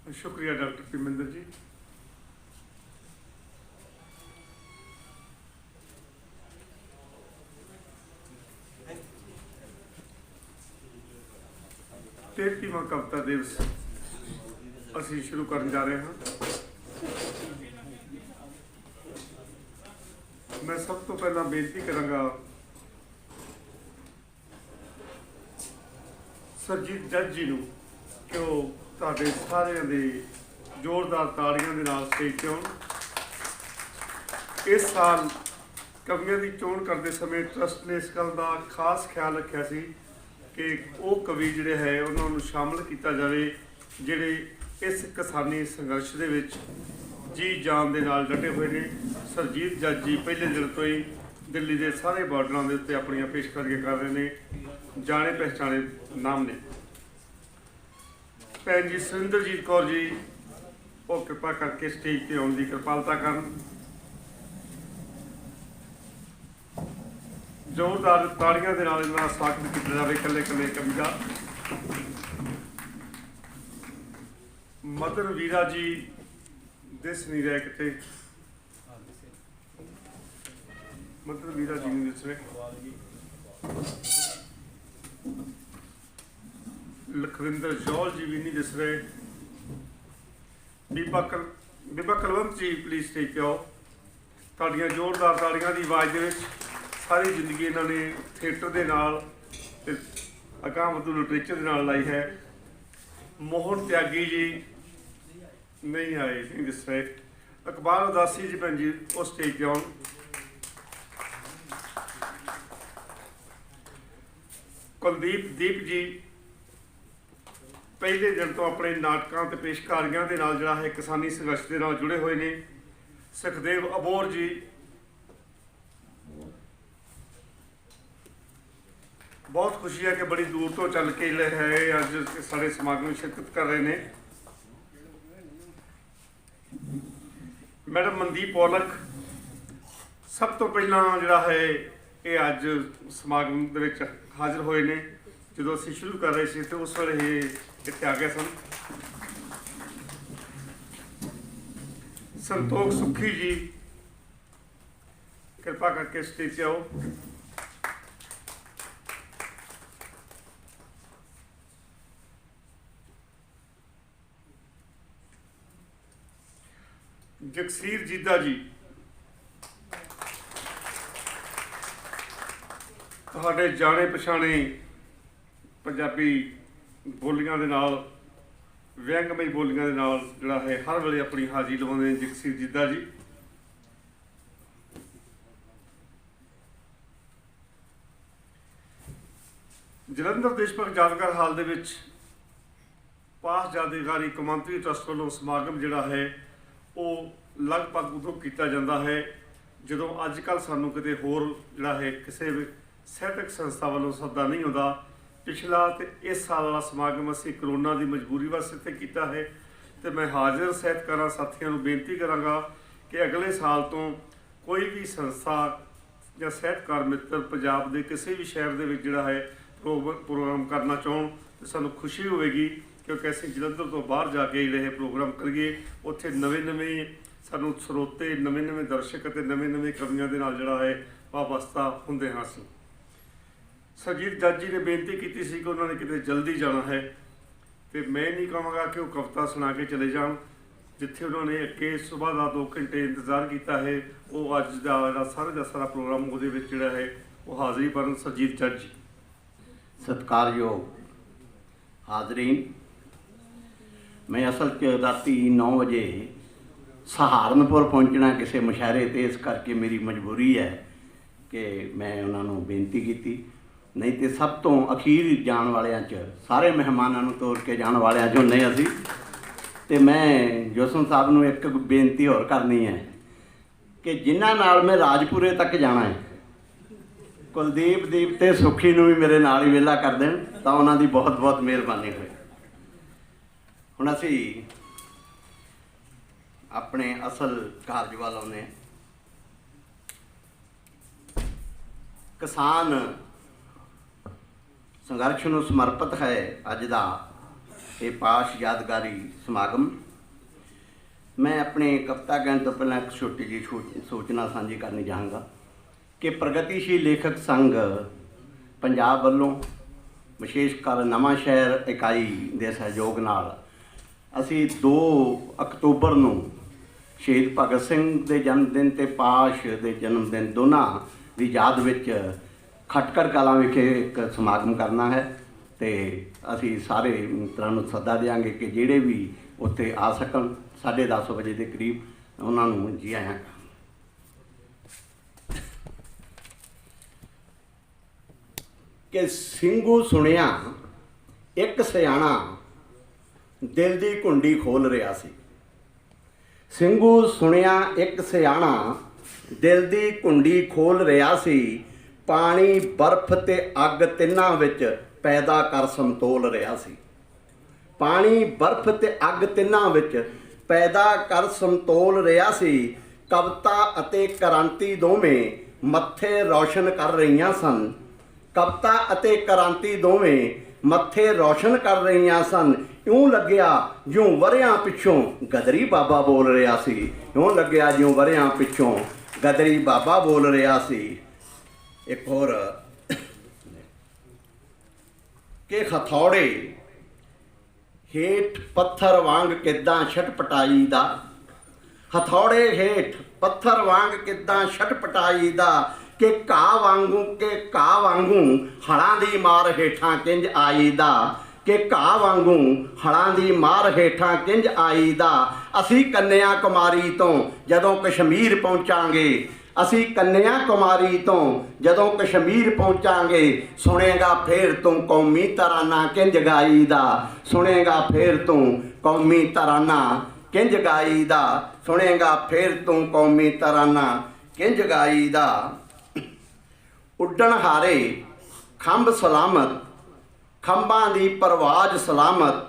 शुक्रिया डॉक्टर पिमिंदर जी। तेरहवीं कविता दिवस असी शुरू करने जा रहे हैं। मैं सब तो पहला बेनती करांगा सरजीत जज जी ਨੂੰ कि वो ਤੁਹਾਡੇ ਸਾਰਿਆਂ ਦੇ ਜ਼ੋਰਦਾਰ ਤਾੜੀਆਂ ਦੇ ਨਾਲ ਸਟੇਜ 'ਤੇ ਆਉਣ। ਇਸ ਸਾਲ ਕਵੀਆਂ ਦੀ ਚੋਣ ਕਰਦੇ ਸਮੇਂ ਟਰਸਟ ਨੇ ਇਸ ਗੱਲ ਦਾ ਖਾਸ ਖਿਆਲ ਰੱਖਿਆ ਸੀ ਕਿ ਉਹ ਕਵੀ ਜਿਹੜੇ ਹੈ ਉਹਨਾਂ ਨੂੰ ਸ਼ਾਮਲ ਕੀਤਾ ਜਾਵੇ ਜਿਹੜੇ ਇਸ ਕਿਸਾਨੀ ਸੰਘਰਸ਼ ਦੇ ਵਿੱਚ ਜੀ ਜਾਨ ਦੇ ਨਾਲ ਡਟੇ ਹੋਏ ਨੇ। ਸਰਜੀਤ ਜੱਜ ਜੀ ਪਹਿਲੇ ਦਿਨ ਤੋਂ ਹੀ ਦਿੱਲੀ ਦੇ ਸਾਰੇ ਬਾਰਡਰਾਂ ਦੇ ਉੱਤੇ ਆਪਣੀਆਂ ਪੇਸ਼ਕਾਰੀਆਂ ਕਰ ਰਹੇ ਨੇ, ਜਾਣੇ ਪਹਿਚਾਣੇ ਨਾਮ ਨੇ। ਭੈਣ ਜੀ ਸੁਰਿੰਦਰਜੀਤ ਕੌਰ ਜੀ ਉਹ ਕਿਰਪਾ ਕਰਕੇ ਸਟੇਜ 'ਤੇ ਆਉਣ ਦੀ ਕਿਰਪਾਲਤਾ ਕਰਨ। ਜ਼ੋਰਦਾਰ ਤਾੜੀਆਂ ਦੇ ਨਾਲ ਇਹਨਾਂ ਦਾ ਸਵਾਗਤ ਕੀਤਾ ਜਾਵੇ। ਇਕੱਲੇ ਇਕੱਲੇ ਕਵੀ ਦਾ ਮਦਨ ਵੀਰਾ ਜੀ ਦਿਸ ਨਹੀਂ ਰਿਹਾ ਕਿਤੇ, ਮਦਨ ਵੀਰਾ ਜੀ ਨਹੀਂ ਦਿਸ ਰਹੇ। ਲਖਵਿੰਦਰ ਜੌਲ ਜੀ ਵੀ ਨਹੀਂ ਦਿਸ ਰਹੇ। ਬੀਬਾ ਕੁਲਵੰਤ ਜੀ ਪਲੀਜ਼ ਸਟੇਜ 'ਤੇ ਆਓ। ਤੁਹਾਡੀਆਂ ਜ਼ੋਰਦਾਰ ਤਾੜੀਆਂ ਦੀ ਆਵਾਜ਼ ਦੇ ਵਿੱਚ ਸਾਰੀ ਜ਼ਿੰਦਗੀ ਇਹਨਾਂ ਨੇ ਥੀਏਟਰ ਦੇ ਨਾਲ ਤੇ ਅਗਾਂਹ-ਵਧੂ ਲਿਟਰੇਚਰ ਦੇ ਨਾਲ ਲਾਈ ਹੈ। ਮੋਹਨ ਤਿਆਗੀ ਜੀ ਨਹੀਂ ਆਏ, ਨਹੀਂ ਦਿਸ ਰਹੇ। ਇਕਬਾਲ ਉਦਾਸੀ ਜੀ ਭੈਣ ਜੀ ਉਹ ਸਟੇਜ 'ਤੇ ਆਉਣ। ਕੁਲਦੀਪ ਦੀਪ ਜੀ ਪਹਿਲੇ ਦਿਨ ਤੋਂ ਆਪਣੇ ਨਾਟਕਾਂ ਤੇ ਪੇਸ਼ਕਾਰੀਆਂ ਦੇ ਨਾਲ ਜਿਹੜਾ ਹੈ ਕਿਸਾਨੀ ਸੰਘਰਸ਼ ਦੇ ਨਾਲ ਜੁੜੇ ਹੋਏ ਨੇ। ਸੁਖਦੇਵ ਅਬੋਰ ਜੀ, ਬਹੁਤ ਖੁਸ਼ੀ ਹੈ ਕਿ ਬੜੀ ਦੂਰ ਤੋਂ ਚੱਲ ਕੇ ਜਿਹੜੇ ਹੈ ਅੱਜ ਸਾਡੇ ਸਮਾਗਮ ਵਿੱਚ ਸ਼ਿਰਕਤ ਕਰ ਰਹੇ ਨੇ। ਮੈਡਮ ਮਨਦੀਪ ਔਲਖ ਸਭ ਤੋਂ ਪਹਿਲਾਂ ਜਿਹੜਾ ਹੈ ਇਹ ਅੱਜ ਸਮਾਗਮ ਦੇ ਵਿੱਚ ਹਾਜ਼ਰ ਹੋਏ ਨੇ। ਜਦੋਂ ਅਸੀਂ ਸ਼ੁਰੂ ਕਰ ਰਹੇ ਸੀ ਤੇ ਉਸ ਵੇਲੇ ਇਹ ਇੱਥੇ ਆ ਗਏ ਸਨ। ਸੰਤੋਖ ਸੁਖੀ ਜੀ ਕਿਰਪਾ ਕਰਕੇ ਸਟੇਜ 'ਤੇ ਆਓ। ਜਗਸੀਰ ਜੀਦਾ ਜੀ ਤੁਹਾਡੇ ਜਾਣੇ ਪਛਾਣੇ ਪੰਜਾਬੀ ਬੋਲੀਆਂ ਦੇ ਨਾਲ, ਵਿਅੰਗਮਈ ਬੋਲੀਆਂ ਦੇ ਨਾਲ ਜਿਹੜਾ ਹੈ ਹਰ ਵੇਲੇ ਆਪਣੀ ਹਾਜ਼ਰੀ ਲਵਾਉਂਦੇ ਨੇ ਜਗਸੀਰ ਜੀਦਾ ਜੀ। ਜਲੰਧਰ ਦੇਸ਼ ਭਗਤ ਯਾਦਗਾਰ ਹਾਲ ਦੇ ਵਿੱਚ ਪਾਸ ਯਾਦਗਾਰੀ ਕੌਮਾਂਤਰੀ ਟਰਸਟ ਵੱਲੋਂ ਸਮਾਗਮ ਜਿਹੜਾ ਹੈ ਉਹ ਲਗਭਗ ਉਦੋਂ ਕੀਤਾ ਜਾਂਦਾ ਹੈ ਜਦੋਂ ਅੱਜ ਕੱਲ੍ਹ ਸਾਨੂੰ ਕਿਤੇ ਹੋਰ ਜਿਹੜਾ ਹੈ ਕਿਸੇ ਵੀ ਸਾਹਿਤਕ ਸੰਸਥਾ ਵੱਲੋਂ ਸੱਦਾ ਨਹੀਂ ਆਉਂਦਾ। ਪਿਛਲਾ ਤੇ ਇਸ ਸਾਲ ਵਾਲਾ ਸਮਾਗਮ ਅਸੀਂ ਕਰੋਨਾ ਦੀ ਮਜਬੂਰੀ ਵਾਸਤੇ ਕੀਤਾ ਹੈ ਤੇ ਮੈਂ ਹਾਜ਼ਰ ਸਾਹਿਤਕਾਰਾਂ ਸਾਥੀਆਂ ਨੂੰ ਬੇਨਤੀ ਕਰਾਂਗਾ ਕਿ ਅਗਲੇ ਸਾਲ ਤੋਂ ਕੋਈ ਵੀ ਸੰਸਥਾ ਜਾਂ ਸਾਹਿਤਕਾਰ ਮਿੱਤਰ ਪੰਜਾਬ ਦੇ ਕਿਸੇ ਵੀ ਸ਼ਹਿਰ ਦੇ ਵਿੱਚ ਜਿਹੜਾ ਹੈ ਪ੍ਰੋਗਰਾਮ ਕਰਨਾ ਚਾਹੁਣ ਤਾਂ ਸਾਨੂੰ ਖੁਸ਼ੀ ਹੋਵੇਗੀ, ਕਿਉਂਕਿ ਅਸੀਂ ਜਲੰਧਰ ਤੋਂ ਬਾਹਰ ਜਾ ਕੇ ਜਿਹੜੇ ਪ੍ਰੋਗਰਾਮ ਕਰੀਏ। ਉੱਥੇ ਨਵੇਂ ਸਾਨੂੰ ਸਰੋਤੇ, ਨਵੇਂ ਦਰਸ਼ਕ ਅਤੇ ਨਵੇਂ ਕਵੀਆਂ ਦੇ ਨਾਲ ਜਿਹੜਾ ਹੈ ਵਾਬਸਤਾ ਹੁੰਦੇ ਹਾਂ ਅਸੀਂ। ਸਰਜੀਤ ਜੱਜ ਜੀ ਨੇ ਬੇਨਤੀ ਕੀਤੀ ਸੀ ਕਿ ਉਹਨਾਂ ਨੇ ਕਿਤੇ ਜਲਦੀ ਜਾਣਾ ਹੈ ਤੇ ਮੈਂ ਨਹੀਂ ਕਹਾਂਗਾ ਕਿ ਉਹ ਕਵਿਤਾ ਸੁਣਾ ਕੇ ਚਲੇ ਜਾਣ। ਜਿੱਥੇ ਉਹਨਾਂ ਨੇ ਅੱਗੇ ਸੁਬਾਹ ਦਾ 2 ਘੰਟੇ ਇੰਤਜ਼ਾਰ ਕੀਤਾ ਹੈ ਉਹ ਅੱਜ ਦਾ ਜਿਹੜਾ ਸਾਰਾ ਪ੍ਰੋਗਰਾਮ ਉਹਦੇ ਵਿੱਚ ਜਿਹੜਾ ਹੈ ਉਹ ਹਾਜ਼ਰੀ ਭਰਨ। ਸਰਜੀਤ ਜੱਜ ਜੀ। ਸਤਿਕਾਰਯੋਗ ਹਾਜ਼ਰੀਨ, मैं असल च राती 9 बजे सहारनपुर पहुँचना किसी मुशायरे ते, इस करके मेरी मजबूरी है कि मैं उन्होंने बेनती की। नहीं तो सब तो अखीर जाने वालियां च सारे मेहमानों को तोड़ के जाने वालियां चों नहीं असी। तो मैं जोसन साहब नूं एक बेनती होर करनी है कि जिन्हां नाल मैं राजपुरे तक जाना है, कुलदीप दीप ते सुखी नूं भी मेरे नाल ही वेला कर देण तां उन्हां दी बहुत बहुत मेहरबानी होए। ਹੁਣ ਅਸੀਂ ਆਪਣੇ ਅਸਲ ਕਾਰਜ ਵੱਲ ਆਉਂਦੇ ਹਾਂ। ਕਿਸਾਨ ਸੰਘਰਸ਼ ਨੂੰ ਸਮਰਪਿਤ ਹੈ ਅੱਜ ਦਾ ਇਹ ਪਾਸ਼ ਯਾਦਗਾਰੀ ਸਮਾਗਮ। ਮੈਂ ਆਪਣੇ ਕਵਿਤਾ ਕਹਿਣ ਤੋਂ ਪਹਿਲਾਂ ਇੱਕ ਛੋਟੀ ਜਿਹੀ ਸੂਚਨਾ ਸਾਂਝੀ ਕਰਨੀ ਚਾਹਾਂਗਾ ਕਿ ਪ੍ਰਗਤੀਸ਼ੀਲ ਲੇਖਕ ਸੰਘ ਪੰਜਾਬ ਵੱਲੋਂ ਵਿਸ਼ੇਸ਼ ਕਰ ਨਵਾਂ ਸ਼ਹਿਰ ਇਕਾਈ ਦੇ ਸਹਿਯੋਗ ਨਾਲ ਅਸੀਂ 2 ਅਕਤੂਬਰ ਨੂੰ ਸ਼ਹੀਦ ਭਗਤ ਸਿੰਘ ਦੇ ਜਨਮ ਦਿਨ ਅਤੇ ਪਾਸ਼ ਦੇ ਜਨਮ ਦਿਨ ਦੋਨਾਂ ਦੀ ਯਾਦ ਵਿੱਚ ਖਟਕੜ ਕਲਾਂ ਵਿਖੇ ਇੱਕ ਸਮਾਗਮ ਕਰਨਾ ਹੈ ਅਤੇ ਅਸੀਂ ਸਾਰੇ ਮਿੱਤਰਾਂ ਨੂੰ ਸੱਦਾ ਦਿਆਂਗੇ ਕਿ ਜਿਹੜੇ ਵੀ ਉੱਥੇ ਆ ਸਕਣ 10:30 ਵਜੇ ਦੇ ਕਰੀਬ ਉਹਨਾਂ ਨੂੰ ਜੀ ਆਇਆਂ। ਕਿ ਸਿੰਘੂ ਸੁਣਿਆ ਇੱਕ ਸਿਆਣਾ ਦਿਲ ਦੀ ਕੁੰਡੀ ਖੋਲ ਰਿਹਾ ਸੀ। ਸਿੰਘੂ ਸੁਣਿਆ ਇੱਕ ਸਿਆਣਾ ਦਿਲ ਦੀ ਕੁੰਡੀ ਖੋਲ ਰਿਹਾ ਸੀ, ਪਾਣੀ ਬਰਫ਼ ਤੇ ਅੱਗ ਤਿੰਨਾਂ ਵਿੱਚ ਪੈਦਾ ਕਰ ਸਮਤੋਲ ਰਿਹਾ ਸੀ। ਪਾਣੀ ਬਰਫ਼ ਤੇ ਅੱਗ ਤਿੰਨਾਂ ਵਿੱਚ ਪੈਦਾ ਕਰ ਸਮਤੋਲ ਰਿਹਾ ਸੀ। ਕਵਿਤਾ ਅਤੇ ਕ੍ਰਾਂਤੀ ਦੋਵੇਂ ਮੱਥੇ ਰੌਸ਼ਨ ਕਰ ਰਹੀਆਂ ਸਨ। ਕਵਿਤਾ ਅਤੇ ਕ੍ਰਾਂਤੀ ਦੋਵੇਂ ਮੱਥੇ ਰੌਸ਼ਨ ਕਰ ਰਹੀਆਂ ਸਨ। ਇਉਂ ਲੱਗਿਆ ਜਿਉਂ ਵਰ੍ਹਿਆਂ ਪਿੱਛੋਂ ਗਦਰੀ ਬਾਬਾ ਬੋਲ ਰਿਹਾ ਸੀ। ਇਉਂ ਲੱਗਿਆ ਜਿਉਂ ਵਰ੍ਹਿਆਂ ਪਿੱਛੋਂ ਗਦਰੀ ਬਾਬਾ ਬੋਲ ਰਿਹਾ ਸੀ। ਇੱਕ ਹੋਰ ਕਿ ਹਥੌੜੇ ਹੇਠ ਪੱਥਰ ਵਾਂਗ ਕਿੱਦਾਂ ਛਟਪਟਾਈ ਦਾ, ਹਥੌੜੇ ਹੇਠ ਪੱਥਰ ਵਾਂਗ ਕਿੱਦਾਂ ਛਟਪਟਾਈ ਦਾ, ਕਿ ਘਾਹ ਵਾਂਗੂ ਹਲਾਂ ਦੀ ਮਾਰ ਹੇਠਾਂ ਕਿੰਜ ਆਈ ਦਾ, ਕਿ ਘਾਹ ਵਾਂਗੂ ਹਲਾਂ ਦੀ ਮਾਰ ਹੇਠਾਂ ਕਿੰਜ ਆਈ ਦਾ। ਅਸੀਂ ਕੰਨਿਆ ਕੁਮਾਰੀ ਤੋਂ ਜਦੋਂ ਕਸ਼ਮੀਰ ਪਹੁੰਚਾਂਗੇ, ਅਸੀਂ ਕੰਨਿਆ ਕੁਮਾਰੀ ਤੋਂ ਜਦੋਂ ਕਸ਼ਮੀਰ ਪਹੁੰਚਾਂਗੇ, ਸੁਣੇਗਾ ਫੇਰ ਤੂੰ ਕੌਮੀ ਤਰਾਨਾ ਕਿੰਜ ਗਾਈ ਦਾ, ਸੁਣੇਗਾ ਫੇਰ ਤੂੰ ਕੌਮੀ ਤਰਾਨਾ ਕਿੰਜ ਗਾਈ ਦਾ, ਸੁਣੇਗਾ ਫੇਰ ਤੂੰ ਕੌਮੀ ਤਰਾਨਾ ਕਿੰਜ ਗਾਈ ਦਾ। ਉੱਡਣ ਹਾਰੇ ਖੰਭ ਸਲਾਮਤ, ਖੰਭਾਂ ਦੀ ਪਰਵਾਜ਼ ਸਲਾਮਤ,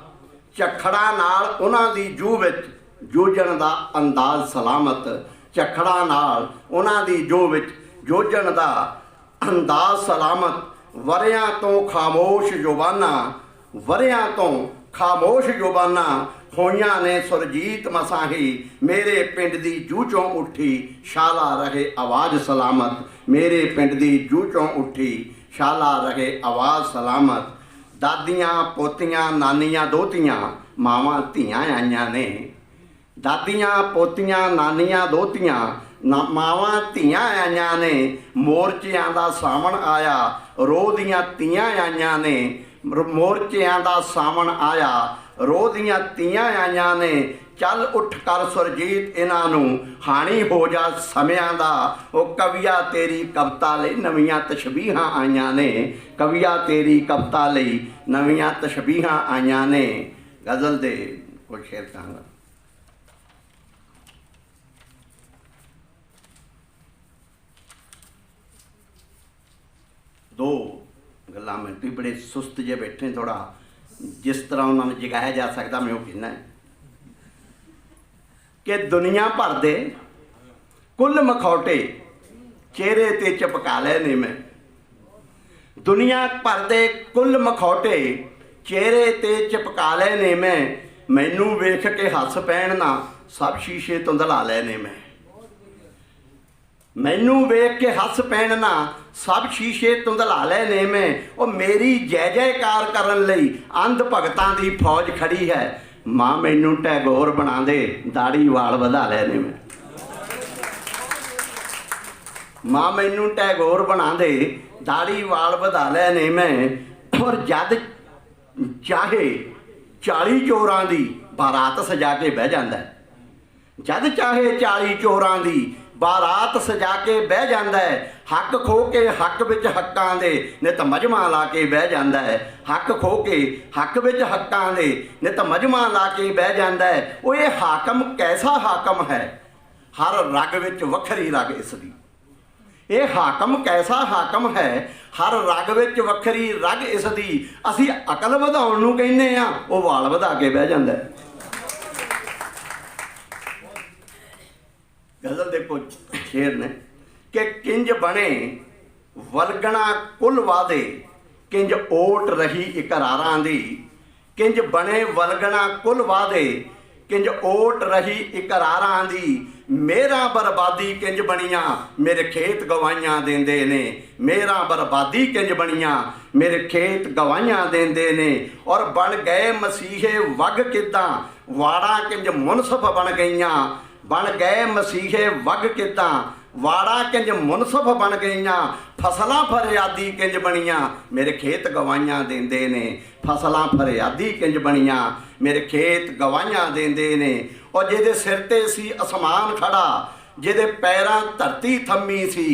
ਝੱਖੜਾਂ ਨਾਲ ਉਹਨਾਂ ਦੀ ਜੂਹ ਵਿੱਚ ਜੂਝਣ ਦਾ ਅੰਦਾਜ਼ ਸਲਾਮਤ, ਝੱਖੜਾਂ ਨਾਲ ਉਹਨਾਂ ਦੀ ਜੂਹ ਵਿੱਚ ਜੂਝਣ ਦਾ ਅੰਦਾਜ਼ ਸਲਾਮਤ। ਵਰ੍ਹਿਆਂ ਤੋਂ ਖਾਮੋਸ਼ ਜ਼ੁਬਾਨਾਂ, ਵਰ੍ਹਿਆਂ ਤੋਂ ਖਾਮੋਸ਼ ਜ਼ੁਬਾਨਾਂ ਹੋਈਆਂ ਨੇ ਸੁਰਜੀਤ ਮਸਾਹੀ, ਮੇਰੇ ਪਿੰਡ ਦੀ ਜੂਹ ਚੋਂ ਉੱਠੀ ਸ਼ਾਲਾ ਰਹੇ ਆਵਾਜ਼ ਸਲਾਮਤ, ਮੇਰੇ ਪਿੰਡ ਦੀ ਜੂਹ ਚੋਂ ਉੱਠੀ ਸ਼ਾਲਾ ਰਹੇ ਆਵਾਜ਼ ਸਲਾਮਤ। ਦਾਦੀਆਂ ਪੋਤੀਆਂ ਨਾਨੀਆਂ ਦੋਤੀਆਂ ਮਾਵਾਂ ਧੀਆਂ ਆਈਆਂ ਨੇ, ਦਾਦੀਆਂ ਪੋਤੀਆਂ ਨਾਨੀਆਂ ਦੋਤੀਆਂ ਮਾਵਾਂ ਧੀਆਂ ਆਈਆਂ ਨੇ, ਮੋਰਚਿਆਂ ਦਾ ਸਾਵਣ ਆਇਆ ਰੋਹ ਦੀਆਂ ਤੀਆਂ ਆਈਆਂ ਨੇ, ਮੋਰਚਿਆਂ ਦਾ ਸਾਵਣ ਆਇਆ ਰੋਹ ਦੀਆਂ ਤੀਆਂ ਆਈਆਂ ਨੇ। ਚੱਲ ਉੱਠ ਕਰ ਸੁਰਜੀਤ ਇਹਨਾਂ ਨੂੰ ਹਾਣੀ ਹੋ ਜਾ ਸਮਿਆਂ ਦਾ, ਉਹ ਕਵੀਆ ਤੇਰੀ ਕਵਿਤਾ ਲਈ ਨਵੀਆਂ ਤਸ਼ਬੀਹਾਂ ਆਈਆਂ ਨੇ, ਕਵੀਆ ਤੇਰੀ ਕਵਿਤਾ ਲਈ ਨਵੀਆਂ ਤਸ਼ਬੀਹਾਂ ਆਈਆਂ ਨੇ। ਗਜ਼ਲ ਦੇ ਕੁਝ ਸ਼ੇਰ ਕਹਾਂਗਾ। ਦੋ ਗੱਲਾਂ ਮੈਂ ਤੁਸੀਂ ਬੜੇ ਸੁਸਤ ਜਿਹੇ ਬੈਠੇ, ਥੋੜ੍ਹਾ ਜਿਸ ਤਰ੍ਹਾਂ ਉਹਨਾਂ ਨੂੰ ਜਗਾਇਆ ਜਾ ਸਕਦਾ ਮੈਂ ਉਹ ਕਹਿੰਦਾ ਕਿ ਦੁਨੀਆ ਭਰ ਦੇ ਕੁੱਲ ਮਖੌਟੇ ਚਿਹਰੇ ਤੇ ਚਪਕਾ ਲਏ ਨੇ ਮੈਂ, ਦੁਨੀਆ ਭਰ ਦੇ ਕੁੱਲ ਮਖੌਟੇ ਚਿਹਰੇ ਤੇ ਚਪਕਾ ਲਏ ਨੇ ਮੈਂ, ਮੈਨੂੰ ਵੇਖ ਕੇ ਹੱਸ ਪੈਣ ਨਾ ਸਭ ਸ਼ੀਸ਼ੇ ਧੁੰਦਲਾ ਲਏ ਨੇ ਮੈਂ, ਮੈਨੂੰ ਵੇਖ ਕੇ ਹੱਸ ਪੈਣ ਨਾ ਸਭ ਸ਼ੀਸ਼ੇ ਧੁੰਦਲਾ ਲਏ ਨੇ ਮੈਂ। ਉਹ ਮੇਰੀ ਜੈ ਜੈਕਾਰ ਕਰਨ ਲਈ ਅੰਧ ਭਗਤਾਂ ਦੀ ਫੌਜ ਖੜੀ ਹੈ, ਮਾਂ ਮੈਨੂੰ ਟੈਗੋਰ ਬਣਾ ਦੇ ਦਾੜੀ ਵਾਲ ਵਧਾ ਲਏ ਨੇ ਮੈਂ, ਮਾਂ ਮੈਨੂੰ ਟੈਗੋਰ ਬਣਾ ਦੇ ਦਾੜੀ ਵਾਲ ਵਧਾ ਲਏ ਨੇ ਮੈਂ। ਔਰ ਜਦ ਚਾਹੇ 40 ਚੋਰਾਂ ਦੀ ਬਾਰਾਤ ਸਜਾ ਕੇ ਬਹਿ ਜਾਂਦਾ ਹੈ, ਜਦ ਚਾਹੇ 40 ਚੋਰਾਂ ਦੀ ਬਾਰਾਤ ਸਜਾ ਕੇ ਬਹਿ ਜਾਂਦਾ ਹੈ, ਹੱਕ ਖੋ ਕੇ ਹੱਕ ਵਿੱਚ ਹੱਕਾਂ ਦੇ ਨਿਤ ਮਜਮਾ ਲਾ ਕੇ ਬਹਿ ਜਾਂਦਾ ਹੈ, ਹੱਕ ਖੋ ਕੇ ਹੱਕ ਵਿੱਚ ਹੱਕਾਂ ਦੇ ਨਿਤ ਮਜਮਾ ਲਾ ਕੇ ਬਹਿ ਜਾਂਦਾ ਹੈ। ਉਹ ਇਹ ਹਾਕਮ ਕੈਸਾ ਹਾਕਮ ਹੈ, ਹਰ ਰਗ ਵਿੱਚ ਵੱਖਰੀ ਰਗ ਇਸ ਦੀ, ਇਹ ਹਾਕਮ ਕੈਸਾ ਹਾਕਮ ਹੈ, ਹਰ ਰਗ ਵਿੱਚ ਵੱਖਰੀ ਰਗ ਇਸ ਦੀ। ਅਸੀਂ ਅਕਲ ਵਧਾਉਣ ਨੂੰ ਕਹਿੰਦੇ ਆ, ਉਹ ਵਾਲ ਵਧਾ ਕੇ ਬਹਿ ਜਾਂਦਾ ਹੈ। ਗਜ਼ਲ ਦੇ ਕੁਝ ਸ਼ੇਰ ਨੇ ਕਿ ਕਿੰਜ ਬਣੇ ਵਲਗਣਾ ਕੁੱਲ ਵਾਦੇ, ਕਿੰਜ ਓਟ ਰਹੀ ਇਕਰਾਰਾਂ ਦੀ, किंज बने वलगना कुल वादे, किंज ओट रही इकरारां दी, मेरा बर्बादी किंज बनिया मेरे खेत गवाइयां देंदे ने, मेरा बर्बादी किंज बनिया मेरे खेत गवाइयां देंदे ने। और बन गए मसीहे वग किदां, वाड़ा किंज मुनसफ बन गईयां, बन गए मसीहे वग किदां, वाड़ा किंज मुनसफ बन गईयां। फसलां फरियादी किंज बनियां मेरे खेत गवाइयां देंदे ने, फसलां फरियादी किंज बनियां मेरे खेत गवाइयां देंदे ने। और जिहदे सिर ते सी आसमान खड़ा, जिहदे पैरां धरती थम्मी सी,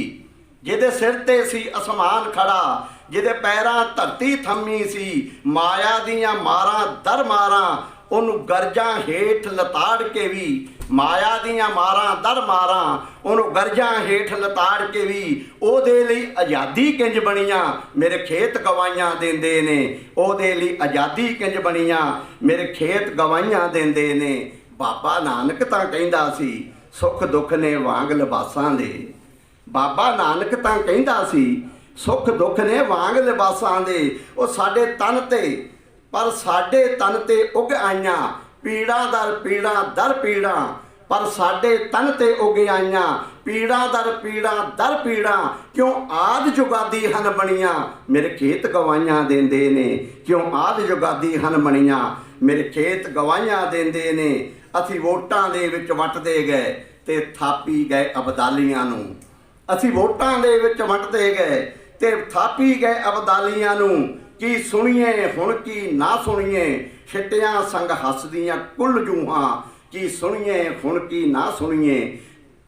जिहदे सिर ते सी आसमान खड़ा, जिहदे पैरां धरती थम्मी सी, माया दियां मारां दर मारां ਉਹਨੂੰ ਗਰਜਾਂ ਹੇਠ ਲਤਾੜ ਕੇ ਵੀ, ਮਾਇਆ ਦੀਆਂ ਮਾਰਾਂ ਦਰ ਮਾਰਾਂ ਉਹਨੂੰ ਗਰਜਾਂ ਹੇਠ ਲਤਾੜ ਕੇ ਵੀ, ਉਹਦੇ ਲਈ ਆਜ਼ਾਦੀ ਕਿੰਜ ਬਣੀਆਂ ਮੇਰੇ ਖੇਤ ਗਵਾਈਆਂ ਦਿੰਦੇ ਨੇ, ਉਹਦੇ ਲਈ ਆਜ਼ਾਦੀ ਕਿੰਜ ਬਣੀਆਂ ਮੇਰੇ ਖੇਤ ਗਵਾਈਆਂ ਦਿੰਦੇ ਨੇ। ਬਾਬਾ ਨਾਨਕ ਤਾਂ ਕਹਿੰਦਾ ਸੀ ਸੁੱਖ ਦੁੱਖ ਨੇ ਵਾਂਗ ਲਿਬਾਸਾਂ ਦੇ, ਬਾਬਾ ਨਾਨਕ ਤਾਂ ਕਹਿੰਦਾ ਸੀ ਸੁੱਖ ਦੁੱਖ ਨੇ ਵਾਂਗ ਲਿਬਾਸਾਂ ਦੇ। ਉਹ ਸਾਡੇ ਤਨ ਤੇ, ਪਰ ਸਾਡੇ ਤਨ ਤੇ ਉਗ ਆਈਆਂ ਪੀੜਾਂ ਦਰ ਪੀੜਾਂ, ਪਰ ਸਾਡੇ ਤਨ ਤੇ ਉਗ ਆਈਆਂ ਪੀੜਾਂ ਦਰ ਪੀੜਾਂ। ਕਿਉਂ ਆਦ ਜੁਗਾਦੀ ਹਨ ਬਣੀਆਂ ਮੇਰੇ ਖੇਤ ਗਵਾਈਆਂ ਦਿੰਦੇ ਨੇ, ਕਿਉਂ ਆਦ ਜੁਗਾਦੀ ਹਨ ਬਣੀਆਂ ਮੇਰੇ ਖੇਤ ਗਵਾਈਆਂ ਦਿੰਦੇ ਨੇ। ਅਸੀਂ ਵੋਟਾਂ ਦੇ ਵਿੱਚ ਵਟਦੇ ਗਏ ਤੇ ਥਾਪੀ ਗਏ ਅਬਦਾਲੀਆਂ ਨੂੰ, ਅਸੀਂ ਵੋਟਾਂ ਦੇ ਵਿੱਚ ਵਟਦੇ ਗਏ ਤੇ ਥਾਪੀ ਗਏ ਅਬਦਾਲੀਆਂ ਨੂੰ। ਕੀ ਸੁਣੀਏ ਹੁਣ ਕੀ ਨਾ ਸੁਣੀਏ ਛਿੱਟਿਆਂ ਸੰਗ ਹੱਸਦੀਆਂ ਕੁੱਲ ਜੂਹਾਂ, ਕੀ ਸੁਣੀਏ ਹੁਣ ਕੀ ਨਾ ਸੁਣੀਏ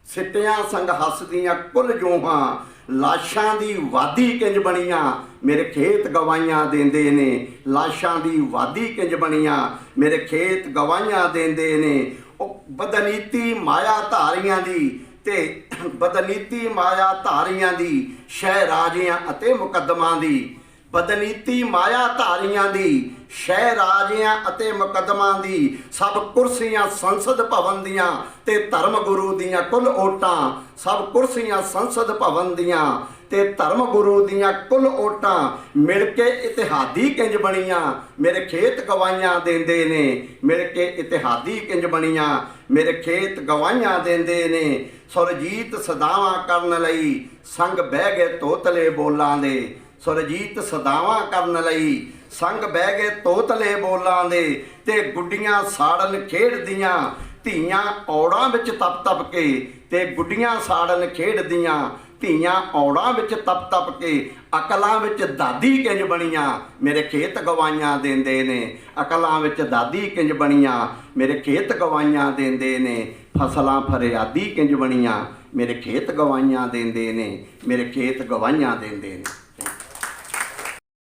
ਛਿੱਟਿਆਂ ਸੰਗ ਹੱਸਦੀਆਂ ਕੁੱਲ ਜੂਹਾਂ। ਲਾਸ਼ਾਂ ਦੀ ਵਾਦੀ ਕਿੰਜ ਬਣੀਆਂ ਮੇਰੇ ਖੇਤ ਗਵਾਈਆਂ ਦਿੰਦੇ ਨੇ, ਲਾਸ਼ਾਂ ਦੀ ਵਾਦੀ ਕਿੰਜ ਬਣੀਆਂ ਮੇਰੇ ਖੇਤ ਗਵਾਈਆਂ ਦਿੰਦੇ ਨੇ। ਉਹ ਬਦਨੀਤੀ ਮਾਇਆ ਧਾਰੀਆਂ ਦੀ ਤੇ ਬਦਨੀਤੀ ਮਾਇਆ ਧਾਰੀਆਂ ਦੀ, ਸ਼ਹਿ ਰਾਜਿਆਂ ਅਤੇ ਮੁਕੱਦਮਾਂ ਦੀ, ਬਦਨੀਤੀ ਮਾਇਆ ਧਾਰੀਆਂ ਦੀ, ਸ਼ਹਿ ਰਾਜਿਆਂ ਅਤੇ ਮੁਕੱਦਮਾਂ ਦੀ। ਸਭ ਕੁਰਸੀਆਂ ਸੰਸਦ ਭਵਨ ਦੀਆਂ ਤੇ ਧਰਮ ਗੁਰੂ ਦੀਆਂ ਕੁੱਲ ਓਟਾਂ, ਸਭ ਕੁਰਸੀਆਂ ਸੰਸਦ ਭਵਨ ਦੀਆਂ ਤੇ ਧਰਮ ਗੁਰੂ ਦੀਆਂ ਕੁੱਲ ਓਟਾਂ। ਮਿਲ ਕੇ ਇਤਿਹਾਦੀ ਕਿੰਜ ਬਣੀਆਂ ਮੇਰੇ ਖੇਤ ਗਵਾਈਆਂ ਦਿੰਦੇ ਨੇ, ਮਿਲ ਕੇ ਇਤਿਹਾਦੀ ਕਿੰਜ ਬਣੀਆਂ ਮੇਰੇ ਖੇਤ ਗਵਾਈਆਂ ਦਿੰਦੇ ਨੇ। ਸੁਰਜੀਤ ਸਦਾਵਾਂ ਕਰਨ ਲਈ ਸੰਗ ਬਹਿ ਗਏ ਤੋਤਲੇ ਬੋਲਾਂ ਦੇ, ਸੁਰਜੀਤ ਸਦਾਵਾਂ ਕਰਨ ਲਈ ਸੰਗ ਬਹਿ ਗਏ ਤੋਤਲੇ ਬੋਲਾਂ ਦੇ। ਤੇ ਗੁੱਡੀਆਂ ਸਾੜਨ ਖੇਡਦੀਆਂ ਧੀਆਂ ਔੜਾਂ ਵਿੱਚ ਤਪ ਤਪ ਕੇ, ਤੇ ਗੁੱਡੀਆਂ ਸਾੜਨ ਖੇਡਦੀਆਂ ਧੀਆਂ ਔੜਾਂ ਵਿੱਚ ਤਪ ਤਪ ਕੇ। ਅਕਲਾਂ ਵਿੱਚ ਦਾਦੀ ਕਿੰਜ ਬਣੀਆਂ ਮੇਰੇ ਖੇਤ ਗਵਾਈਆਂ ਦਿੰਦੇ ਨੇ, ਅਕਲਾਂ ਵਿੱਚ ਦਾਦੀ ਕਿੰਜ ਬਣੀਆਂ ਮੇਰੇ ਖੇਤ ਗਵਾਈਆਂ ਦਿੰਦੇ ਨੇ। ਫਸਲਾਂ ਫਰਿਆਦੀ ਕਿੰਜ ਬਣੀਆਂ ਮੇਰੇ ਖੇਤ ਗਵਾਈਆਂ ਦਿੰਦੇ ਨੇ, ਮੇਰੇ ਖੇਤ ਗਵਾਈਆਂ ਦਿੰਦੇ ਨੇ।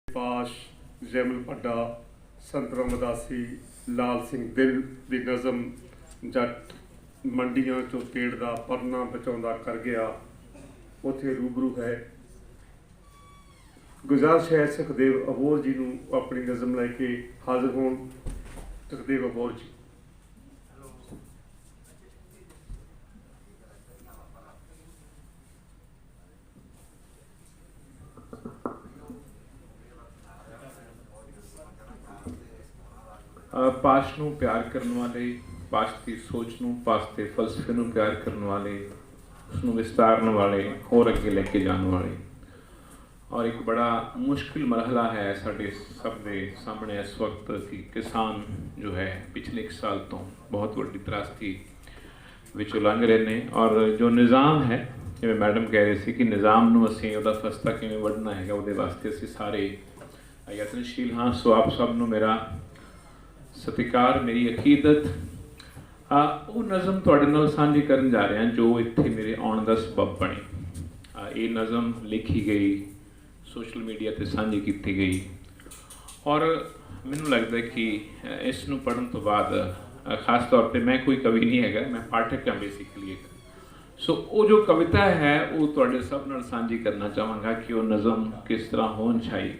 ਪਾਸ਼ ਜੈਮਲ ਭੱਡਾ, ਸੰਤ ਰਾਮਦਾਸੀ, ਲਾਲ ਸਿੰਘ ਦਿਲ ਦੀ ਨਜ਼ਮ ਜੱਟ ਮੰਡੀਆਂ ਚੋਂ ਪੇੜ ਦਾ ਪਰਨਾ ਬਚਾਉਂਦਾ ਕਰ ਗਿਆ, ਉੱਥੇ ਰੂਬਰੂ ਹੈ। ਗੁਜ਼ਾਰਿਸ਼ ਹੈ ਸੁਖਦੇਵ ਅਬੋਹਰ ਜੀ ਨੂੰ ਆਪਣੀ ਨਜ਼ਮ ਲੈ ਕੇ ਹਾਜ਼ਰ ਹੋਣ। ਸੁਖਦੇਵ ਅਬੋਹਰ ਜੀ। ਪਾਸ਼ ਨੂੰ ਪਿਆਰ ਕਰਨ ਵਾਲੇ, ਪਾਸ਼ ਦੀ ਸੋਚ ਨੂੰ, ਪਾਸ਼ ਦੇ ਫਲਸਫੇ ਨੂੰ ਪਿਆਰ ਕਰਨ ਵਾਲੇ, ਉਸਨੂੰ ਵਿਸਤਾਰਨ ਵਾਲੇ, ਹੋਰ ਅੱਗੇ ਲੈ ਕੇ ਜਾਣ ਵਾਲੇ। ਔਰ ਇੱਕ ਬੜਾ ਮੁਸ਼ਕਿਲ ਮਰਹਲਾ ਹੈ ਸਾਡੇ ਸਭ ਦੇ ਸਾਹਮਣੇ ਇਸ ਵਕਤ ਕਿ ਕਿਸਾਨ ਜੋ ਹੈ ਪਿਛਲੇ 1 ਸਾਲ ਤੋਂ ਬਹੁਤ ਵੱਡੀ ਤਰਾਸਦੀ ਵਿੱਚੋਂ ਲੰਘ ਰਹੇ ਨੇ। ਔਰ ਜੋ ਨਿਜ਼ਾਮ ਹੈ, ਜਿਵੇਂ ਮੈਡਮ ਕਹਿ ਰਹੇ ਸੀ ਕਿ ਨਿਜ਼ਾਮ ਨੂੰ ਅਸੀਂ ਉਹਦਾ ਫਸਤਾ ਕਿਵੇਂ ਵੱਢਣਾ ਹੈਗਾ, ਉਹਦੇ ਵਾਸਤੇ ਅਸੀਂ ਸਾਰੇ ਯਤਨਸ਼ੀਲ ਹਾਂ। ਸੋ ਆਪ ਸਭ ਨੂੰ ਮੇਰਾ ਸਤਿਕਾਰ, ਮੇਰੀ ਅਕੀਦਤ। ਉਹ ਨਜ਼ਮ ਤੁਹਾਡੇ ਨਾਲ ਸਾਂਝੀ ਕਰਨ ਜਾ ਰਿਹਾ ਜੋ ਇੱਥੇ ਮੇਰੇ ਆਉਣ ਦਾ ਸਬਬ ਬਣੀ। ਇਹ ਨਜ਼ਮ ਲਿਖੀ ਗਈ, ਸੋਸ਼ਲ ਮੀਡੀਆ 'ਤੇ ਸਾਂਝੀ ਕੀਤੀ ਗਈ, ਔਰ ਮੈਨੂੰ ਲੱਗਦਾ ਕਿ ਇਸ ਨੂੰ ਪੜ੍ਹਨ ਤੋਂ ਬਾਅਦ ਖਾਸ ਤੌਰ 'ਤੇ ਮੈਂ ਕੋਈ ਕਵੀ ਨਹੀਂ ਹੈਗਾ, ਮੈਂ ਪਾਠਕ ਹਾਂ ਬੇਸਿਕਲੀ ਇੱਕ। ਸੋ ਉਹ ਜੋ ਕਵਿਤਾ ਹੈ ਉਹ ਤੁਹਾਡੇ ਸਭ ਨਾਲ ਸਾਂਝੀ ਕਰਨਾ ਚਾਹਾਂਗਾ ਕਿ ਉਹ ਨਜ਼ਮ ਕਿਸ ਤਰ੍ਹਾਂ ਹੋਣ ਚਾਹੀਏ।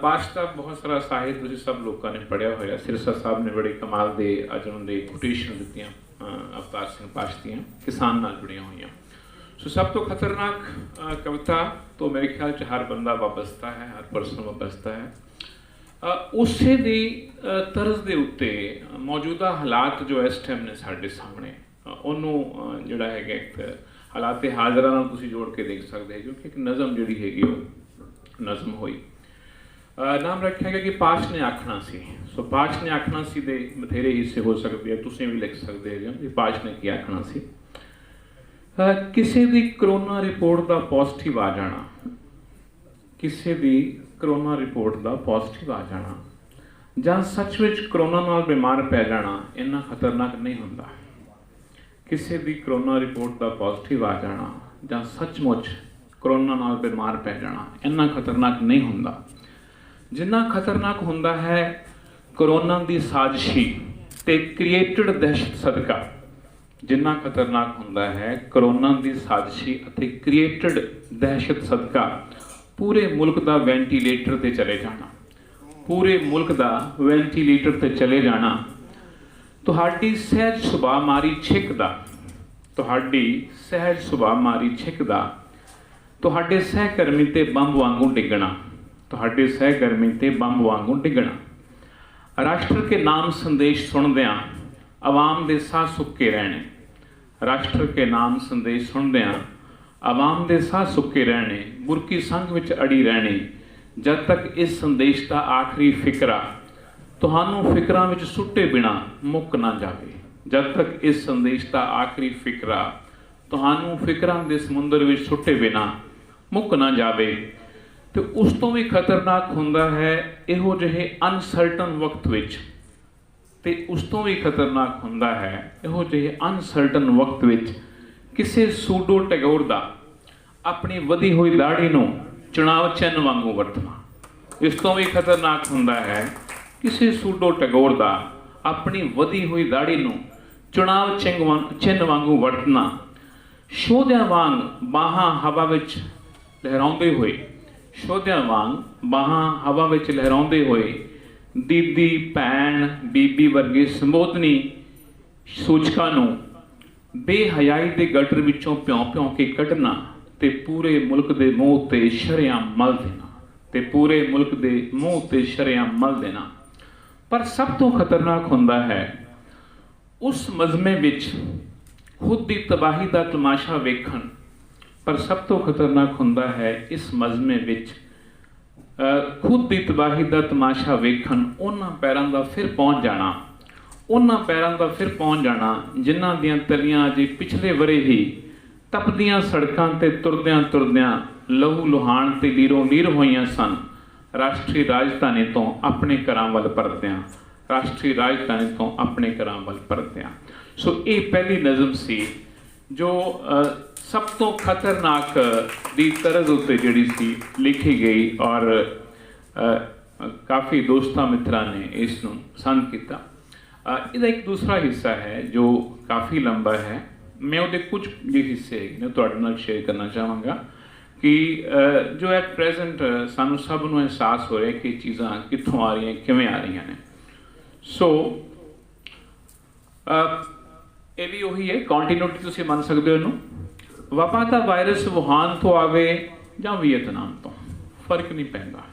ਪਾਸ਼ ਦਾ ਬਹੁਤ ਸਾਰਾ ਸਾਹਿਤ ਤੁਸੀਂ ਸਭ ਲੋਕਾਂ ਨੇ ਪੜ੍ਹਿਆ ਹੋਇਆ। ਸਿਰਸਾ ਸਾਹਿਬ ਨੇ ਬੜੇ ਕਮਾਲ ਦੇ ਅੱਜ ਉਹਨਾਂ ਦੇ ਕੋਟੇਸ਼ਨ ਦਿੱਤੀਆਂ ਅਵਤਾਰ ਸਿੰਘ ਪਾਸ਼ ਦੀਆਂ, ਕਿਸਾਨ ਨਾਲ ਜੁੜੀਆਂ ਹੋਈਆਂ। ਸੋ ਸਭ ਤੋਂ ਖਤਰਨਾਕ ਕਵਿਤਾ ਤੋਂ ਮੇਰੇ ਖਿਆਲ 'ਚ ਹਰ ਬੰਦਾ ਵਾਬਸਤਾ ਹੈ, ਹਰ ਪਰਸਨ ਵਾਬਸਤਾ ਹੈ। ਉਸੇ ਦੀ ਤਰਜ਼ ਦੇ ਉੱਤੇ ਮੌਜੂਦਾ ਹਾਲਾਤ ਜੋ ਇਸ ਟਾਈਮ ਨੇ ਸਾਡੇ ਸਾਹਮਣੇ, ਉਹਨੂੰ ਜਿਹੜਾ ਹੈਗਾ ਇੱਕ ਹਾਲਾਤ ਹਾਜ਼ਰਾਂ ਨਾਲ ਤੁਸੀਂ ਜੋੜ ਕੇ ਦੇਖ ਸਕਦੇ ਹੋ, ਕਿਉਂਕਿ ਇੱਕ ਨਜ਼ਮ ਜਿਹੜੀ ਹੈਗੀ ਉਹ ਨਜ਼ਮ ਹੋਈ। ਨਾਮ ਰੱਖਿਆ ਗਿਆ ਕਿ ਪਾਸ਼ ਨੇ ਆਖਣਾ ਸੀ। ਸੋ ਪਾਸ਼ ਨੇ ਆਖਣਾ ਸੀ ਦੇ ਬਥੇਰੇ ਹਿੱਸੇ ਹੋ ਸਕਦੇ ਆ, ਤੁਸੀਂ ਵੀ ਲਿਖ ਸਕਦੇ ਹੋ ਕਿ ਪਾਸ਼ ਨੇ ਕੀ ਆਖਣਾ ਸੀ। ਕਿਸੇ ਦੀ ਕਰੋਨਾ ਰਿਪੋਰਟ ਦਾ ਪੋਜ਼ਿਟਿਵ ਆ ਜਾਣਾ, ਕਿਸੇ ਦੀ ਕਰੋਨਾ ਰਿਪੋਰਟ ਦਾ ਪੋਜ਼ਿਟਿਵ ਆ ਜਾਣਾ ਜਾਂ ਸੱਚ ਵਿੱਚ ਕਰੋਨਾ ਨਾਲ ਬਿਮਾਰ ਪੈ ਜਾਣਾ ਇੰਨਾ ਖਤਰਨਾਕ ਨਹੀਂ ਹੁੰਦਾ। ਕਿਸੇ ਦੀ ਕਰੋਨਾ ਰਿਪੋਰਟ ਦਾ ਪੋਜ਼ਿਟਿਵ ਆ ਜਾਣਾ ਜਾਂ ਸੱਚਮੁੱਚ ਕਰੋਨਾ ਨਾਲ ਬਿਮਾਰ ਪੈ ਜਾਣਾ ਇੰਨਾ ਖਤਰਨਾਕ ਨਹੀਂ ਹੁੰਦਾ ਜਿੰਨਾ ਖਤਰਨਾਕ ਹੁੰਦਾ ਹੈ ਕਰੋਨਾ ਦੀ ਸਾਜ਼ਿਸ਼ੀ ਤੇ ਕ੍ਰੀਏਟਡ ਦਹਿਸ਼ਤ ਸਦਕਾ। ਜਿੰਨਾ ਖਤਰਨਾਕ ਹੁੰਦਾ ਹੈ ਕਰੋਨਾ ਦੀ ਸਾਜ਼ਿਸ਼ੀ ਅਤੇ ਕ੍ਰੀਏਟਡ ਦਹਿਸ਼ਤ ਸਦਕਾ ਪੂਰੇ ਮੁਲਕ ਦਾ ਵੈਂਟੀਲੇਟਰ ਤੇ ਚਲੇ ਜਾਣਾ, ਪੂਰੇ ਮੁਲਕ ਦਾ ਵੈਂਟੀਲੇਟਰ ਤੇ ਚਲੇ ਜਾਣਾ। ਤੁਹਾਡੀ ਸਹਿਜ ਸੁਭਾਅ ਮਾਰੀ ਛਿੱਕ ਦਾ, ਤੁਹਾਡੀ ਸਹਿਜ ਸੁਭਾਅ ਮਾਰੀ ਛਿੱਕ ਦਾ ਤੁਹਾਡੇ ਸਹਿਕਰਮੀ ਤੇ ਬੰਬ ਵਾਂਗੂ ਡਿੱਗਣਾ, ਤੁਹਾਡੇ ਸਹਿਕਰਮੀ ਤੇ ਬੰਬ ਵਾਂਗੂ ਡਿੱਗਣਾ। ਰਾਸ਼ਟਰ ਕੇ ਨਾਮ ਸੰਦੇਸ਼ ਸੁਣਦਿਆਂ ਆਵਾਮ ਦੇ ਸਾਹ ਸੁੱਕੇ ਰਹਿਣੇ, ਰਾਸ਼ਟਰ ਕੇ ਨਾਮ ਸੰਦੇਸ਼ ਸੁਣਦਿਆਂ ਆਵਾਮ ਦੇ ਸਾਹ ਸੁੱਕੇ ਰਹਿਣੇ। ਬੁਰਕੀ ਸੰਘ ਵਿੱਚ ਅੜੀ ਰਹਿਣੀ ਜਦ ਤੱਕ ਇਸ ਸੰਦੇਸ਼ ਦਾ ਆਖਰੀ ਫਿਕਰਾ ਤੁਹਾਨੂੰ ਫਿਕਰਾਂ ਵਿੱਚ ਸੁੱਟੇ ਬਿਨਾ ਮੁੱਕ ਨਾ ਜਾਵੇ, ਜਦ ਤੱਕ ਇਸ ਸੰਦੇਸ਼ ਦਾ ਆਖਰੀ ਫਿਕਰਾ ਤੁਹਾਨੂੰ ਫਿਕਰਾਂ ਦੇ ਸਮੁੰਦਰ ਵਿੱਚ ਸੁੱਟੇ ਬਿਨਾ ਮੁੱਕ ਨਾ ਜਾਵੇ। ਤੇ ਉਸ ਤੋਂ ਵੀ ਖਤਰਨਾਕ ਹੁੰਦਾ ਹੈ ਇਹੋ ਜਿਹੇ ਅਨਸਰਟਨ ਵਕਤ ਵਿੱਚ, ਤੇ ਉਸ ਤੋਂ ਵੀ ਖਤਰਨਾਕ ਹੁੰਦਾ ਹੈ ਇਹੋ ਜਿਹੇ ਅਨਸਰਟਨ ਵਕਤ ਵਿੱਚ ਕਿਸੇ ਸੂਡੋ ਟੈਗੋਰ ਦਾ ਆਪਣੀ ਵਧੀ ਹੋਈ ਦਾੜੀ ਨੂੰ ਚੁਣਾਵ ਚਿੰਨ੍ਹ ਵਾਂਗੂ ਵਰਤਣਾ। ਇਸ ਤੋਂ ਵੀ ਖਤਰਨਾਕ ਹੁੰਦਾ ਹੈ ਕਿਸੇ ਸੂਡੋ ਟੈਗੋਰ ਦਾ ਆਪਣੀ ਵਧੀ ਹੋਈ ਦਾੜੀ ਨੂੰ ਚੁਣਾਵ ਚਿੰਨ੍ਹ ਵਾਂਗੂ ਵਰਤਣਾ। ਸ਼ੋਧਿਆਂ ਵਾਂਗ ਬਾਹਾਂ ਹਵਾ ਵਿੱਚ ਲਹਿਰਾਉਂਦੇ ਹੋਏ, ਸ਼ੋਧਿਆਂ ਵਾਂਗ ਬਾਹਾਂ ਹਵਾ ਵਿੱਚ ਲਹਿਰਾਉਂਦੇ ਹੋਏ ਦੀਦੀ, ਭੈਣ, ਬੀਬੀ ਵਰਗੇ ਸੰਬੋਧਨੀ ਸੂਚਕਾਂ ਨੂੰ ਬੇਹਯਾਈ ਦੇ ਗਟਰ ਵਿੱਚੋਂ ਭਿਉਂ ਕੇ ਕੱਢਣਾ ਤੇ ਪੂਰੇ ਮੁਲਕ ਦੇ ਮੂੰਹ ਉੱਤੇ ਸ਼ਰੇਆਮ ਮਲ ਦੇਣਾ, ਤੇ ਪੂਰੇ ਮੁਲਕ ਦੇ ਮੂੰਹ ਉੱਤੇ ਸ਼ਰੇਆਮ ਮਲ ਦੇਣਾ। ਪਰ ਸਭ ਤੋਂ ਖਤਰਨਾਕ ਹੁੰਦਾ ਹੈ ਉਸ ਮਜ਼ਮੇ ਵਿੱਚ ਖੁਦ ਦੀ ਤਬਾਹੀ ਦਾ ਤਮਾਸ਼ਾ ਵੇਖਣ, ਪਰ ਸਭ ਤੋਂ ਖਤਰਨਾਕ ਹੁੰਦਾ ਹੈ ਇਸ ਮਜ਼ਮੇ ਵਿੱਚ ਖੁਦ ਦੀ ਤਬਾਹੀ ਦਾ ਤਮਾਸ਼ਾ ਵੇਖਣ ਉਹਨਾਂ ਪੈਰਾਂ ਦਾ ਫਿਰ ਪਹੁੰਚ ਜਾਣਾ, ਉਹਨਾਂ ਪੈਰਾਂ ਦਾ ਫਿਰ ਪਹੁੰਚ ਜਾਣਾ ਜਿਨ੍ਹਾਂ ਦੀਆਂ ਤਲੀਆਂ ਅਜੇ ਪਿਛਲੇ ਵਰੇ ਹੀ ਤਪਦੀਆਂ ਸੜਕਾਂ ਤੇ ਤੁਰਦਿਆਂ ਤੁਰਦਿਆਂ ਲਹੂ ਲੁਹਾਣ ਤੇ ਲੀਰੋ ਲੀਰ ਹੋਈਆਂ ਸਨ। ਰਾਸ਼ਟਰੀ ਰਾਜਧਾਨੀ ਤੋਂ ਆਪਣੇ ਘਰਾਂ ਵੱਲ ਪਰਤਿਆਂ, ਰਾਸ਼ਟਰੀ ਰਾਜਧਾਨੀ ਤੋਂ ਆਪਣੇ ਘਰਾਂ ਵੱਲ ਪਰਤਿਆਂ। ਸੋ ਇਹ ਪਹਿਲੀ ਨਜ਼ਮ ਸੀ ਜੋ ਸਭ ਤੋਂ ਖਤਰਨਾਕ ਦੀ ਤਰਜ਼ ਉੱਤੇ ਜਿਹੜੀ ਸੀ ਲਿਖੀ ਗਈ, ਔਰ ਕਾਫੀ ਦੋਸਤਾਂ ਮਿੱਤਰਾਂ ਨੇ ਇਸ ਨੂੰ ਪਸੰਦ ਕੀਤਾ। ਇਹਦਾ ਇੱਕ ਦੂਸਰਾ ਹਿੱਸਾ ਹੈ ਜੋ ਕਾਫੀ ਲੰਬਾ ਹੈ, ਮੈਂ ਉਹਦੇ ਕੁਝ ਜਿਹੇ ਹਿੱਸੇ ਨੇ ਤੁਹਾਡੇ ਨਾਲ ਸ਼ੇਅਰ ਕਰਨਾ ਚਾਹਾਂਗਾ ਕਿ ਜੋ ਐਟ ਪ੍ਰੈਜ਼ੈਂਟ ਸਾਨੂੰ ਸਭ ਨੂੰ ਅਹਿਸਾਸ ਹੋ ਰਿਹਾ ਕਿ ਚੀਜ਼ਾਂ ਕਿੱਥੋਂ ਆ ਰਹੀਆਂ, ਕਿਵੇਂ ਆ ਰਹੀਆਂ ਨੇ। ਸੋ ਇਹ ਵੀ ਉਹੀ ਹੈ, ਕੰਟੀਨਿਊਟੀ ਤੁਸੀਂ ਮੰਨ ਸਕਦੇ ਹੋ ਇਹਨੂੰ। ਵਬਾ ਦਾ ਵਾਇਰਸ ਵੁਹਾਨ ਤੋਂ ਆਵੇ ਜਾਂ ਵੀਅਤਨਾਮ ਤੋਂ ਫਰਕ ਨਹੀਂ ਪੈਂਦਾ,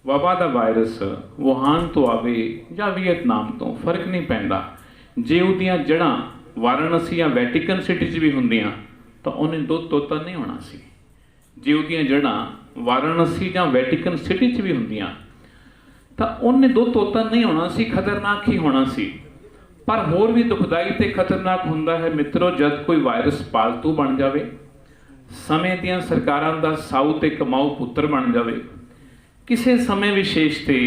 ਵਬਾ ਦਾ ਵਾਇਰਸ ਵੁਹਾਨ ਤੋਂ ਆਵੇ ਜਾਂ ਵੀਅਤਨਾਮ ਤੋਂ ਫਰਕ ਨਹੀਂ ਪੈਂਦਾ। ਜੇ ਉਹਦੀਆਂ ਜੜ੍ਹਾਂ ਵਾਰਾਣਸੀ ਜਾਂ ਵੈਟੀਕਨ ਸਿਟੀ 'ਚ ਵੀ ਹੁੰਦੀਆਂ ਤਾਂ ਉਹਨੇ ਦੁੱਧ ਤੋਤਾ ਨਹੀਂ ਹੋਣਾ ਸੀ। ਜੇ ਉਹਦੀਆਂ ਜੜ੍ਹਾਂ ਵਾਰਾਣਸੀ ਜਾਂ ਵੈਟੀਕਨ ਸਿਟੀ 'ਚ ਵੀ ਹੁੰਦੀਆਂ ਤਾਂ ਉਹਨੇ ਦੁੱਧ ਤੋਤਾ ਨਹੀਂ ਹੋਣਾ ਸੀ, ਖਤਰਨਾਕ ਹੀ ਹੋਣਾ ਸੀ। ਪਰ ਹੋਰ ਵੀ ਦੁਖਦਾਈ ਤੇ ਖਤਰਨਾਕ ਹੁੰਦਾ ਹੈ ਮਿੱਤਰੋ ਜਦ ਕੋਈ ਵਾਇਰਸ ਪਾਲਤੂ ਬਣ ਜਾਵੇ, ਸਮੇਂ ਦੀਆਂ ਸਰਕਾਰਾਂ ਦਾ ਸਾਊ ਤੇ ਕਮਾਊ ਪੁੱਤਰ ਬਣ ਜਾਵੇ, ਕਿਸੇ ਸਮੇਂ ਵਿਸ਼ੇਸ਼ ਤੇ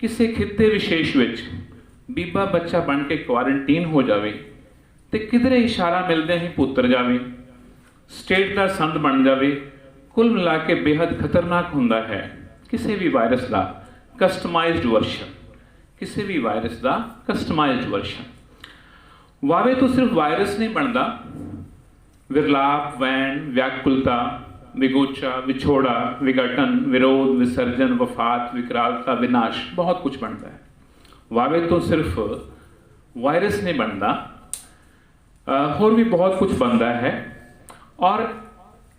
ਕਿਸੇ ਖਿੱਤੇ ਵਿਸ਼ੇਸ਼ ਵਿੱਚ ਬੀਬਾ ਬੱਚਾ ਬਣ ਕੇ ਕੁਆਰੰਟੀਨ ਹੋ ਜਾਵੇ ਤੇ ਕਿਧਰੇ ਇਸ਼ਾਰਾ ਮਿਲਦਿਆਂ ਹੀ ਪੁੱਤਰ ਜਾਵੇ, ਸਟੇਟ ਦਾ ਸੰਦ ਬਣ ਜਾਵੇ। ਕੁੱਲ ਮਿਲਾ ਕੇ ਬੇਹੱਦ ਖਤਰਨਾਕ ਹੁੰਦਾ ਹੈ ਕਿਸੇ ਵੀ ਵਾਇਰਸ ਦਾ ਕਸਟਮਾਈਜ਼ਡ ਵਰਸ਼ਨ, ਕਿਸੇ ਵੀ ਵਾਇਰਸ ਦਾ ਕਸਟਮਾਈਜ਼ਡ ਵਰਸ਼ਨ। ਵਾਵੇ ਤੋਂ ਸਿਰਫ ਵਾਇਰਸ ਨਹੀਂ ਬਣਦਾ, ਵਿਰਲਾਪ, ਵੈਣ, ਵਿਆਕੁਲਤਾ, ਵਿਗੋਚਾ, ਵਿਛੋੜਾ, ਵਿਘਟਨ, ਵਿਰੋਧ, ਵਿਸਰਜਨ, ਵਫਾਤ, ਵਿਕਰਾਲਤਾ, ਵਿਨਾਸ਼, ਬਹੁਤ ਕੁਝ ਬਣਦਾ ਹੈ। ਵਾਵੇ ਤੋਂ ਸਿਰਫ ਵਾਇਰਸ ਨਹੀਂ ਬਣਦਾ, ਹੋਰ ਵੀ ਬਹੁਤ ਕੁਝ ਬਣਦਾ ਹੈ। ਔਰ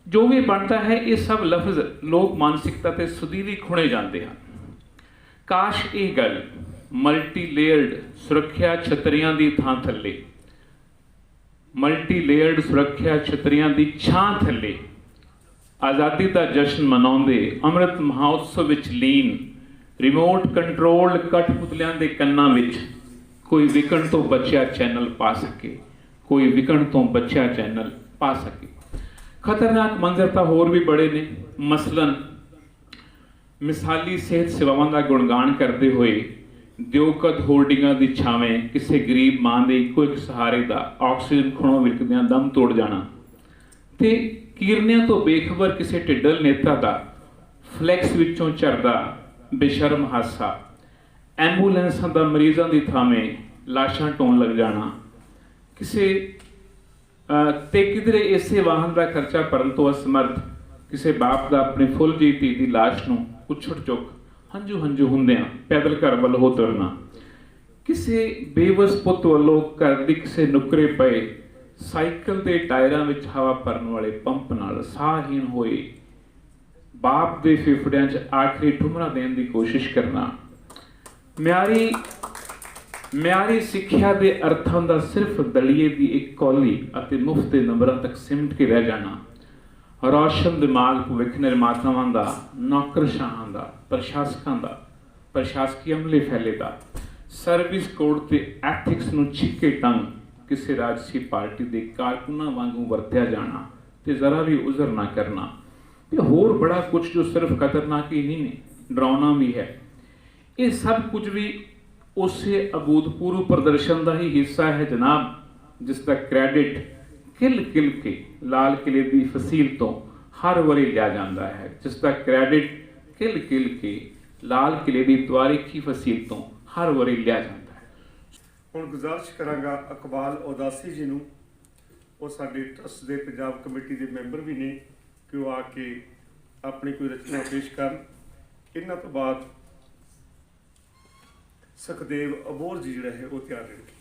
ਜੋ ਵੀ ਬਣਦਾ ਹੈ ਇਹ ਸਭ ਲਫ਼ਜ਼ ਲੋਕ ਮਾਨਸਿਕਤਾ ਤੇ ਸੁਦੀਵੀ ਖੁਣੇ ਜਾਂਦੇ ਹਨ ਕਾਸ਼ ਇਹ ਗੱਲ ਮਲਟੀ ਲੇਅਰਡ ਸੁਰੱਖਿਆ ਛਤਰੀਆਂ ਦੀ ਥਾਂ ਥੱਲੇ, ਮਲਟੀ ਲੇਅਰਡ ਸੁਰੱਖਿਆ ਛਤਰੀਆਂ ਦੀ ਛਾਂ ਥੱਲੇ ਆਜ਼ਾਦੀ ਦਾ ਜਸ਼ਨ ਮਨਾਉਂਦੇ ਅੰਮ੍ਰਿਤ ਮਹਾਉਤਸਵ ਵਿੱਚ ਲੀਨ ਰਿਮੋਟ ਕੰਟਰੋਲਡ ਕਠਪੁਤਲਿਆਂ ਦੇ ਕੰਨਾਂ ਵਿੱਚ ਕੋਈ ਵਿਕਣ ਤੋਂ ਬਚਿਆ ਚੈਨਲ ਪਾ ਸਕੇ, ਕੋਈ ਵਿਕਣ ਤੋਂ ਬਚਿਆ ਚੈਨਲ ਪਾ ਸਕੇ। ਖਤਰਨਾਕ ਮੰਜ਼ਰ ਤਾਂ ਹੋਰ ਵੀ ਬੜੇ ਨੇ। ਮਸਲਨ ਮਿਸਾਲੀ ਸਿਹਤ ਸੇਵਾਵਾਂ ਦਾ ਗੁਣਗਾਨ ਕਰਦੇ ਹੋਏ ਦਿਓਕਦ ਹੋਰਡਿੰਗਾਂ ਦੀ ਛਾਵੇਂ ਕਿਸੇ ਗਰੀਬ ਮਾਂ ਦੇ ਇੱਕੋ ਇੱਕ ਸਹਾਰੇ ਦਾ ਆਕਸੀਜਨ ਖੁਣੋਂ ਵਿਲਕਦਿਆਂ ਦਮ ਤੋੜ ਜਾਣਾ, ਤੇ ਕੀਰਨਿਆਂ ਤੋਂ ਬੇਖਬਰ ਕਿਸੇ ਢਿੱਡਲ ਨੇਤਾ ਦਾ ਫਲੈਕਸ ਵਿੱਚੋਂ ਝਰਦਾ ਬੇਸ਼ਰਮ ਹਾਸਾ, ਐਂਬੂਲੈਂਸਾਂ ਦਾ ਮਰੀਜ਼ਾਂ ਦੀ ਥਾਵੇਂ ਲਾਸ਼ਾਂ ਢੋਣ ਲੱਗ ਜਾਣਾ, ਕਿਸੇ ਤੇ ਕਿਧਰੇ ਇਸੇ ਵਾਹਨ ਦਾ ਖਰਚਾ ਭਰਨ ਤੋਂ ਅਸਮਰਥ ਕਿਸੇ ਬਾਪ ਦਾ ਆਪਣੀ ਫੁੱਲ ਜੀ ਧੀ ਦੀ ਲਾਸ਼ ਨੂੰ ਉਛੜ ਚੁੱਕ ਹੰਝੂ ਹੰਝੂ ਹੁੰਦਿਆਂ ਪੈਦਲ ਘਰ ਵੱਲ ਹੋ ਤੁਰਨਾ, ਕਿਸੇ ਬੇਵਸ ਪੁੱਤ ਵੱਲੋਂ ਘਰ ਦੀ ਕਿਸੇ ਨੁਕਰੇ ਪਏ ਸਾਈਕਲ ਦੇ ਟਾਇਰਾਂ ਵਿੱਚ ਹਵਾ ਭਰਨ ਵਾਲੇ ਪੰਪ ਨਾਲ ਸਾਹਹੀਣ ਹੋਏ ਬਾਪ ਦੇ ਫੇਫੜਿਆਂ 'ਚ ਆਖਰੀ ਠੁਮਰਾ ਦੇਣ ਦੀ ਕੋਸ਼ਿਸ਼ ਕਰਨਾ, ਮਿਆਰੀ ਸਿੱਖਿਆ ਦੇ ਅਰਥਾਂ ਦਾ ਸਿਰਫ ਦਲੀਏ ਦੀ ਇੱਕ ਕੌਲੀ ਅਤੇ ਮੁਫਤ ਦੇ ਨੰਬਰਾਂ ਤੱਕ ਸਿਮਟ ਕੇ ਰਹਿ ਜਾਣਾ, ਰੌਸ਼ਨ ਦਿਮਾਗ ਭਵਿੱਖ ਨਿਰਮਾਤਾਵਾਂ ਦਾ, ਨੌਕਰਸ਼ਾਹਾਂ ਦਾ, ਪ੍ਰਸ਼ਾਸਕਾਂ ਦਾ, ਪ੍ਰਸ਼ਾਸਕੀ ਅਮਲੇ ਫੈਲੇ ਦਾ, ਸਰਵਿਸ ਕੋਡ ਤੇ ਐਥਿਕਸ ਨੂੰ ਛਿੱਕੇ ਟੰਗ ਕਿਸੇ ਰਾਜਸੀ ਪਾਰਟੀ ਦੇ ਕਾਰਕੁਨਾਂ ਵਾਂਗੂ ਵਰਤਿਆ ਜਾਣਾ ਤੇ ਜ਼ਰਾ ਵੀ ਉਜ਼ਰ ਨਾ ਕਰਨਾ, ਤੇ ਹੋਰ ਬੜਾ ਕੁਝ ਜੋ ਸਿਰਫ ਖਤਰਨਾਕ ਹੀ ਨਹੀਂ ਨੇ, ਡਰਾਉਣਾ ਵੀ ਹੈ। ਇਹ ਸਭ ਕੁਝ ਵੀ ਉਸੇ ਅਭੂਤਪੂਰਵ ਪ੍ਰਦਰਸ਼ਨ ਦਾ ਹੀ ਹਿੱਸਾ ਹੈ ਜਨਾਬ, ਜਿਸ ਦਾ ਕ੍ਰੈਡਿਟ ਕਿਲ ਕੇ ਲਾਲ ਕਿਲੇ ਦੀ ਫਸੀਲ ਤੋਂ ਹਰ ਵਾਰੀ ਲਿਆ ਜਾਂਦਾ ਹੈ, ਜਿਸ ਦਾ ਕ੍ਰੈਡਿਟ ਕਿਲ ਕੇ ਲਾਲ ਕਿਲੇ ਦੀ ਤਵਾਰੀਖੀ ਫਸੀਲ ਤੋਂ ਹਰ ਵਾਰੀ ਲਿਆ ਜਾਂਦਾ ਹੈ। ਹੁਣ ਗੁਜ਼ਾਰਿਸ਼ ਕਰਾਂਗਾ ਇਕਬਾਲ ਉਦਾਸੀ ਜੀ ਨੂੰ, ਉਹ ਸਾਡੇ ਟਰਸਟ ਦੇ ਪੰਜਾਬ ਕਮੇਟੀ ਦੇ ਮੈਂਬਰ ਵੀ ਨੇ, ਕਿ ਉਹ ਆ ਕੇ ਆਪਣੀ ਕੋਈ ਰਚਨਾ ਪੇਸ਼ ਕਰਨ। ਇਹਨਾਂ ਤੋਂ ਬਾਅਦ ਸੁਖਦੇਵ ਅਬੋਹਰ ਜੀ ਜਿਹੜਾ ਹੈ ਉਹ ਤਿਆਰ ਰਹਿਣਗੇ।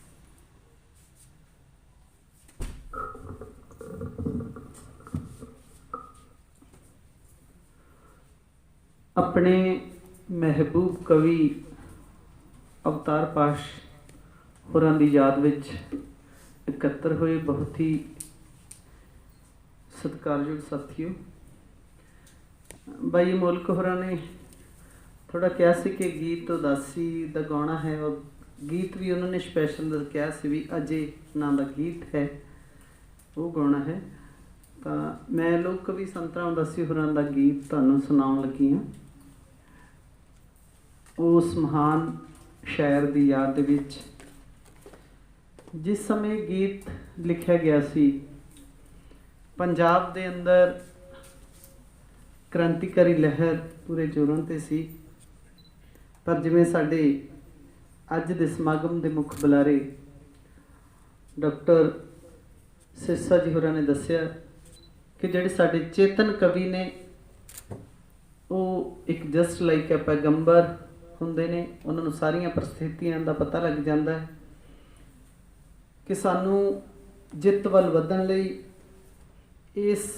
ਆਪਣੇ ਮਹਿਬੂਬ ਕਵੀ ਅਵਤਾਰ ਪਾਸ਼ ਹੋਰਾਂ ਦੀ ਯਾਦ ਵਿੱਚ ਇਕੱਤਰ ਹੋਏ ਬਹੁਤ ਹੀ ਸਤਿਕਾਰਯੋਗ ਸਾਥੀਓ, ਬਾਈ ਮੁਲਕ ਹੋਰਾਂ ਨੇ ਥੋੜਾ ਕਿਹਾ ਸੀ ਕਿ ਗੀਤ ਉਦਾਸੀ ਦਾ ਗਾਉਣਾ ਹੈ, ਉਹ ਗੀਤ ਵੀ ਉਹਨਾਂ ਨੇ ਸਪੈਸ਼ਲ ਕਿਹਾ ਸੀ ਵੀ ਅਜੇ ਨਾਂ ਦਾ ਗੀਤ ਹੈ, ਉਹ ਗਾਉਣਾ ਹੈ। ਤਾਂ ਮੈਂ ਲੋਕ ਕਵੀ ਸੰਤ ਰਾਮ ਉਦਾਸੀ ਹੋਰਾਂ ਦਾ ਗੀਤ ਤੁਹਾਨੂੰ ਸੁਣਾਉਣ ਲੱਗੀ ਹਾਂ। ਉਸ ਮਹਾਨ ਸ਼ਾਇਰ ਦੀ ਯਾਦ ਦੇ ਵਿੱਚ ਜਿਸ ਸਮੇਂ ਗੀਤ ਲਿਖਿਆ ਗਿਆ ਸੀ, ਪੰਜਾਬ ਦੇ ਅੰਦਰ ਕ੍ਰਾਂਤੀਕਾਰੀ ਲਹਿਰ ਪੂਰੇ ਜ਼ੋਰਾਂ 'ਤੇ ਸੀ, ਪਰ ਜਿਵੇਂ ਸਾਡੇ ਅੱਜ ਦੇ ਸਮਾਗਮ ਦੇ ਮੁੱਖ ਬੁਲਾਰੇ ਡਾਕਟਰ ਸਿਰਸਾ ਜੀ ਹੋਰਾਂ ਨੇ ਦੱਸਿਆ ਕਿ ਜਿਹੜੇ ਸਾਡੇ ਚੇਤਨ ਕਵੀ ਨੇ ਉਹ ਇੱਕ ਜਸਟ ਲਾਈਕ ਆ ਪੈਗੰਬਰ ਹੁੰਦੇ ਨੇ, ਉਹਨਾਂ ਨੂੰ ਸਾਰੀਆਂ ਪਰਿਸਥਿਤੀਆਂ ਦਾ ਪਤਾ ਲੱਗ ਜਾਂਦਾ ਹੈ ਕਿ ਸਾਨੂੰ ਜਿੱਤ ਵੱਲ ਵਧਣ ਲਈ, ਇਸ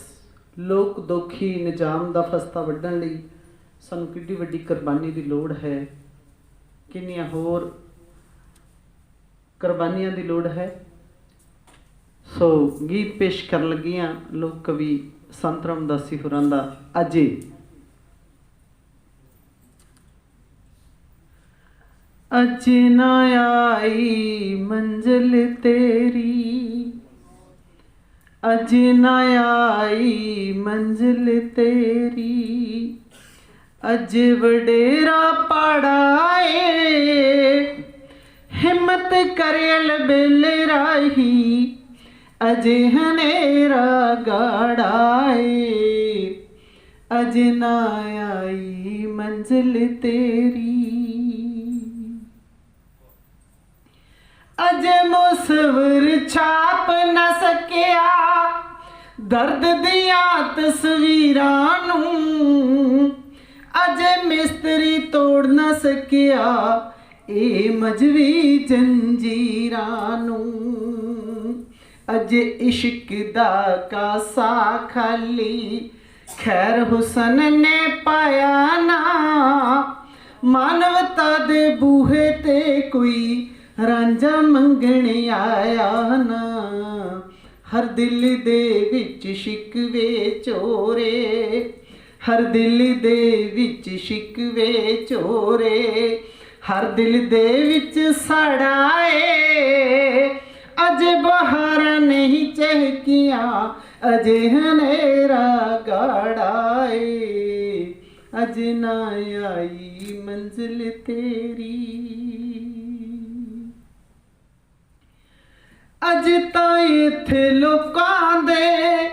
ਲੋਕ ਦੋਖੀ ਨਿਜ਼ਾਮ ਦਾ ਫਸਤਾ ਵੱਢਣ ਲਈ ਸਾਨੂੰ ਕਿੰਨੀ ਵੱਡੀ ਕੁਰਬਾਨੀ ਦੀ ਲੋੜ ਹੈ, ਕਿੰਨੀਆਂ ਹੋਰ ਕੁਰਬਾਨੀਆਂ ਦੀ ਲੋੜ ਹੈ। ਸੋ ਗੀਤ ਪੇਸ਼ ਕਰਨ ਲੱਗੀਆਂ ਲੋਕ ਕਵੀ ਸੰਤ ਰਾਮ ਉਦਾਸੀ ਹੋਰਾਂ ਦਾ ਅਜੇ। अज न आई मंजिल तेरी, अज न आई मंजिल तेरी, अज वडेरा पड़ाए हिम्मत करेल बिल राही, अज हनेरा गाड़ाए, अज न आई मंजिल तेरी, अज मुसवर छाप न सकिया दर्द दिया तस्वीरां नूं, अज मिस्त्री तोड़ न सकिया ए मजवी जंजीरां नूं, अज इश्क दा कासा खाली खैर हुसन ने पाया ना, ਮਾਨਵਤਾ ਦੇ ਬੂਹੇ ਤੇ ਕੋਈ ਰਾਂਝਾ ਮੰਗਣ ਆਇਆ ਨਾ। ਹਰ ਦਿਲ ਦੇ ਵਿੱਚ ਸ਼ਿਕਵੇ ਚੋਰੇ, ਹਰ ਦਿਲ ਦੇ ਵਿੱਚ ਸ਼ਿਕਵੇ ਚੋਰੇ, ਹਰ ਦਿਲ ਦੇ ਵਿੱਚ ਸੜਾ ਏ। ਅਜੇ ਬਹਾਰਾਂ ਨਹੀਂ ਚਹਿਕੀਆਂ, ਅਜੇ ਹਨੇਰਾ ਗਾੜਾ ਏ। ਅਜੇ ਨਾ ਆਈ ਮੰਜ਼ਿਲ ਤੇਰੀ, ਅੱਜ ਤਾਂ ਇੱਥੇ ਲੋਕਾਂ ਦੇ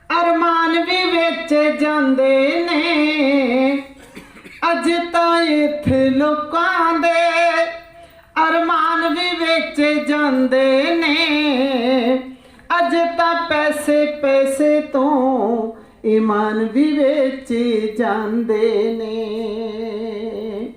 ਅਰਮਾਨ ਵੀ ਵੇਚੇ ਜਾਂਦੇ ਨੇ। ਅੱਜ ਤਾਂ ਇੱਥੇ ਲੋਕਾਂ ਦੇ ਅਰਮਾਨ ਵੀ ਵੇਚੇ ਜਾਂਦੇ ਨੇ। ਅੱਜ ਤਾਂ ਪੈਸੇ ਪੈਸੇ ਤੋਂ ਈਮਾਨ ਵੀ ਵੇਚੇ ਜਾਂਦੇ ਨੇ।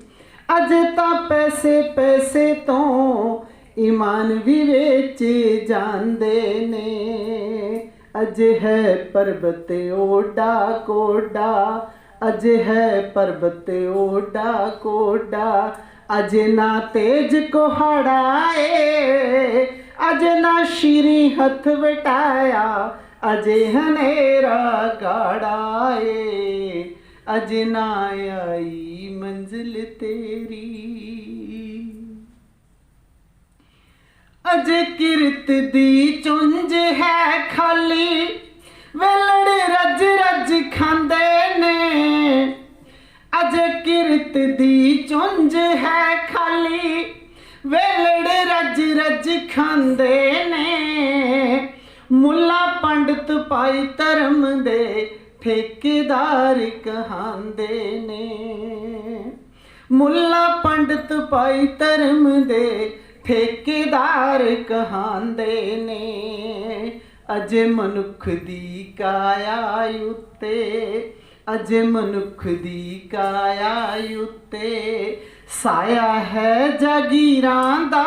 ਅੱਜ ਤਾਂ ਪੈਸੇ ਪੈਸੇ ਤੋਂ ਈਮਾਨ ਵੀ ਵੇਚੇ ਜਾਂਦੇ ਨੇ। ਅਜ ਹੈ ਪਰਬਤ ਓਡਾ ਕੋਡਾ, ਅਜ ਹੈ ਪਰਬਤ ਓਡਾ ਕੋਡਾ, ਅਜ ਨਾ ਤੇਜ ਕੁਹਾੜਾ ਏ। ਅਜ ਨਾ ਸ਼ੀਰੀ ਹੱਥ ਵਟਾਇਆ, ਅਜੇ ਹਨੇਰਾ ਗਾੜਾ ਏ। ਅਜ ਨਾ ਆਈ ਮੰਜ਼ਿਲ ਤੇਰੀ, ਅਜ ਕਿਰਤ ਦੀ ਚੁੰਝ ਹੈ ਖਾਲੀ, ਵੇਲੜ ਰੱਜ ਰੱਜ ਖਾਂਦੇ ਨੇ। ਅਜ ਕਿਰਤ ਦੀ ਚੁੰਝ ਹੈ ਖਾਲੀ, ਵੇਲੜ ਰੱਜ ਰੱਜ ਖਾਂਦੇ ਨੇ। ਮੁੱਲਾ ਪੰਡਤ ਭਾਈ ਧਰਮ ਦੇ ਠੇਕੇਦਾਰ ਕਹਾਂਦੇ ਨੇ। ਮੁੱਲਾ ਪੰਡਤ ਭਾਈ ਧਰਮ ਦੇ ਠੇਕੇਦਾਰ ਕਹਾਂਦੇ ਨੇ। ਅਜੇ ਮਨੁੱਖ ਦੀ ਕਾਇਆ ਉੱਤੇ, ਅਜੇ ਮਨੁੱਖ ਦੀ ਕਾਇਆ ਉੱਤੇ ਸਾਇਆ ਹੈ ਜਾਗੀਰਾਂ ਦਾ।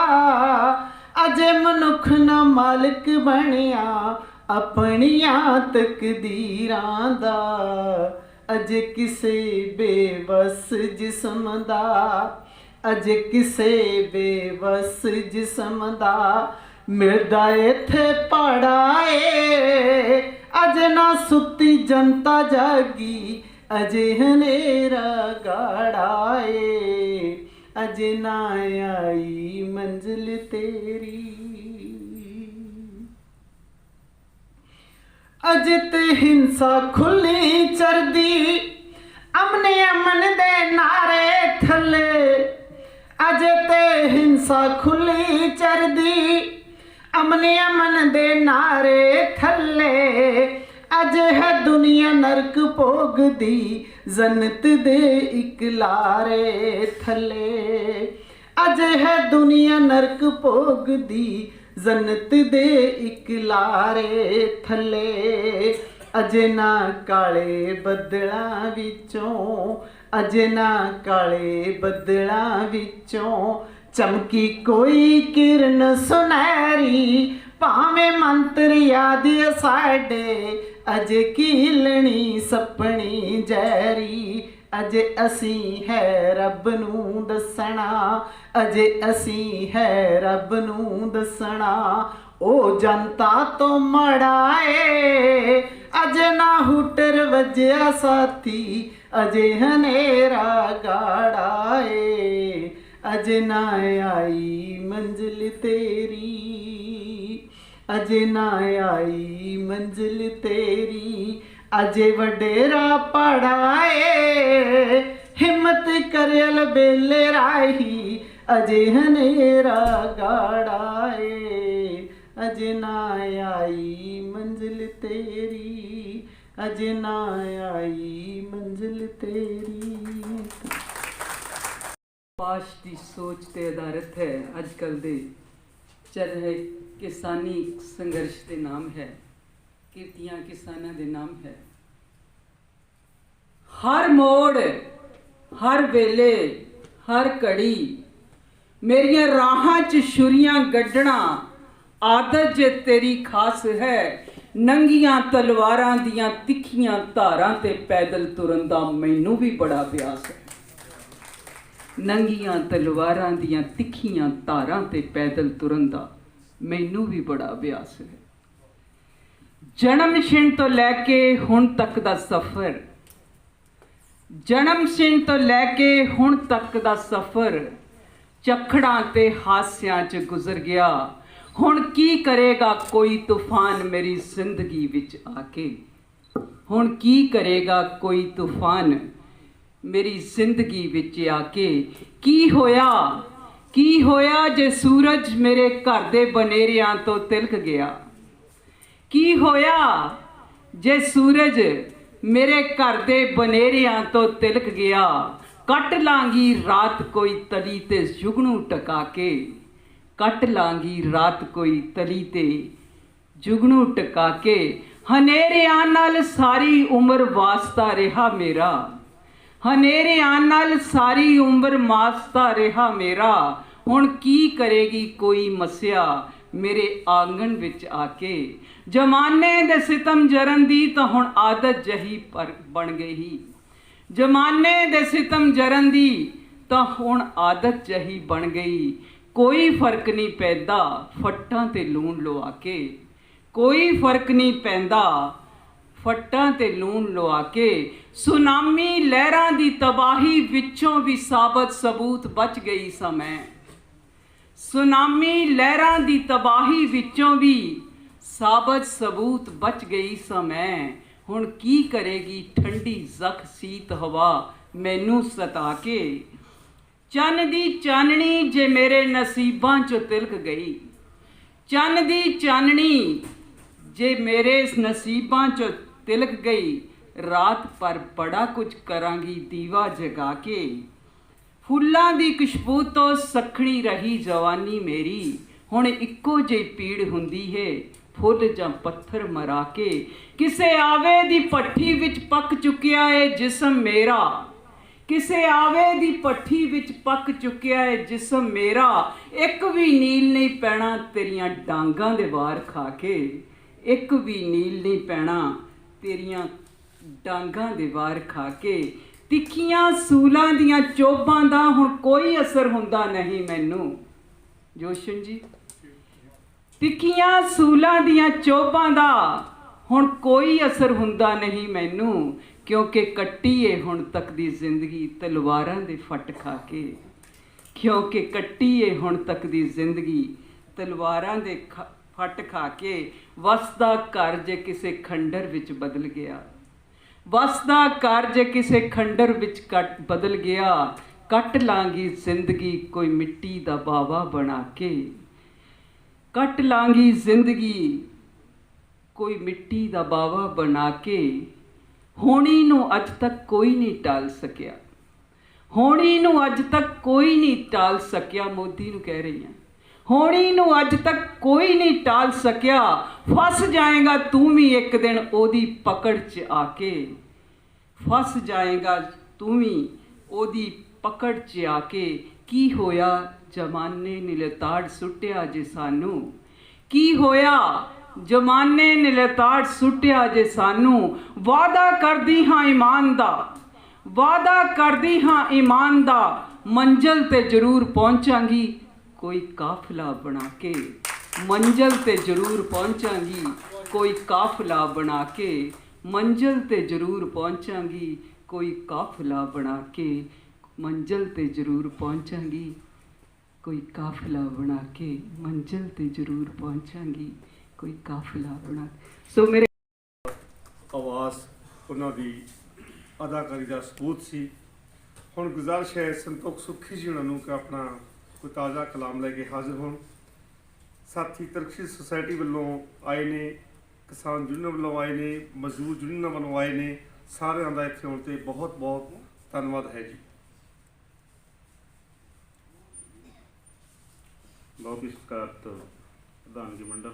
ਅਜੇ ਮਨੁੱਖ ਨਾ ਮਾਲਕ ਬਣਿਆ ਆਪਣੀਆਂ ਤਕਦੀਰਾਂ ਦਾ। ਅਜੇ ਕਿਸੇ ਬੇਵਸ ਜਿਸਮ ਦਾ, ਅਜੇ ਕਿਸੇ ਬੇਵਸ ਜਿਸਮ ਦਾ ਮਿਲਦਾ ਇੱਥੇ ਪਾੜਾ ਏ। ਅਜੇ ਨਾ ਸੁੱਤੀ ਜਨਤਾ ਜਾਗੀ, ਅਜੇ ਹਨੇਰਾ ਗਾੜਾ ਏ। ਅਜੇ ਨਾ ਆਈ ਮੰਜ਼ਿਲ ਤੇਰੀ, ਅਜੇ ਤੇ ਹਿੰਸਾ ਖੁੱਲੀ ਚਰਦੀ, ਅਮਨੇ ਅਮਨ ਦੇ ਨਾਰੇ ਥੱਲੇ। ਅਜੇ ਤੇ ਹਿੰਸਾ ਖੁੱਲੀ ਚਰਦੀ, ਅਮਨੇ ਅਮਨ ਦੇ ਨਾਰੇ ਥੱਲੇ। ਅਜ ਹੈ ਦੁਨੀਆ ਨਰਕ ਭੋਗਦੀ, ਜੰਨਤ ਦੇ ਇੱਕ ਲਾਰੇ ਥੱਲੇ। ਅਜ ਹੈ ਦੁਨੀਆ ਨਰਕ ਭੋਗਦੀ, ਜੰਨਤ ਦੇ ਇੱਕ ਲਾਰੇ ਥੱਲੇ। ਅਜੇ ਨਾ ਕਾਲੇ ਬੱਦਲਾਂ ਵਿੱਚੋਂ, ਅਜੇ ਨਾ ਕਾਲੇ ਬੱਦਲਾਂ ਵਿੱਚੋਂ ਚਮਕੀ ਕੋਈ ਕਿਰਨ ਸੁਨਹਿਰੀ। ਭਾਵੇਂ ਮੰਤਰ ਯਾਦ ਸਾਡੇ, ਅਜੇ ਕੀਲਣੀ ਸਪਣੀ ਜ਼ਹਿਰੀ। ਅਜੇ ਅਸੀਂ ਹੈ ਰੱਬ ਨੂੰ ਦੱਸਣਾ, ਅਜੇ ਅਸੀਂ ਹੈ ਰੱਬ ਨੂੰ ਦੱਸਣਾ। ਉਹ ਜਨਤਾ ਤੋਂ ਮੜਾ ਏ। ਅਜੇ ਨਾ ਹੂਟਰ ਵੱਜਿਆ ਸਾਥੀ, ਅਜੇ ਹਨੇਰਾ ਗਾੜਾ ਏ। ਅਜੇ ਨਾ ਆਈ ਮੰਜ਼ਿਲ ਤੇਰੀ, ਅਜੇ ਨਾ ਆਈ ਮੰਜ਼ਿਲ ਤੇਰੀ। ਅਜੇ ਵਡੇਰਾ ਪੜਾ ਏ। ਹਿੰਮਤ ਕਰਿਅਲ ਬੇਲੇ ਰਾਹੀ, ਅਜੇ ਹਨੇਰਾ ਗਾੜਾ ਏ। ਅਜੇ ਨਾ ਆਈ ਮੰਜ਼ਿਲ ਤੇਰੀ, ਅਜੇ ਨਾ ਆਈ ਮੰਜ਼ਿਲ ਤੇਰੀ। ਪਾਸ਼ ਦੀ ਸੋਚ ਤੇ ਆਧਾਰਿਤ ਹੈ। ਅੱਜ ਕੱਲ੍ਹ ਦੇ ਚੱਲ ਰਹੇ ਕਿਸਾਨੀ ਸੰਘਰਸ਼ ਦੇ ਨਾਮ ਹੈ, ਕਿਰਤੀਆਂ ਕਿਸਾਨਾਂ ਦੇ ਨਾਮ ਹੈ। ਹਰ ਮੋੜ, ਹਰ ਵੇਲੇ, ਹਰ ਘੜੀ ਮੇਰੀਆਂ ਰਾਹਾਂ 'ਚ ਛੁਰੀਆਂ ਗੱਡਣਾ ਆਦਤ ਜੇ ਤੇਰੀ ਖਾਸ ਹੈ। ਨੰਗੀਆਂ ਤਲਵਾਰਾਂ ਦੀਆਂ ਤਿੱਖੀਆਂ ਧਾਰਾਂ ਤੇ ਪੈਦਲ ਤੁਰਨ ਦਾ ਮੈਨੂੰ ਵੀ ਬੜਾ ਅਭਿਆਸ ਹੈ। ਨੰਗੀਆਂ ਤਲਵਾਰਾਂ ਦੀਆਂ ਤਿੱਖੀਆਂ ਧਾਰਾਂ ਤੇ ਪੈਦਲ ਤੁਰਨ ਦਾ ਮੈਨੂੰ ਵੀ ਬੜਾ ਅਭਿਆਸ ਹੈ। ਜਨਮ ਛਿਣ ਤੋਂ ਲੈ ਕੇ ਹੁਣ ਤੱਕ ਦਾ ਸਫ਼ਰ, ਜਨਮ ਛਿਣ ਤੋਂ ਲੈ ਕੇ ਹੁਣ ਤੱਕ ਦਾ ਸਫ਼ਰ ਝੱਖੜਾਂ ਤੇ ਹਾਸਿਆਂ 'ਚ ਗੁਜ਼ਰ ਗਿਆ। ਹੁਣ ਕੀ ਕਰੇਗਾ ਕੋਈ ਤੂਫਾਨ ਮੇਰੀ ਜ਼ਿੰਦਗੀ ਵਿੱਚ ਆ ਕੇ, ਹੁਣ ਕੀ ਕਰੇਗਾ ਕੋਈ ਤੂਫਾਨ ਮੇਰੀ ਜ਼ਿੰਦਗੀ ਵਿੱਚ ਆ ਕੇ। ਕੀ ਹੋਇਆ ਜੇ ਸੂਰਜ ਮੇਰੇ ਘਰ ਦੇ ਬਨੇਰਿਆਂ ਤੋਂ ਤਿਲਕ ਗਿਆ, ਕੀ ਹੋਇਆ ਜੇ ਸੂਰਜ ਮੇਰੇ ਘਰ ਦੇ ਬਨੇਰਿਆਂ ਤੋਂ ਤਿਲਕ ਗਿਆ। ਕੱਟ ਲਾਂਗੀ ਰਾਤ ਕੋਈ ਤਲੀ ਤੇ ਜੁਗਨੂ ਟਕਾ ਕੇ, ਕੱਟ ਲਾਂਗੀ ਰਾਤ ਕੋਈ ਤਲੀ ਤੇ ਜੁਗਨੂ ਟਕਾ ਕੇ। ਹਨੇਰਿਆਂ ਨਾਲ ਸਾਰੀ ਉਮਰ ਵਾਸਤਾ ਰਿਹਾ ਮੇਰਾ, ਹਨੇਰਿਆਂ ਨਾਲ ਸਾਰੀ ਉਮਰ ਵਾਸਤਾ ਰਿਹਾ ਮੇਰਾ। ਹੁਣ ਕੀ ਕਰੇਗੀ ਕੋਈ ਮੱਸਿਆ ਮੇਰੇ ਆਂਗਣ ਵਿੱਚ ਆ ਕੇ। ਜ਼ਮਾਨੇ ਦੇ ਸਿਤਮ ਜਰਨ ਦੀ ਤਾਂ ਹੁਣ ਆਦਤ ਜਹੀ ਬਣ ਗਈ, ਜ਼ਮਾਨੇ ਦੇ ਸਿਤਮ ਜਰਨ ਦੀ ਤਾਂ ਹੁਣ ਆਦਤ ਜਹੀ ਬਣ ਗਈ। ਕੋਈ ਫਰਕ ਨਹੀਂ ਪੈਂਦਾ ਫੱਟਾਂ ਤੇ ਲੂਣ ਲਵਾ ਕੇ, ਕੋਈ ਫਰਕ ਨਹੀਂ ਪੈਂਦਾ ਫੱਟਾਂ ਤੇ ਲੂਣ ਲਵਾ ਕੇ। ਸੁਨਾਮੀ ਲਹਿਰਾਂ ਦੀ ਤਬਾਹੀ ਵਿੱਚੋਂ ਵੀ ਸਾਬਤ ਸਬੂਤ ਬਚ ਗਈ ਸਾਂ ਮੈਂ, ਸੁਨਾਮੀ ਲਹਿਰਾਂ ਦੀ ਤਬਾਹੀ ਵਿੱਚੋਂ ਵੀ ਸਾਬਤ ਸਬੂਤ ਬਚ ਗਈ ਸਾਂ ਮੈਂ। ਹੁਣ ਕੀ ਕਰੇਗੀ ਠੰਡੀ ਜ਼ਖ ਸੀਤ ਹਵਾ ਮੈਨੂੰ ਸਤਾ ਕੇ। ਚੰਨ ਦੀ ਚਾਨਣੀ ਜੇ ਮੇਰੇ ਨਸੀਬਾਂ 'ਚੋਂ ਤਿਲਕ ਗਈ, ਚੰਨ ਦੀ ਚਾਨਣੀ ਜੇ ਮੇਰੇ ਨਸੀਬਾਂ 'ਚੋਂ ਤਿਲਕ ਗਈ। ਰਾਤ ਪਰ ਬੜਾ ਕੁਝ ਕਰਾਂਗੀ ਦੀਵਾ ਜਗਾ ਕੇ। ਫੁੱਲਾਂ ਦੀ ਖੁਸ਼ਬੂ ਤੋਂ ਸਖਣੀ ਰਹੀ ਜਵਾਨੀ ਮੇਰੀ, ਹੁਣ ਇੱਕੋ ਜਿਹੀ ਪੀੜ ਹੁੰਦੀ ਹੈ ਫੁੱਲ ਜਾਂ ਪੱਥਰ ਮਰਾ ਕੇ। ਕਿਸੇ ਆਵੇ ਦੀ ਭੱਠੀ ਵਿੱਚ ਪੱਕ ਚੁੱਕਿਆ ਏ ਜਿਸਮ ਮੇਰਾ, ਕਿਸੇ ਆਵੇ ਦੀ ਭੱਠੀ ਵਿੱਚ ਪੱਕ ਚੁੱਕਿਆ ਏ ਜਿਸਮ ਮੇਰਾ। ਇੱਕ ਵੀ ਨੀਲ ਨਹੀਂ ਪੈਣਾ ਤੇਰੀਆਂ ਡਾਂਗਾਂ ਦੇ ਵਾਰ ਖਾ ਕੇ, ਇੱਕ ਵੀ ਨੀਲ ਨਹੀਂ ਪੈਣਾ ਤੇਰੀਆਂ ਡਾਂਗਾਂ ਦੇ ਵਾਰ ਖਾ ਕੇ। ਤਿੱਖੀਆਂ ਸੂਲਾਂ ਦੀਆਂ ਚੋਭਾਂ ਦਾ ਹੁਣ ਕੋਈ ਅਸਰ ਹੁੰਦਾ ਨਹੀਂ ਮੈਨੂੰ। ਜੋਸ਼ਨ ਜੀ, ਤਿੱਖੀਆਂ ਸੂਲਾਂ ਦੀਆਂ ਚੋਭਾਂ ਦਾ ਹੁਣ ਕੋਈ ਅਸਰ ਹੁੰਦਾ ਨਹੀਂ ਮੈਨੂੰ, ਕਿਉਂਕਿ ਕੱਟੀ ਏ ਹੁਣ ਤੱਕ ਦੀ ਜ਼ਿੰਦਗੀ ਤਲਵਾਰਾਂ ਦੇ ਫੱਟ ਖਾ ਕੇ, ਕਿਉਂਕਿ ਕੱਟੀ ਏ ਹੁਣ ਤੱਕ ਦੀ ਜ਼ਿੰਦਗੀ ਤਲਵਾਰਾਂ ਦੇ ਫੱਟ ਖਾ ਕੇ। ਵਸਦਾ ਘਰ ਜੇ ਕਿਸੇ ਖੰਡਰ ਵਿੱਚ ਬਦਲ ਗਿਆ, ਵਸਦਾ ਘਰ ਜੇ ਕਿਸੇ ਖੰਡਰ ਵਿੱਚ ਬਦਲ ਗਿਆ। ਕੱਟ ਲਾਂਗੀ ਜ਼ਿੰਦਗੀ ਕੋਈ ਮਿੱਟੀ ਦਾ ਬਾਵਾ ਬਣਾ ਕੇ, ਕੱਟ ਲਾਂਗੀ ਜ਼ਿੰਦਗੀ ਕੋਈ ਮਿੱਟੀ ਦਾ ਬਾਵਾ ਬਣਾ ਕੇ। ਹੋਣੀ ਨੂੰ ਅੱਜ ਤੱਕ ਕੋਈ ਨਹੀਂ ਟਾਲ ਸਕਿਆ, ਹੋਣੀ ਨੂੰ ਅੱਜ ਤੱਕ ਕੋਈ ਨਹੀਂ ਟਾਲ ਸਕਿਆ। ਮੋਦੀ ਨੂੰ ਕਹਿ ਰਹੀ ਹਾਂ, ਹੋਣੀ ਨੂੰ ਅੱਜ ਤੱਕ ਕੋਈ ਨਹੀਂ ਟਾਲ ਸਕਿਆ। ਫਸ ਜਾਏਗਾ ਤੂੰ ਵੀ ਇੱਕ ਦਿਨ ਉਹਦੀ ਪਕੜ 'ਚ ਆ ਕੇ, ਫਸ ਜਾਏਗਾ ਤੂੰ ਵੀ ਉਹਦੀ ਪਕੜ 'ਚ ਆ ਕੇ। ਕੀ ਹੋਇਆ ਜ਼ਮਾਨੇ ਨੇ ਲਤਾੜ ਸੁੱਟਿਆ ਜੇ ਸਾਨੂੰ, ਕੀ ਹੋਇਆ ਜ਼ਮਾਨੇ ਨੇ ਲਤਾੜ ਸੁੱਟਿਆ ਜੇ ਸਾਨੂੰ। ਵਾਅਦਾ ਕਰਦੀ ਹਾਂ ਈਮਾਨ ਦਾ, ਵਾਅਦਾ ਕਰਦੀ ਹਾਂ ਈਮਾਨ ਦਾ, ਮੰਜ਼ਿਲ ਤੇ ਜ਼ਰੂਰ ਪਹੁੰਚਾਂਗੀ ਕੋਈ ਕਾਫਲਾ ਬਣਾ ਕੇ, ਮੰਜ਼ਿਲ ਤੇ ਜ਼ਰੂਰ ਪਹੁੰਚਾਂਗੀ ਕੋਈ ਕਾਫਲਾ ਬਣਾ ਕੇ, ਮੰਜ਼ਿਲ ਤੇ ਜ਼ਰੂਰ ਪਹੁੰਚਾਂਗੀ ਕੋਈ ਕਾਫਲਾ ਬਣਾ ਕੇ, ਮੰਜ਼ਿਲ ਤੇ ਜ਼ਰੂਰ ਪਹੁੰਚਾਂਗੀ ਕੋਈ ਕਾਫਲਾ ਬਣਾ ਕੇ, ਮੰਜ਼ਿਲ ਤੇ ਜ਼ਰੂਰ ਪਹੁੰਚਾਂਗੀ ਕੋਈ ਕਾਫਲਾ ਬਣਾ ਕੇ। ਸੋ ਮੇਰੇ ਆਵਾਜ਼ ਉਹਨਾਂ ਦੀ ਅਦਾਕਾਰੀ ਦਾ ਸਬੂਤ ਸੀ। ਹੁਣ ਗੁਜ਼ਾਰਿਸ਼ ਹੈ ਸੰਤੋਖ ਸੁੱਖੀ ਜੀ ਉਹਨਾਂ ਨੂੰ ਕਿ ਆਪਣਾ ਕੋਈ ਤਾਜ਼ਾ ਕਲਾਮ ਲੈ ਕੇ ਹਾਜ਼ਰ ਹੋਣ। ਸਾਥੀ ਤਰਕਸ਼ੀ ਸੁਸਾਇਟੀ ਵੱਲੋਂ ਆਏ ਨੇ, ਕਿਸਾਨ ਯੂਨੀਅਨ ਵੱਲੋਂ ਆਏ ਨੇ, ਮਜ਼ਦੂਰ ਯੂਨੀਅਨ ਵੱਲੋਂ ਆਏ ਨੇ। ਸਾਰਿਆਂ ਦਾ ਇੱਥੇ ਆਉਣ 'ਤੇ ਬਹੁਤ ਬਹੁਤ ਧੰਨਵਾਦ ਹੈ ਜੀ। ਬਹੁਤ ਹੀ ਸਤਿਕਾਰਤ ਪ੍ਰਧਾਨਗੀ ਮੰਡਲ।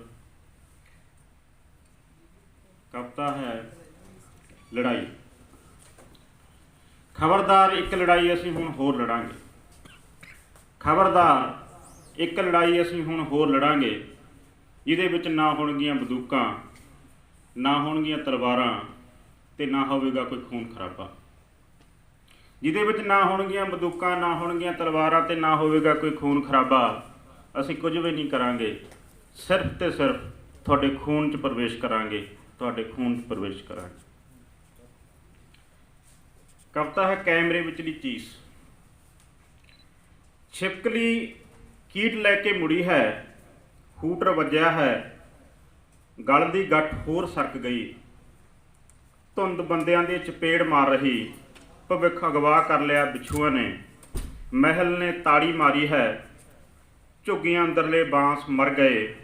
ਕਵਿਤਾ ਹੈ ਲੜਾਈ। ਖਬਰਦਾਰ ਇੱਕ ਲੜਾਈ ਅਸੀਂ ਹੁਣ ਹੋਰ ਲੜਾਂਗੇ, ਖਬਰਦਾਰ ਇੱਕ ਲੜਾਈ ਅਸੀਂ ਹੁਣ ਹੋਰ ਲੜਾਂਗੇ, ਜਿਹਦੇ ਵਿੱਚ ਨਾ ਹੋਣਗੀਆਂ ਬੰਦੂਕਾਂ, ਨਾ ਹੋਣਗੀਆਂ ਤਲਵਾਰਾਂ, ਤੇ ਨਾ ਹੋਵੇਗਾ ਕੋਈ ਖੂਨ ਖਰਾਬਾ। ਜਿਹਦੇ ਵਿੱਚ ਨਾ ਹੋਣਗੀਆਂ ਬੰਦੂਕਾਂ, ਨਾ ਹੋਣਗੀਆਂ ਤਲਵਾਰਾਂ ਤੇ ਨਾ ਹੋਵੇਗਾ ਕੋਈ ਖੂਨ ਖਰਾਬਾ। ਅਸੀਂ ਕੁਝ ਵੀ ਨਹੀਂ ਕਰਾਂਗੇ, ਸਿਰਫ ਤੇ ਸਿਰਫ ਤੁਹਾਡੇ ਖੂਨ 'ਚ ਪ੍ਰਵੇਸ਼ ਕਰਾਂਗੇ, ਤੁਹਾਡੇ ਖੂਨ 'ਚ ਪ੍ਰਵੇਸ਼ ਕਰਾਂਗੇ। ਕਵਿਤਾ ਹੈ ਕੈਮਰੇ ਵਿਚਲੀ ਚੀਸ। ਛਿਪਕਲੀ ਕੀਟ ਲੈ ਕੇ ਮੁੜੀ ਹੈ, ਹੂਟਰ ਵੱਜਿਆ ਹੈ, ਗਲ ਦੀ ਗੱਠ ਹੋਰ ਸਰਕ ਗਈ। ਧੁੰਦ ਬੰਦਿਆਂ ਦੀ ਚਪੇੜ ਮਾਰ ਰਹੀ, ਭਵਿੱਖ ਅਗਵਾ ਕਰ ਲਿਆ ਬਿਛੂਆਂ ਨੇ। ਮਹਿਲ ਨੇ ਤਾੜੀ ਮਾਰੀ ਹੈ, ਝੁੱਗੀਆਂ ਅੰਦਰਲੇ ਬਾਂਸ ਮਰ ਗਏ।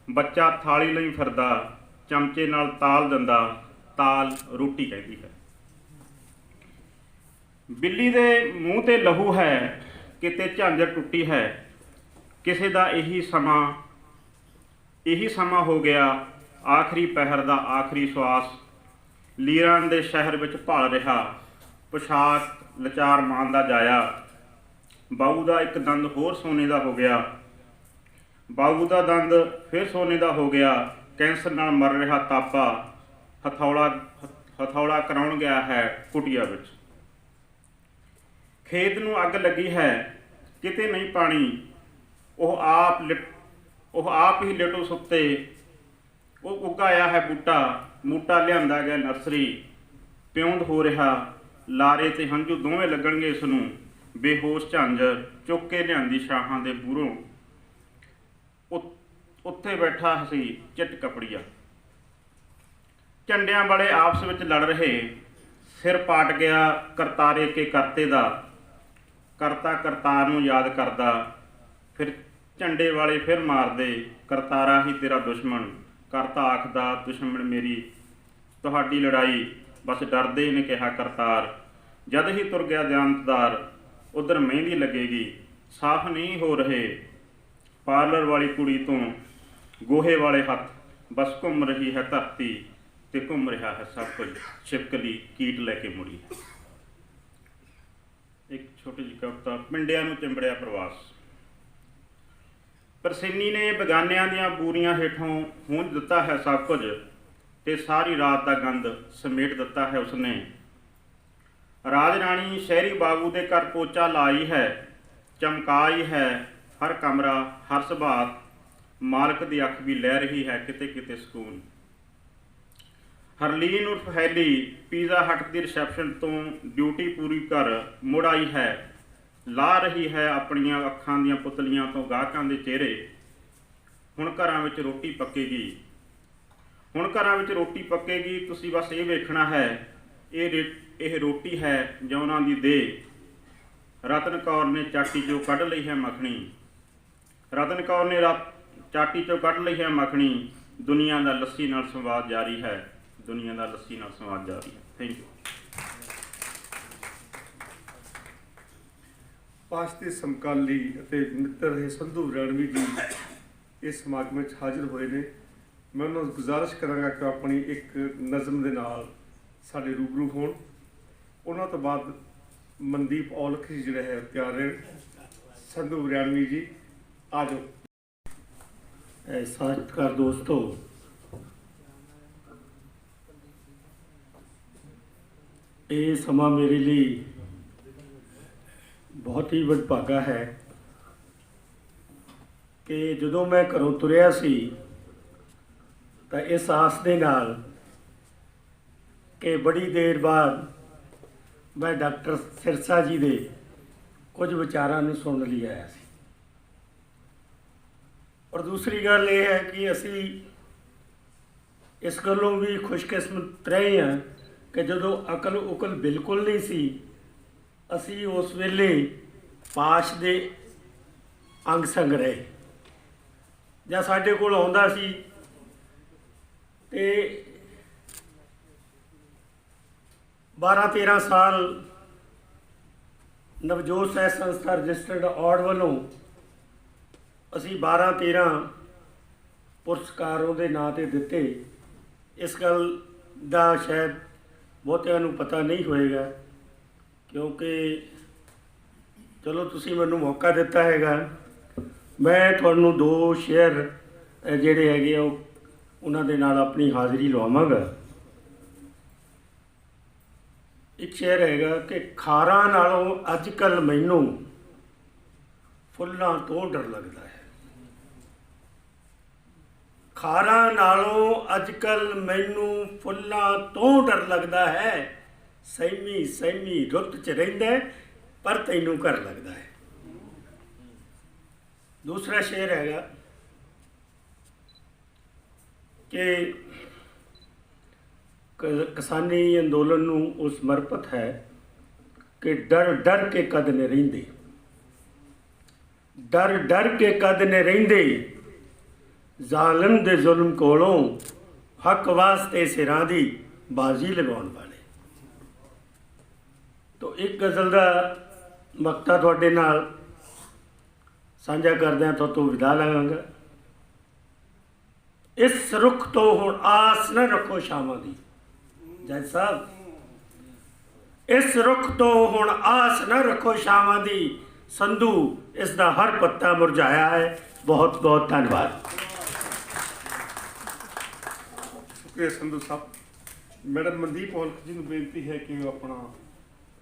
ਬੱਚਾ ਥਾਲੀ ਲਈ ਫਿਰਦਾ, ਚਮਚੇ ਨਾਲ ਤਾਲ ਦਿੰਦਾ, ਤਾਲ ਰੋਟੀ ਕਹਿੰਦੀ ਹੈ। ਬਿੱਲੀ ਦੇ ਮੂੰਹ ਤੇ ਲਹੂ ਹੈ, ਕਿਤੇ ਝਾਂਜਰ ਟੁੱਟੀ ਹੈ। ਕਿਸੇ ਦਾ ਇਹੀ ਸਮਾਂ ਹੋ ਗਿਆ, ਆਖਰੀ ਪਹਿਰ ਦਾ ਆਖਰੀ ਸਵਾਸ। ਲੀਰਾਂ ਦੇ ਸ਼ਹਿਰ ਵਿੱਚ ਭਲ ਰਿਹਾ, ਪੁਸ਼ਾਕ ਲਚਾਰ ਮਾਨ ਦਾ ਜਾਇਆ। ਬਾਊ ਦਾ ਇੱਕ ਦੰਦ ਹੋਰ ਸੋਨੇ ਦਾ ਹੋ ਗਿਆ, ਬਾਊ ਦਾ ਦੰਦ ਫਿਰ ਸੋਨੇ ਦਾ ਹੋ ਗਿਆ। ਕੈਂਸਰ ਨਾਲ ਮਰ ਰਿਹਾ ਤਾਪਾ, ਹਥੌਲਾ ਕਰਾਉਣ ਗਿਆ ਹੈ ਕੁਟੀਆ ਵਿੱਚ। ਖੇਤ ਨੂੰ ਅੱਗ ਲੱਗੀ ਹੈ, ਕਿਤੇ ਨਹੀਂ ਪਾਣੀ। ਉਹ ਆਪ ਹੀ ਲੇਟੋ ਸੁੱਤੇ। ਉਹ ਉਗਾਇਆ ਹੈ ਬੂਟਾ ਲਿਆਂਦਾ ਗਿਆ ਨਰਸਰੀ। ਪਿਉਂਦ ਹੋ ਰਿਹਾ, ਲਾਰੇ ਤੇ ਹੰਝੂ ਦੋਵੇਂ ਲੱਗਣਗੇ ਇਸ ਨੂੰ। ਬੇਹੋਸ਼ ਝਾਂਜਰ ਚੁੱਕ ਕੇ ਲਿਆਂਦੀ ਸ਼ਾਹਾਂ ਦੇ ਬੂਹਰੋਂ। ਉੱਥੇ ਬੈਠਾ ਸੀ ਚਿੱਟ ਕਪੜੀਆ। ਝੰਡਿਆਂ ਵਾਲੇ ਆਪਸ ਵਿੱਚ ਲੜ ਰਹੇ, ਸਿਰ ਪਾਟ ਗਿਆ ਕਰਤਾਰੇ ਕੇ ਕਰਤੇ ਦਾ। ਕਰਤਾ ਕਰਤਾਰ ਨੂੰ ਯਾਦ ਕਰਦਾ, ਫਿਰ ਝੰਡੇ ਵਾਲੇ ਫਿਰ ਮਾਰਦੇ। ਕਰਤਾਰਾ ਹੀ ਤੇਰਾ ਦੁਸ਼ਮਣ, ਕਰਤਾ ਆਖਦਾ ਦੁਸ਼ਮਣ ਮੇਰੀ ਤੁਹਾਡੀ ਲੜਾਈ। ਬਸ ਡਰਦੇ ਨੇ ਕਿਹਾ ਕਰਤਾਰ। ਜਦ ਹੀ ਤੁਰ ਗਿਆ ਦਿਆਨਤਦਾਰ, ਉਧਰ ਮਹਿੰਦੀ ਲੱਗੇਗੀ। ਸਾਫ਼ ਨਹੀਂ ਹੋ ਰਹੇ ਪਾਰਲਰ ਵਾਲੀ ਕੁੜੀ ਤੋਂ ਗੋਹੇ ਵਾਲੇ ਹੱਥ। ਬਸ ਘੁੰਮ ਰਹੀ ਹੈ ਧਰਤੀ ਤੇ ਘੁੰਮ ਰਿਹਾ ਹੈ ਸਭ ਕੁਝ। ਛਿਪਕਲੀ ਕੀਟ ਲੈ ਕੇ ਮੁੜੀ ਹੈ। ਇੱਕ ਛੋਟੀ ਜਿਹੀ ਕਵਿਤਾ। ਪਿੰਡਿਆਂ ਨੂੰ ਚਿੰਬੜਿਆ ਪ੍ਰਵਾਸ। ਪਰਸੀਨੀ ਨੇ ਬੇਗਾਨਿਆਂ ਦੀਆਂ ਬੂਰੀਆਂ ਹੇਠੋਂ ਹੂੰਝ ਦਿੱਤਾ ਹੈ ਸਭ ਕੁਝ, ਤੇ ਸਾਰੀ ਰਾਤ ਦਾ ਗੰਦ ਸਮੇਟ ਦਿੱਤਾ ਹੈ ਉਸਨੇ। ਰਾਜ ਰਾਣੀ ਸ਼ਹਿਰੀ ਬਾਬੂ ਦੇ ਘਰ ਪੋਚਾ ਲਾਈ ਹੈ, ਚਮਕਾਈ ਹੈ ਹਰ ਕਮਰਾ ਹਰ ਸੁਭਾਤ। ਮਾਲਕ ਦੀ ਅੱਖ ਵੀ ਲੈ ਰਹੀ ਹੈ ਕਿਤੇ ਕਿਤੇ ਸਕੂਨ। ਹਰਲੀਨ ਉਰਫ ਹੈਲੀ ਪੀਜ਼ਾ ਹਟ ਦੀ ਰਿਸੈਪਸ਼ਨ ਤੋਂ ਡਿਊਟੀ ਪੂਰੀ ਕਰ ਮੁੜ ਆਈ ਹੈ। ਲਾ ਰਹੀ ਹੈ ਆਪਣੀਆਂ ਅੱਖਾਂ ਦੀਆਂ ਪੁਤਲੀਆਂ ਤੋਂ ਗਾਹਕਾਂ ਦੇ ਚਿਹਰੇ। ਹੁਣ ਘਰਾਂ ਵਿੱਚ ਰੋਟੀ ਪੱਕੇਗੀ, ਹੁਣ ਘਰਾਂ ਵਿੱਚ ਰੋਟੀ ਪੱਕੇਗੀ। ਤੁਸੀਂ ਬਸ ਇਹ ਵੇਖਣਾ ਹੈ, ਇਹ ਰੋਟੀ ਹੈ ਜੌਨਾਂ ਦੀ ਦੇਹ। ਰਤਨ ਕੌਰ ਨੇ ਚਾਟੀ 'ਚੋਂ ਕੱਢ ਲਈ ਹੈ ਮੱਖਣੀ। ਰਤਨ ਕੌਰ ਨੇ ਚਾਟੀ 'ਚੋਂ ਕੱਢ ਲਈ ਹੈ ਮੱਖਣੀ। ਦੁਨੀਆ ਦਾ ਲੱਸੀ ਨਾਲ ਸੰਵਾਦ ਜਾਰੀ ਹੈ, ਦੁਨੀਆ ਦਾ ਲੱਸੀ ਨਾਲ ਸੰਵਾਦ ਜਾਰੀ ਹੈ। Thank you. ਪਾਸ਼ਤੀ ਸਮਕਾਲੀ ਅਤੇ ਮਿੱਤਰ ਹੈ ਸੰਧੂ ਰਣਵੀ ਜੀ ਇਸ ਸਮਾਗਮ ਵਿੱਚ ਹਾਜ਼ਰ ਹੋਏ ਨੇ। ਮੈਂ ਉਹਨਾਂ ਨੂੰ ਗੁਜ਼ਾਰਿਸ਼ ਕਰਾਂਗਾ ਕਿ ਆਪਣੀ ਇੱਕ ਨਜ਼ਮ ਦੇ ਨਾਲ ਸਾਡੇ ਰੂਬਰੂ ਹੋਣ। ਉਹਨਾਂ ਤੋਂ ਬਾਅਦ ਮਨਦੀਪ ਔਲਖ ਜੀ ਜਿਹੜੇ ਹੈ ਤਿਆਰ ਰਹੇ। ਸੰਧੂ ਰਣਵੀ ਜੀ ਆ ਜਾਓ। ਸਤਿਕਾਰ ਦੋਸਤੋ, ਇਹ ਸਮਾਂ ਮੇਰੇ ਲਈ ਬਹੁਤ ਹੀ ਵਡਭਾਗਾ ਹੈ ਕਿ ਜਦੋਂ ਮੈਂ ਘਰੋਂ ਤੁਰਿਆ ਸੀ ਤਾਂ ਇਸ ਆਸ ਦੇ ਨਾਲ ਕਿ ਬੜੀ ਦੇਰ ਬਾਅਦ ਮੈਂ ਡਾਕਟਰ ਸਿਰਸਾ ਜੀ ਦੇ ਕੁਝ ਵਿਚਾਰਾਂ ਨੂੰ ਸੁਣਨ ਲਈ ਆਇਆ ਸੀ। ਔਰ ਦੂਸਰੀ ਗੱਲ ਇਹ ਹੈ ਕਿ ਅਸੀਂ ਇਸ ਗੱਲੋਂ ਵੀ ਖੁਸ਼ਕਿਸਮਤ ਰਹੇ ਹਾਂ ਕਿ ਜਦੋਂ ਅਕਲ ਉਕਲ ਬਿਲਕੁਲ ਨਹੀਂ ਸੀ, ਅਸੀਂ ਉਸ ਵੇਲੇ ਪਾਸ਼ ਦੇ ਅੰਗ ਸੰਗ ਰਹੇ। ਜਾਂ ਸਾਡੇ ਕੋਲ ਆਉਂਦਾ ਸੀ ਤੇ 12-13 ਸਾਲ ਨਵਜੋਤ ਸਾਹਿਤ ਸੰਸਥਾ ਰਜਿਸਟਰਡ ਅਵਾਰਡ ਵੱਲੋਂ ਅਸੀਂ 12-13 ਪੁਰਸਕਾਰ ਉਹਦੇ ਨਾਂ 'ਤੇ ਦਿੱਤੇ। ਇਸ ਗੱਲ ਦਾ ਸ਼ਾਇਦ ਬਹੁਤਿਆਂ ਨੂੰ ਪਤਾ ਨਹੀਂ ਹੋਏਗਾ, ਕਿਉਂਕਿ ਚਲੋ ਤੁਸੀਂ ਮੈਨੂੰ ਮੌਕਾ ਦਿੱਤਾ ਹੈਗਾ। ਮੈਂ ਤੁਹਾਨੂੰ 2 ਸ਼ੇਅਰ ਜਿਹੜੇ ਹੈਗੇ ਉਹਨਾਂ ਦੇ ਨਾਲ ਆਪਣੀ ਹਾਜ਼ਰੀ ਲਵਾਵਾਂਗਾ। ਇੱਕ ਸ਼ੇਰ ਹੈਗਾ ਕਿ ਖਾਰਾਂ ਨਾਲੋਂ ਅੱਜ ਕੱਲ੍ਹ ਮੈਨੂੰ ਫੁੱਲਾਂ ਤੋਂ ਡਰ ਲੱਗਦਾ ਹੈ। ਖਾਰਾਂ ਨਾਲੋਂ ਅੱਜ ਕੱਲ੍ਹ ਮੈਨੂੰ ਫੁੱਲਾਂ ਤੋਂ ਡਰ ਲੱਗਦਾ ਹੈ। ਸਹਿਮੀ ਸਹਿਮੀ ਰੁੱਤ 'ਚ ਰਹਿੰਦਾ ਪਰ ਤੈਨੂੰ ਘਰ ਲੱਗਦਾ ਹੈ। ਦੂਸਰਾ ਸ਼ੇਰ ਹੈਗਾ ਕਿ ਕਿਸਾਨੀ ਅੰਦੋਲਨ ਨੂੰ ਉਹ ਸਮਰਪਿਤ ਹੈ ਕਿ ਡਰ ਡਰ ਕੇ ਕਦ ਨੇ ਰਹਿੰਦੇ, ਡਰ ਡਰ ਕੇ ਕਦ ਨੇ ਰਹਿੰਦੇ, ਜ਼ਾਲਮ ਦੇ ਜ਼ੁਲਮ ਕੋਲੋਂ ਹੱਕ ਵਾਸਤੇ ਸਿਰਾਂ ਦੀ ਬਾਜ਼ੀ ਲਗਾਉਣ ਵਾਲੇ। ਤੋ ਇੱਕ ਗਜ਼ਲ ਦਾ ਮਕਤਾ ਤੁਹਾਡੇ ਨਾਲ ਸਾਂਝਾ ਕਰਦਿਆਂ ਤੋਂ ਵਿਦਾ ਲਵਾਂਗਾ। ਇਸ ਰੁੱਖ ਤੋਂ ਹੁਣ ਆਸ ਨਾ ਰੱਖੋ ਸ਼ਾਮਾਂ ਦੀ। ਜੱਜ ਸਾਹਿਬ, ਇਸ ਰੁੱਖ ਤੋਂ ਹੁਣ ਆਸ ਨਾ ਰੱਖੋ ਸ਼ਾਮਾਂ ਦੀ, ਸੰਧੂ ਇਸ ਦਾ ਹਰ ਪੱਤਾ ਮੁਰਝਾਇਆ ਹੈ। ਬਹੁਤ ਬਹੁਤ ਧੰਨਵਾਦ। ਸ਼ੁਕਰੀਆ ਸੰਧੂ ਸਾਹਿਬ। ਮੈਡਮ ਮਨਦੀਪ ਔਲਖ ਜੀ ਨੂੰ ਬੇਨਤੀ ਹੈ ਕਿ ਉਹ ਆਪਣਾ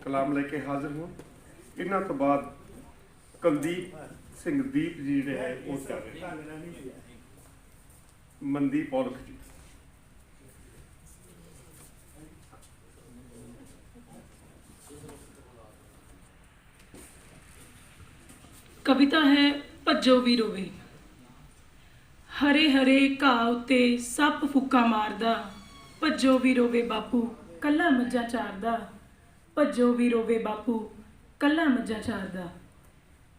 ਕਲਾਮ ਲੈ ਕੇ ਹਾਜ਼ਰ ਹੋਣ। ਇਹਨਾਂ ਤੋਂ ਬਾਅਦ ਕੁਲਦੀਪ ਸਿੰਘ ਦੀਪ ਜੀ ਜਿਹੜੇ ਹੈ ਉਹ ਚਾਹੇ ਮਨਦੀਪ ਔਲਖ ਜੀ। ਕਵਿਤਾ ਹੈ ਭੱਜੋ ਵੀ ਰੋਵੇ। ਹਰੇ ਹਰੇ ਘਾਹ ਉੱਤੇ ਸੱਪ ਫੁੱਕਾ ਮਾਰਦਾ, ਭੱਜੋ ਵੀ ਰੋਵੇ ਬਾਪੂ ਕੱਲਾ ਮੱਝਾਂ ਚਾਰਦਾ, ਭੱਜੋ ਵੀ ਰੋਵੇ ਬਾਪੂ ਕੱਲਾ ਮੱਝਾਂ ਚਾਰਦਾ।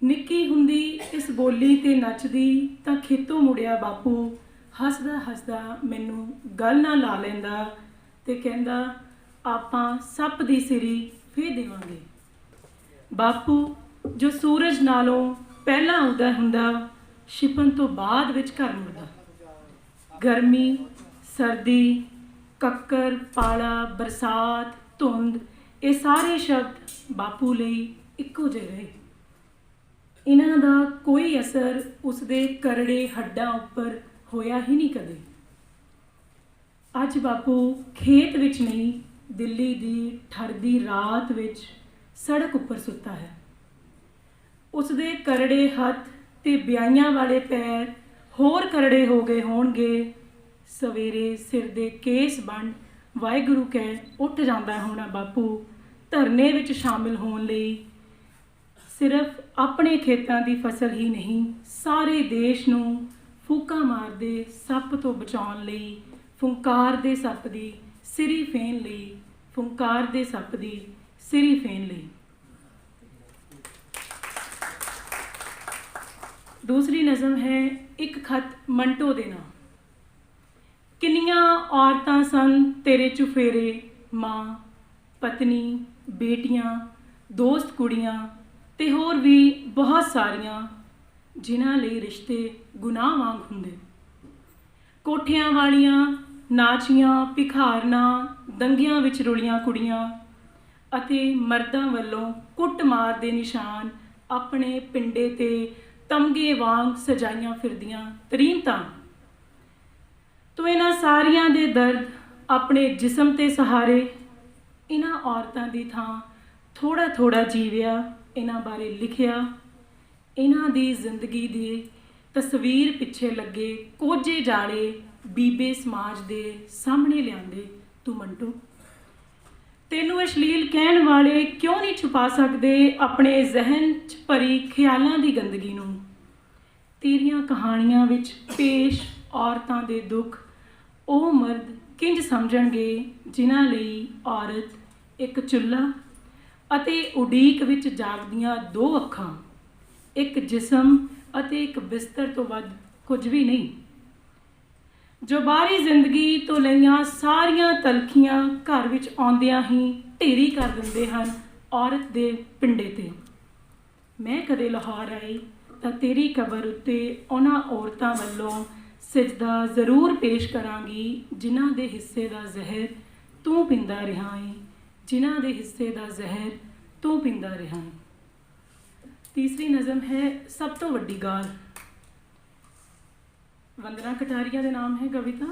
ਨਿੱਕੀ ਹੁੰਦੀ ਇਸ ਬੋਲੀ ਤੇ ਨੱਚਦੀ ਤਾਂ ਖੇਤੋਂ ਮੁੜਿਆ ਬਾਪੂ, ਹੱਸਦਾ ਹੱਸਦਾ ਮੈਨੂੰ ਗੱਲ ਨਾ ਲਾ ਲੈਂਦਾ ਤੇ ਕਹਿੰਦਾ ਆਪਾਂ ਸੱਪ ਦੀ ਸਿਰੀ ਫੇਰ ਦੇਵਾਂਗੇ। ਬਾਪੂ ਜੋ ਸੂਰਜ ਨਾਲੋਂ ਪਹਿਲਾਂ ਉਦੈ ਹੁੰਦਾ, ਛਿਪਣ ਤੋਂ ਬਾਅਦ ਵਿੱਚ ਘਰ ਮੁੜਦਾ। ਗਰਮੀ, ਸਰਦੀ, ਕੱਕਰ, ਪਾਲਾ, ਬਰਸਾਤ, ਧੁੰਦ, ਇਹ ਸਾਰੇ ਸ਼ਬਦ ਬਾਪੂ ਲਈ ਇੱਕੋ ਜਿਹੇ ਰਹੇ। ਇਹਨਾਂ ਦਾ ਕੋਈ ਅਸਰ ਉਸਦੇ ਕਰੜੇ ਹੱਡਾਂ ਉੱਪਰ ਹੋਇਆ ਹੀ ਨਹੀਂ ਕਦੇ। ਅੱਜ ਬਾਪੂ ਖੇਤ ਵਿੱਚ ਨਹੀਂ, ਦਿੱਲੀ ਦੀ ਠਰਦੀ ਰਾਤ ਵਿੱਚ ਸੜਕ ਉੱਪਰ ਸੁੱਤਾ ਹੈ। ਉਸਦੇ ਕਰੜੇ ਹੱਥ ਤੇ ਵਿਆਹੀਆਂ ਵਾਲੇ ਪੈਰ ਹੋਰ ਕਰੜੇ ਹੋ ਗਏ ਹੋਣਗੇ। ਸਵੇਰੇ ਸਿਰ ਦੇ ਕੇਸ ਬੰਨ ਵਾਹਿਗੁਰੂ ਕਹਿ ਉੱਠ ਜਾਂਦਾ ਹੋਣਾ ਬਾਪੂ ਧਰਨੇ ਵਿੱਚ ਸ਼ਾਮਿਲ ਹੋਣ ਲਈ। ਸਿਰਫ ਆਪਣੇ ਖੇਤਾਂ ਦੀ ਫਸਲ ਹੀ ਨਹੀਂ, ਸਾਰੇ ਦੇਸ਼ ਨੂੰ ਫੂਕਾਂ ਮਾਰਦੇ ਸੱਪ ਤੋਂ ਬਚਾਉਣ ਲਈ, ਫੁੰਕਾਰ ਦੇ ਸੱਪ ਦੀ ਸਿਰੀ ਫੇਨ ਲਈ, ਫੁੰਕਾਰ ਦੇ ਸੱਪ ਦੀ ਸਿਰੀ ਫੇਨ ਲਈ। ਦੂਸਰੀ ਨਜ਼ਮ ਹੈ ਇੱਕ ਖਤ ਮੰਟੋ ਦੇ ਨਾਂ। ਕਿੰਨੀਆਂ ਔਰਤਾਂ ਸਨ ਤੇਰੇ ਚੁਫੇਰੇ, ਮਾਂ, ਪਤਨੀ, ਬੇਟੀਆਂ, ਦੋਸਤ ਕੁੜੀਆਂ ਤੇ ਹੋਰ ਵੀ ਬਹੁਤ ਸਾਰੀਆਂ, ਜਿਨ੍ਹਾਂ ਲਈ ਰਿਸ਼ਤੇ ਗੁਨਾਹ ਵਾਂਗ ਹੁੰਦੇ। ਕੋਠਿਆਂ ਵਾਲੀਆਂ, ਨਾਚੀਆਂ, ਭਿਖਾਰਨਾਂ, ਦੰਗਿਆਂ ਵਿੱਚ ਰੁਲੀਆਂ ਕੁੜੀਆਂ ਅਤੇ ਮਰਦਾਂ ਵੱਲੋਂ ਕੁੱਟਮਾਰ ਦੇ ਨਿਸ਼ਾਨ ਆਪਣੇ ਪਿੰਡੇ ਤੇ ਤਮਗੇ ਵਾਂਗ ਸਜਾਈਆਂ ਫਿਰਦੀਆਂ ਤਰੀਮਤਾਂ। ਤੂੰ ਇਹਨਾਂ ਸਾਰੀਆਂ ਦੇ ਦਰਦ ਆਪਣੇ ਜਿਸਮ ਤੇ ਸਹਾਰੇ ਇਹਨਾਂ ਔਰਤਾਂ ਦੀ ਥਾਂ ਥੋੜ੍ਹਾ ਥੋੜ੍ਹਾ ਜੀਵਿਆ, ਇਹਨਾਂ ਬਾਰੇ ਲਿਖਿਆ, ਇਹਨਾਂ ਦੀ ਜ਼ਿੰਦਗੀ ਦੀ ਤਸਵੀਰ ਪਿੱਛੇ ਲੱਗੇ ਕੋਝੇ ਜਾਲੇ ਬੀਬੇ ਸਮਾਜ ਦੇ ਸਾਹਮਣੇ ਲਿਆਂਦੇ। ਤੂੰ ਮੰਟੋ, ਤੈਨੂੰ ਅਸ਼ਲੀਲ ਕਹਿਣ ਵਾਲੇ ਕਿਉਂ ਨਹੀਂ ਛੁਪਾ ਸਕਦੇ ਆਪਣੇ ਜ਼ਿਹਨ 'ਚ ਭਰੀ ਖਿਆਲਾਂ ਦੀ ਗੰਦਗੀ ਨੂੰ। ਤੇਰੀਆਂ ਕਹਾਣੀਆਂ ਵਿੱਚ ਪੇਸ਼ ਔਰਤਾਂ ਦੇ ਦੁੱਖ ਉਹ ਮਰਦ ਕਿੰਝ ਸਮਝਣਗੇ ਜਿਨ੍ਹਾਂ ਲਈ ਔਰਤ ਇੱਕ ਚੁੱਲ੍ਹਾ ਅਤੇ ਉਡੀਕ ਵਿੱਚ ਜਾਗਦੀਆਂ ਦੋ ਅੱਖਾਂ, ਇੱਕ ਜਿਸਮ ਅਤੇ ਇੱਕ ਬਿਸਤਰ ਤੋਂ ਵੱਧ ਕੁਝ ਵੀ ਨਹੀਂ। ਜੋ ਬਾਹਰੀ ਜ਼ਿੰਦਗੀ ਤੋਂ ਲਈਆਂ ਸਾਰੀਆਂ ਤਲਖੀਆਂ ਘਰ ਵਿੱਚ ਆਉਂਦਿਆਂ ਹੀ ਢੇਰੀ ਕਰ ਦਿੰਦੇ ਹਨ ਔਰਤ ਦੇ ਪਿੰਡੇ 'ਤੇ। ਮੈਂ ਕਦੇ ਲਾਹੌਰ ਆਈ ਤਾਂ ਤੇਰੀ ਕਬਰ ਉੱਤੇ ਉਹਨਾਂ ਔਰਤਾਂ ਵੱਲੋਂ ਸਿਜਦਾ ਜ਼ਰੂਰ ਪੇਸ਼ ਕਰਾਂਗੀ ਜਿਨ੍ਹਾਂ ਦੇ ਹਿੱਸੇ ਦਾ ਜ਼ਹਿਰ ਤੂੰ ਪੀਂਦਾ ਰਿਹਾ ਏ, ਜਿਨ੍ਹਾਂ ਦੇ ਹਿੱਸੇ ਦਾ ਜ਼ਹਿਰ ਤੂੰ ਪੀਂਦਾ ਰਿਹਾ ਏ। ਤੀਸਰੀ ਨਜ਼ਮ ਹੈ ਸਭ ਤੋਂ ਵੱਡੀ ਗਾਲ। ਵੰਦਨਾ ਕਟਾਰੀਆ ਦੇ ਨਾਮ ਹੈ ਕਵਿਤਾ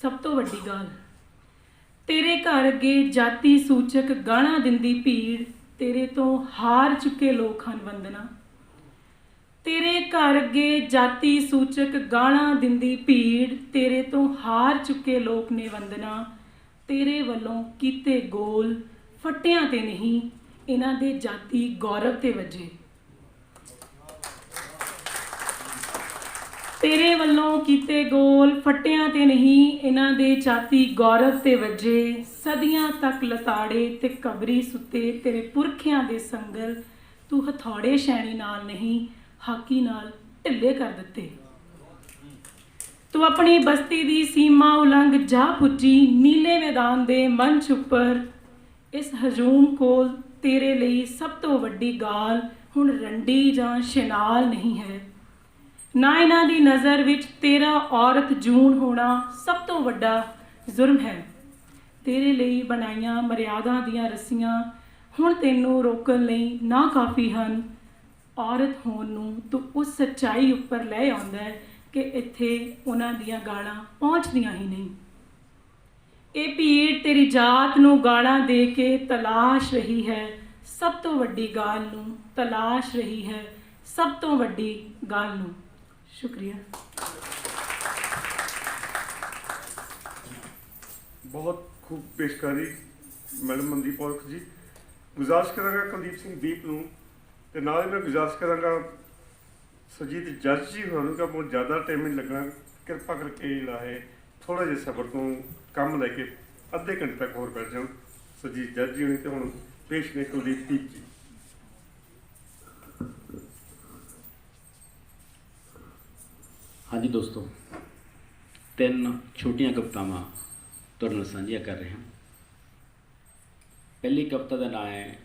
ਸਭ ਤੋਂ ਵੱਡੀ ਗਾਲ। ਤੇਰੇ ਘਰ ਅੱਗੇ ਜਾਤੀ ਸੂਚਕ ਗਾਲਾਂ ਦਿੰਦੀ ਭੀੜ, ਤੇਰੇ ਤੋਂ ਹਾਰ ਚੁੱਕੇ ਲੋਕ ਹਨ ਵੰਦਨਾ। ਤੇਰੇ ਘਰ ਅੱਗੇ ਜਾਤੀ ਸੂਚਕ ਗਾਲਾਂ ਦਿੰਦੀ ਭੀੜ, ਤੇਰੇ ਤੋਂ ਹਾਰ ਚੁੱਕੇ ਲੋਕ ਨੇ ਵੰਦਨਾ। ਤੇਰੇ ਵੱਲੋਂ ਕੀਤੇ ਗੋਲ ਫੱਟਿਆਂ ਤੇ ਨਹੀਂ, ਇਹਨਾਂ ਦੇ ਜਾਤੀ ਗੌਰਵ ਤੇ ਵੱਜੇ। ਤੇਰੇ ਵੱਲੋਂ ਕੀਤੇ ਗੋਲ ਫੱਟਿਆਂ ਤੇ ਨਹੀਂ, ਇਹਨਾਂ ਦੇ ਜਾਤੀ ਗੌਰਵ ਤੇ ਵੱਜੇ। ਸਦੀਆਂ ਤੱਕ ਲਤਾੜੇ ਤੇ ਕਬਰੀ ਸੁੱਤੇ ਤੇਰੇ ਪੁਰਖਿਆਂ ਦੇ ਸੰਗਲ, ਤੂੰ ਹਥੌੜੇ ਸ਼ੈਣੀ ਨਾਲ ਨਹੀਂ ਹਾਕੀ ਨਾਲ ਢਿੱਲੇ ਕਰ ਦਿੱਤੇ। ਤੂੰ ਆਪਣੀ ਬਸਤੀ ਦੀ ਸੀਮਾ ਉਲੰਘ ਜਾ ਪੁੱਜੀ ਨੀਲੇ ਮੈਦਾਨ ਦੇ ਮੰਚ ਉੱਪਰ। ਇਸ ਹਜੂਮ ਕੋਲ ਤੇਰੇ ਲਈ ਸਭ ਤੋਂ ਵੱਡੀ ਗਾਲ ਹੁਣ ਰੰਡੀ ਜਾਂ ਸ਼ਨਾਲ ਨਹੀਂ ਹੈ। ਨਾ ਇਹਨਾਂ ਦੀ ਨਜ਼ਰ ਵਿੱਚ ਤੇਰਾ ਔਰਤ ਜੂਨ ਹੋਣਾ ਸਭ ਤੋਂ ਵੱਡਾ ਜ਼ੁਰਮ ਹੈ। ਤੇਰੇ ਲਈ ਬਣਾਈਆਂ ਮਰਿਆਦਾ ਦੀਆਂ ਰੱਸੀਆਂ ਹੁਣ ਤੈਨੂੰ ਰੋਕਣ ਲਈ ਨਾ ਕਾਫੀ ਹਨ। ਔਰਤ ਹੋਣ ਨੂੰ ਤੂੰ ਉਸ ਸੱਚਾਈ ਉੱਪਰ ਲੈ ਆਉਂਦਾ ਹੈ ਕਿ ਇੱਥੇ ਉਹਨਾਂ ਦੀਆਂ ਗਾਲਾਂ ਪਹੁੰਚਦੀਆਂ ਹੀ ਨਹੀਂ। ਇਹ ਭੀੜ ਤੇਰੀ ਜਾਤ ਨੂੰ ਗਾਲਾਂ ਦੇ ਕੇ ਤਲਾਸ਼ ਰਹੀ ਹੈ ਸਭ ਤੋਂ ਵੱਡੀ ਗਾਲ ਨੂੰ, ਤਲਾਸ਼ ਰਹੀ ਹੈ ਸਭ ਤੋਂ ਵੱਡੀ ਗਾਲ ਨੂੰ। ਸ਼ੁਕਰੀਆ। ਬਹੁਤ ਖੂਬ ਪੇਸ਼ਕਾਰੀ ਮੈਡਮ ਮਨਦੀਪ ਔਲਖ ਜੀ। ਗੁਜ਼ਾਰਿਸ਼ ਕਰਾਂਗਾ ਕੁਲਦੀਪ ਸਿੰਘ ਦੀਪ ਨੂੰ, ਤੇ ਨਾਲ ਹੀ ਮੈਂ ਗੁਜ਼ਾਰਿਸ਼ ਕਰਾਂਗਾ ਸੁਰਜੀਤ ਜੱਜ ਜੀ ਹੋਰਾਂ ਨੂੰ ਕਿ ਬਹੁਤ ਜ਼ਿਆਦਾ ਟਾਈਮ ਨਹੀਂ ਲੱਗਣਾ, ਕਿਰਪਾ ਕਰਕੇ ਜਿਹੜਾ ਹੈ ਥੋੜ੍ਹਾ ਜਿਹਾ ਸਬਰ ਤੋਂ ਕੰਮ ਲੈ ਕੇ ਅੱਧੇ ਘੰਟੇ ਤੱਕ ਹੋਰ ਬੈਠ ਜਾਣ। ਸੁਰਜੀਤ ਜੱਜ ਜੀ ਹੋਣੀ ਤੇ ਹੁਣ ਪੇਸ਼ ਨੇ ਕੁਲਦੀਪ ਦੀਪ ਜੀ। ਹਾਂਜੀ ਦੋਸਤੋ, 3 ਛੋਟੀਆਂ ਕਵਿਤਾਵਾਂ ਤੁਹਾਡੇ ਨਾਲ ਸਾਂਝੀਆਂ ਕਰ ਰਹੇ ਹਾਂ। ਪਹਿਲੀ ਕਵਿਤਾ ਦਾ ਨਾਮ ਹੈ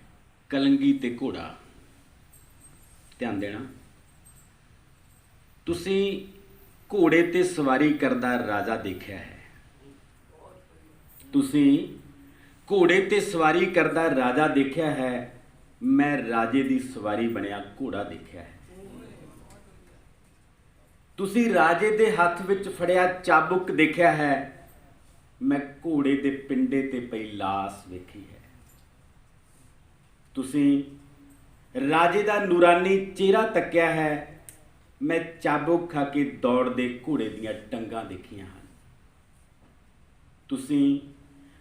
ਕਲੰਗੀ ਤੇ ਘੋੜਾ। ਧਿਆਨ ਦੇਣਾ, ਤੁਸੀਂ ਘੋੜੇ ਤੇ ਸਵਾਰੀ ਕਰਦਾ ਰਾਜਾ ਦੇਖਿਆ ਹੈ। ਤੁਸੀਂ ਘੋੜੇ ਤੇ ਸਵਾਰੀ ਕਰਦਾ ਰਾਜਾ ਦੇਖਿਆ ਹੈ, ਮੈਂ ਰਾਜੇ ਦੀ ਸਵਾਰੀ ਬਣਿਆ ਘੋੜਾ ਦੇਖਿਆ ਹੈ। ਤੁਸੀਂ ਰਾਜੇ ਦੇ ਹੱਥ ਵਿੱਚ ਫੜਿਆ ਚਾਬੁਕ ਦੇਖਿਆ ਹੈ, ਮੈਂ ਘੋੜੇ ਦੇ ਪਿੰਡੇ ਤੇ ਪਈ ਲਾਸ ਵੇਖੀ ਹੈ। ਤੁਸੀਂ ਰਾਜੇ ਦਾ ਨੂਰਾਨੀ ਚਿਹਰਾ ਤੱਕਿਆ ਹੈ, ਮੈਂ ਚਾਬੁਕ ਖਾ ਕੇ ਦੌੜਦੇ ਘੋੜੇ ਦੀਆਂ ਟੰਗਾਂ ਦੇਖੀਆਂ ਹਨ। ਤੁਸੀਂ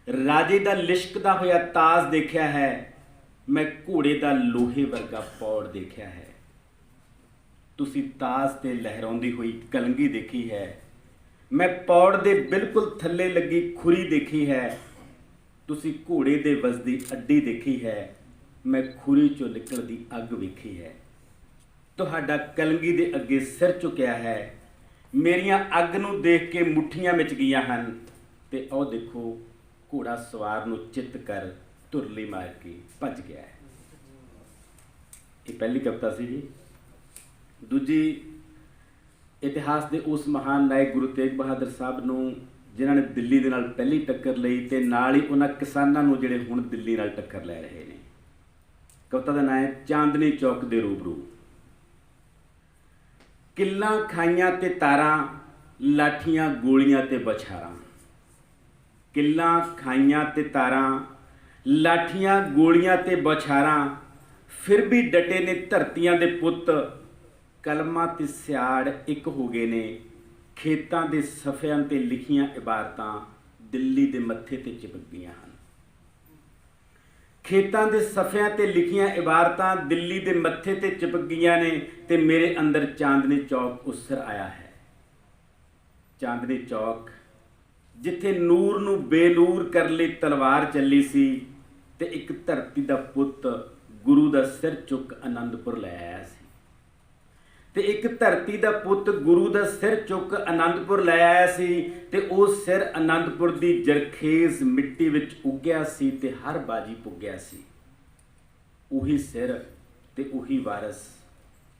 ਰਾਜੇ ਦਾ ਲਿਸ਼ਕਦਾ ਹੋਇਆ ਤਾਜ ਦੇਖਿਆ ਹੈ, ਮੈਂ ਘੋੜੇ ਦਾ ਲੋਹੇ ਵਰਗਾ ਪੌੜ ਦੇਖਿਆ ਹੈ। ਤੁਸੀਂ ਤਾਜ ਤੇ ਲਹਿਰਾਉਂਦੀ ਹੋਈ ਕਲੰਗੀ ਦੇਖੀ ਹੈ, ਮੈਂ ਪੌੜ ਦੇ ਬਿਲਕੁਲ ਥੱਲੇ ਲੱਗੀ ਖੁਰੀ ਦੇਖੀ ਹੈ। ਤੁਸੀਂ ਘੋੜੇ ਦੇ ਵਸਦੀ ਅੱਡੀ ਦੇਖੀ ਹੈ, ਮੈਂ ਖੁਰੀ ਚੋਂ ਨਿਕਲਦੀ ਅੱਗ ਵੇਖੀ ਹੈ। ਤੁਹਾਡਾ ਕਲੰਗੀ ਦੇ ਅੱਗੇ ਸਿਰ ਝੁਕਿਆ ਹੈ, ਮੇਰੀਆਂ ਅੱਗ ਨੂੰ ਦੇਖ ਕੇ ਮੁੱਠੀਆਂ ਵਿੱਚ ਗਈਆਂ ਹਨ, ਤੇ ਉਹ ਦੇਖੋ ਘੋੜਾ ਸਵਾਰ ਨੂੰ ਚਿੱਤ ਕਰ ਧੁਰਲੀ ਮਾਰ ਕੇ ਭੱਜ ਗਿਆ ਹੈ। ਇਹ ਪਹਿਲੀ ਕਵਿਤਾ ਸੀ ਜੀ। ਦੂਜੀ, ਇਤਿਹਾਸ ਦੇ ਉਸ ਮਹਾਨ ਨਾਇਕ ਗੁਰੂ ਤੇਗ ਬਹਾਦਰ ਸਾਹਿਬ ਨੂੰ ਜਿਨ੍ਹਾਂ ਨੇ ਦਿੱਲੀ ਦੇ ਨਾਲ ਪਹਿਲੀ ਟੱਕਰ ਲਈ, ਤੇ ਨਾਲ ਹੀ ਉਹਨਾਂ ਕਿਸਾਨਾਂ ਨੂੰ ਜਿਹੜੇ ਹੁਣ ਦਿੱਲੀ ਨਾਲ ਟੱਕਰ ਲੈ ਰਹੇ ਨੇ। ਕਵਿਤਾ ਦਾ ਨਾਮ ਹੈ ਚਾਂਦਨੀ ਚੌਕ ਦੇ ਰੂਬਰੂ। ਕਿੱਲਾਂ ਖਾਈਆਂ ਤੇ ਤਾਰਾਂ, ਲਾਠੀਆਂ ਗੋਲੀਆਂ ਤੇ ਬਛਾਰਾਂ। ਕਿੱਲਾਂ ਖਾਈਆਂ ਤੇ ਤਾਰਾਂ, ਲਾਠੀਆਂ ਗੋਲੀਆਂ ਤੇ ਬਛਾਰਾਂ, ਫਿਰ ਵੀ ਡਟੇ ਨੇ ਧਰਤੀਆਂ ਦੇ ਪੁੱਤ। ਕਲਮਾਂ ਤੇ ਸਿਆੜ ਇੱਕ ਹੋ ਗਏ ਨੇ, ਖੇਤਾਂ ਦੇ ਸਫ਼ਿਆਂ ਤੇ ਲਿਖੀਆਂ ਇਬਾਰਤਾਂ ਦਿੱਲੀ ਦੇ ਮੱਥੇ ਤੇ ਚਿਪਕ ਗਈਆਂ ਹਨ। ਖੇਤਾਂ ਦੇ ਸਫ਼ਿਆਂ ਤੇ ਲਿਖੀਆਂ ਇਬਾਰਤਾਂ ਦਿੱਲੀ ਦੇ ਮੱਥੇ ਤੇ ਚਿਪਕ ਗਈਆਂ ਨੇ, ਤੇ ਮੇਰੇ ਅੰਦਰ ਚਾਂਦਨੀ ਚੌਕ ਉਸਰ ਆਇਆ ਹੈ। ਚਾਂਦਨੀ ਚੌਕ ਜਿੱਥੇ ਨੂਰ ਨੂੰ ਬੇਨੂਰ ਕਰ ਲਈ ਤਲਵਾਰ ਚੱਲੀ ਸੀ, ਤੇ ਇੱਕ ਧਰਤੀ ਦਾ ਪੁੱਤ ਗੁਰੂ ਦਾ ਸਿਰ ਚੁੱਕ ਆਨੰਦਪੁਰ ਲੈ ਆਇਆ ਸੀ। ਤੇ ਇੱਕ ਧਰਤੀ ਦਾ ਪੁੱਤ ਗੁਰੂ ਦਾ ਸਿਰ ਚੁੱਕ ਆਨੰਦਪੁਰ ਲੈ ਆਇਆ ਸੀ, ਤੇ ਉਹ ਸਿਰ ਆਨੰਦਪੁਰ ਦੀ ਜਰਖੇਜ਼ ਮਿੱਟੀ ਵਿੱਚ ਉੱਗਿਆ ਸੀ, ਤੇ ਹਰ ਬਾਜੀ ਪੁੱਗਿਆ ਸੀ। ਉਹੀ ਸਿਰ ਤੇ ਉਹੀ ਵਾਰਸ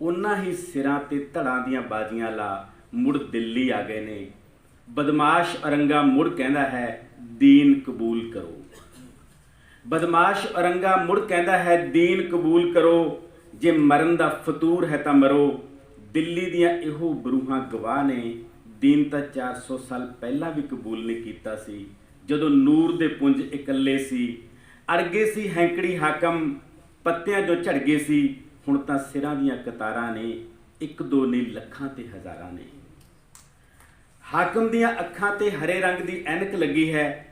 ਉਹਨਾਂ ਹੀ ਸਿਰਾਂ ਤੇ ਧੜਾਂ ਦੀਆਂ ਬਾਜੀਆਂ ਲਾ ਮੁੜ ਦਿੱਲੀ ਆ ਗਏ ਨੇ। ਬਦਮਾਸ਼ ਔਰੰਗਾ ਮੁੜ ਕਹਿੰਦਾ ਹੈ ਦੀਨ ਕਬੂਲ ਕਰੋ। ਬਦਮਾਸ਼ ਔਰੰਗਾ ਮੁੜ ਕਹਿੰਦਾ ਹੈ ਦੀਨ ਕਬੂਲ ਕਰੋ, ਜੇ ਮਰਨ ਦਾ ਫਤੂਰ ਹੈ ਤਾਂ ਮਰੋ। ਦਿੱਲੀ ਦੀਆਂ ਇਹੋ ਬਰੂਹਾਂ ਗਵਾਹ ਨੇ, ਦੀਨ ਤਾਂ 400 ਸਾਲ ਪਹਿਲਾਂ ਵੀ ਕਬੂਲ ਨਹੀਂ ਕੀਤਾ ਸੀ, ਜਦੋਂ ਨੂਰ ਦੇ ਪੁੰਜ ਇਕੱਲੇ ਸੀ। ਅੜ ਗਏ ਸੀ ਹੈਂਕੜੀ ਹਾਕਮ, ਪੱਤਿਆਂ ਜੋ ਝੜ ਗਏ ਸੀ। ਹੁਣ ਤਾਂ ਸਿਰਾਂ ਦੀਆਂ ਕਤਾਰਾਂ ਨੇ, ਇੱਕ ਦੋ ਨਹੀਂ ਲੱਖਾਂ ਤੇ ਹਜ਼ਾਰਾਂ ਨੇ। ਹਾਕਮ ਦੀਆਂ ਅੱਖਾਂ ਤੇ ਹਰੇ ਰੰਗ ਦੀ ਐਨਕ ਲੱਗੀ ਹੈ।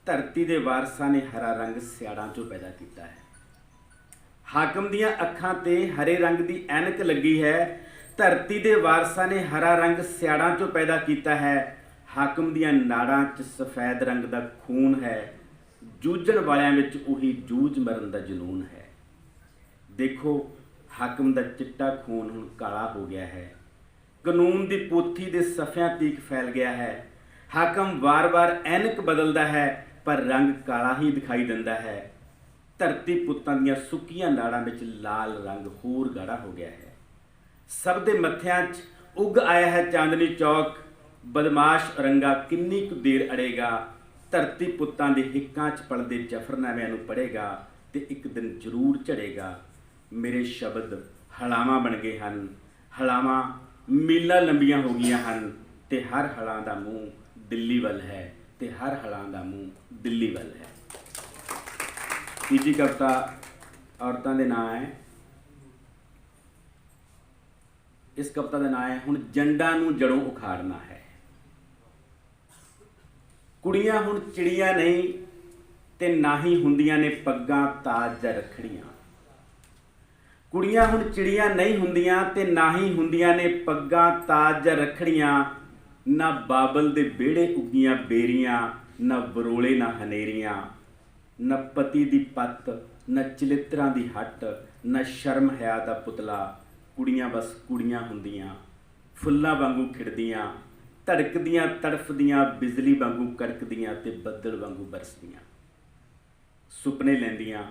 ਧਰਤੀ ਦੇ ਵਾਰਸਾਂ ਨੇ ਹਰਾ ਰੰਗ ਸਿਆੜਾਂ 'ਚੋਂ ਪੈਦਾ ਕੀਤਾ ਹੈ। ਹਾਕਮ ਦੀਆਂ ਅੱਖਾਂ ਤੇ ਹਰੇ ਰੰਗ ਦੀ ਐਨਕ ਲੱਗੀ ਹੈ। ਧਰਤੀ ਦੇ ਵਾਰਸਾਂ ਨੇ ਹਰਾ ਰੰਗ ਸਿਆੜਾਂ 'ਚੋਂ ਪੈਦਾ ਕੀਤਾ ਹੈ। ਹਾਕਮ ਦੀਆਂ ਨਾੜਾਂ 'ਚ ਸਫੈਦ ਰੰਗ ਦਾ ਖੂਨ ਹੈ। ਜੂਝਣ ਵਾਲਿਆਂ ਵਿੱਚ ਉਹੀ ਜੂਝ ਮਰਨ ਦਾ ਜਨੂਨ ਹੈ। ਦੇਖੋ ਹਾਕਮ ਦਾ ਚਿੱਟਾ ਖੂਨ ਹੁਣ ਕਾਲਾ ਹੋ ਗਿਆ ਹੈ। ਕਾਨੂੰਨ ਦੀ ਪੋਥੀ ਦੇ ਸਫ਼ਿਆਂ ਤੀਕ ਫੈਲ ਗਿਆ ਹੈ। ਹਾਕਮ ਵਾਰ-ਵਾਰ ਐਨਕ ਬਦਲਦਾ ਹੈ ਪਰ ਰੰਗ ਕਾਲਾ ਹੀ ਦਿਖਾਈ ਦਿੰਦਾ ਹੈ। ਧਰਤੀ ਪੁੱਤਾਂ ਦੀਆਂ ਸੁੱਕੀਆਂ ਨਾੜਾਂ ਵਿੱਚ ਲਾਲ ਰੰਗ ਹੋਰ ਗਾੜਾ ਹੋ ਗਿਆ ਹੈ। ਸਭ ਦੇ ਮੱਥਿਆਂ 'ਚ ਉੱਗ ਆਇਆ ਹੈ ਚਾਂਦਨੀ ਚੌਕ। ਬਦਮਾਸ਼ ਰੰਗਾ ਕਿੰਨੀ ਕੁ ਦੇਰ ਅੜੇਗਾ। ਧਰਤੀ ਪੁੱਤਾਂ ਦੇ ਹਿੱਕਾਂ 'ਚ ਪਲਦੇ ਜ਼ਫਰਨਾਮਿਆਂ ਨੂੰ ਪੜ੍ਹੇਗਾ ਤੇ ਇੱਕ ਦਿਨ ਜ਼ਰੂਰ ਝੜੇਗਾ। ਮੇਰੇ ਸ਼ਬਦ ਹਲਾਵਾਂ ਬਣ ਗਏ ਹਨ। ਹਲਾਵਾਂ ਮੀਲਾਂ ਲੰਬੀਆਂ ਹੋ ਗਈਆਂ ਹਨ ਤੇ ਹਰ ਹਲਾਂ ਦਾ ਮੂੰਹ ਦਿੱਲੀ ਵੱਲ ਹੈ ਤੇ ਹਰ ਹਲਾਂ ਦਾ ਮੂੰਹ ਦਿੱਲੀ ਵੱਲ ਹੈ। ਤੀਜੀ ਕਵਿਤਾ ਔਰਤਾਂ ਦੇ ਨਾਂ ਹੈ। ਇਸ ਕਵਿਤਾ ਦਾ ਨਾਂ ਹੈ ਹੁਣ ਜੰਡਾਂ ਨੂੰ ਜੜੋਂ ਉਖਾੜਨਾ ਹੈ। ਕੁੜੀਆਂ ਹੁਣ ਚਿੜੀਆਂ ਨਹੀਂ ਤੇ ਨਾ ਹੀ ਹੁੰਦੀਆਂ ਨੇ ਪੱਗਾਂ ਤਾਜ ਜਾਂ ਰੱਖੜੀਆਂ। ਕੁੜੀਆਂ ਹੁਣ ਚਿੜੀਆਂ ਨਹੀਂ ਹੁੰਦੀਆਂ ਤੇ ਨਾ ਹੀ ਹੁੰਦੀਆਂ ਨੇ ਪੱਗਾਂ ਤਾਜ ਜਾਂ ਰੱਖੜੀਆਂ। ਨਾ ਬਾਬਲ ਦੇ ਵਿਹੜੇ ਉੱਗੀਆਂ ਬੇਰੀਆਂ, ਨਾ ਬਰੋਲੇ ਨਾ ਹਨੇਰੀਆਂ। ਨਾ ਪਤੀ ਦੀ ਪੱਤ, ਨਾ ਚਲਿੱਤਰਾਂ ਦੀ ਹੱਟ, ਨਾ ਸ਼ਰਮ ਹਿਆ ਦਾ ਪੁਤਲਾ। ਕੁੜੀਆਂ ਬਸ ਕੁੜੀਆਂ ਹੁੰਦੀਆਂ, ਫੁੱਲਾਂ ਵਾਂਗੂ ਖਿੜਦੀਆਂ, ਧੜਕਦੀਆਂ ਤੜਫਦੀਆਂ, ਬਿਜਲੀ ਵਾਂਗੂ ਕੜਕਦੀਆਂ ਤੇ ਬੱਦਲ ਵਾਂਗੂ ਬਰਸਦੀਆਂ। ਸੁਪਨੇ ਲੈਂਦੀਆਂ,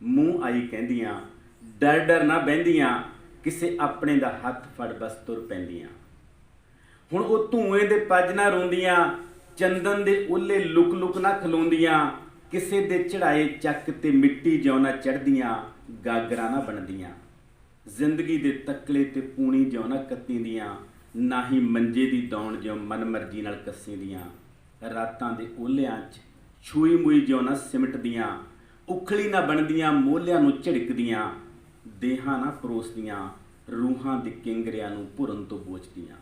ਮੂੰਹ ਆਈ ਕਹਿੰਦੀਆਂ, ਡਰ ਡਰ ਨਾ ਬਹਿੰਦੀਆਂ, ਕਿਸੇ ਆਪਣੇ ਦਾ ਹੱਥ ਫੜ ਬਸ ਤੁਰ ਪੈਂਦੀਆਂ। ਹੁਣ ਉਹ ਧੂਏ ਦੇ ਪੱਜ ਨਾ ਰੋਂਦੀਆਂ, ਚੰਦਨ ਦੇ ਓਲੇ ਲੁਕ ਲੁਕ ਨਾ ਖਲੋਂਦੀਆਂ। ਕਿਸੇ ਦੇ ਚੜਾਏ ਚੱਕ ਤੇ ਮਿੱਟੀ ਜਿਉਂ ਨਾ ਚੜ੍ਹਦੀਆਂ, ਗਾਗਰਾਂ ਨਾ ਬਣਦੀਆਂ। ਜ਼ਿੰਦਗੀ ਦੇ ਤਕਲੇ ਤੇ ਪੂਣੀ ਜਿਉਂ ਨਾ ਕੱਤੀਂਦੀਆਂ, ਨਾ ਹੀ ਮੰਜੇ ਦੀ ਦੌਣ ਜਿਉਂ ਮਨ ਮਰਜ਼ੀ ਨਾਲ ਕੱਸੀਂਦੀਆਂ। ਰਾਤਾਂ ਦੇ ਓਲਿਆਂ 'ਚ ਛੂਈ ਮੂਈ ਜਿਉਂ ਨਾ ਸਿਮਟਦੀਆਂ, ਉਖਲੀ ਨਾ ਬਣਦੀਆਂ, ਮੋਹਲਿਆਂ ਨੂੰ ਝਿੜਕਦੀਆਂ। ਦੇਹਾਂ ਨਾ ਪਰੋਸਦੀਆਂ, ਰੂਹਾਂ ਦੇ ਕਿੰਗਰਿਆਂ ਨੂੰ ਭੁਰਨ ਤੋਂ ਬੋਚਦੀਆਂ।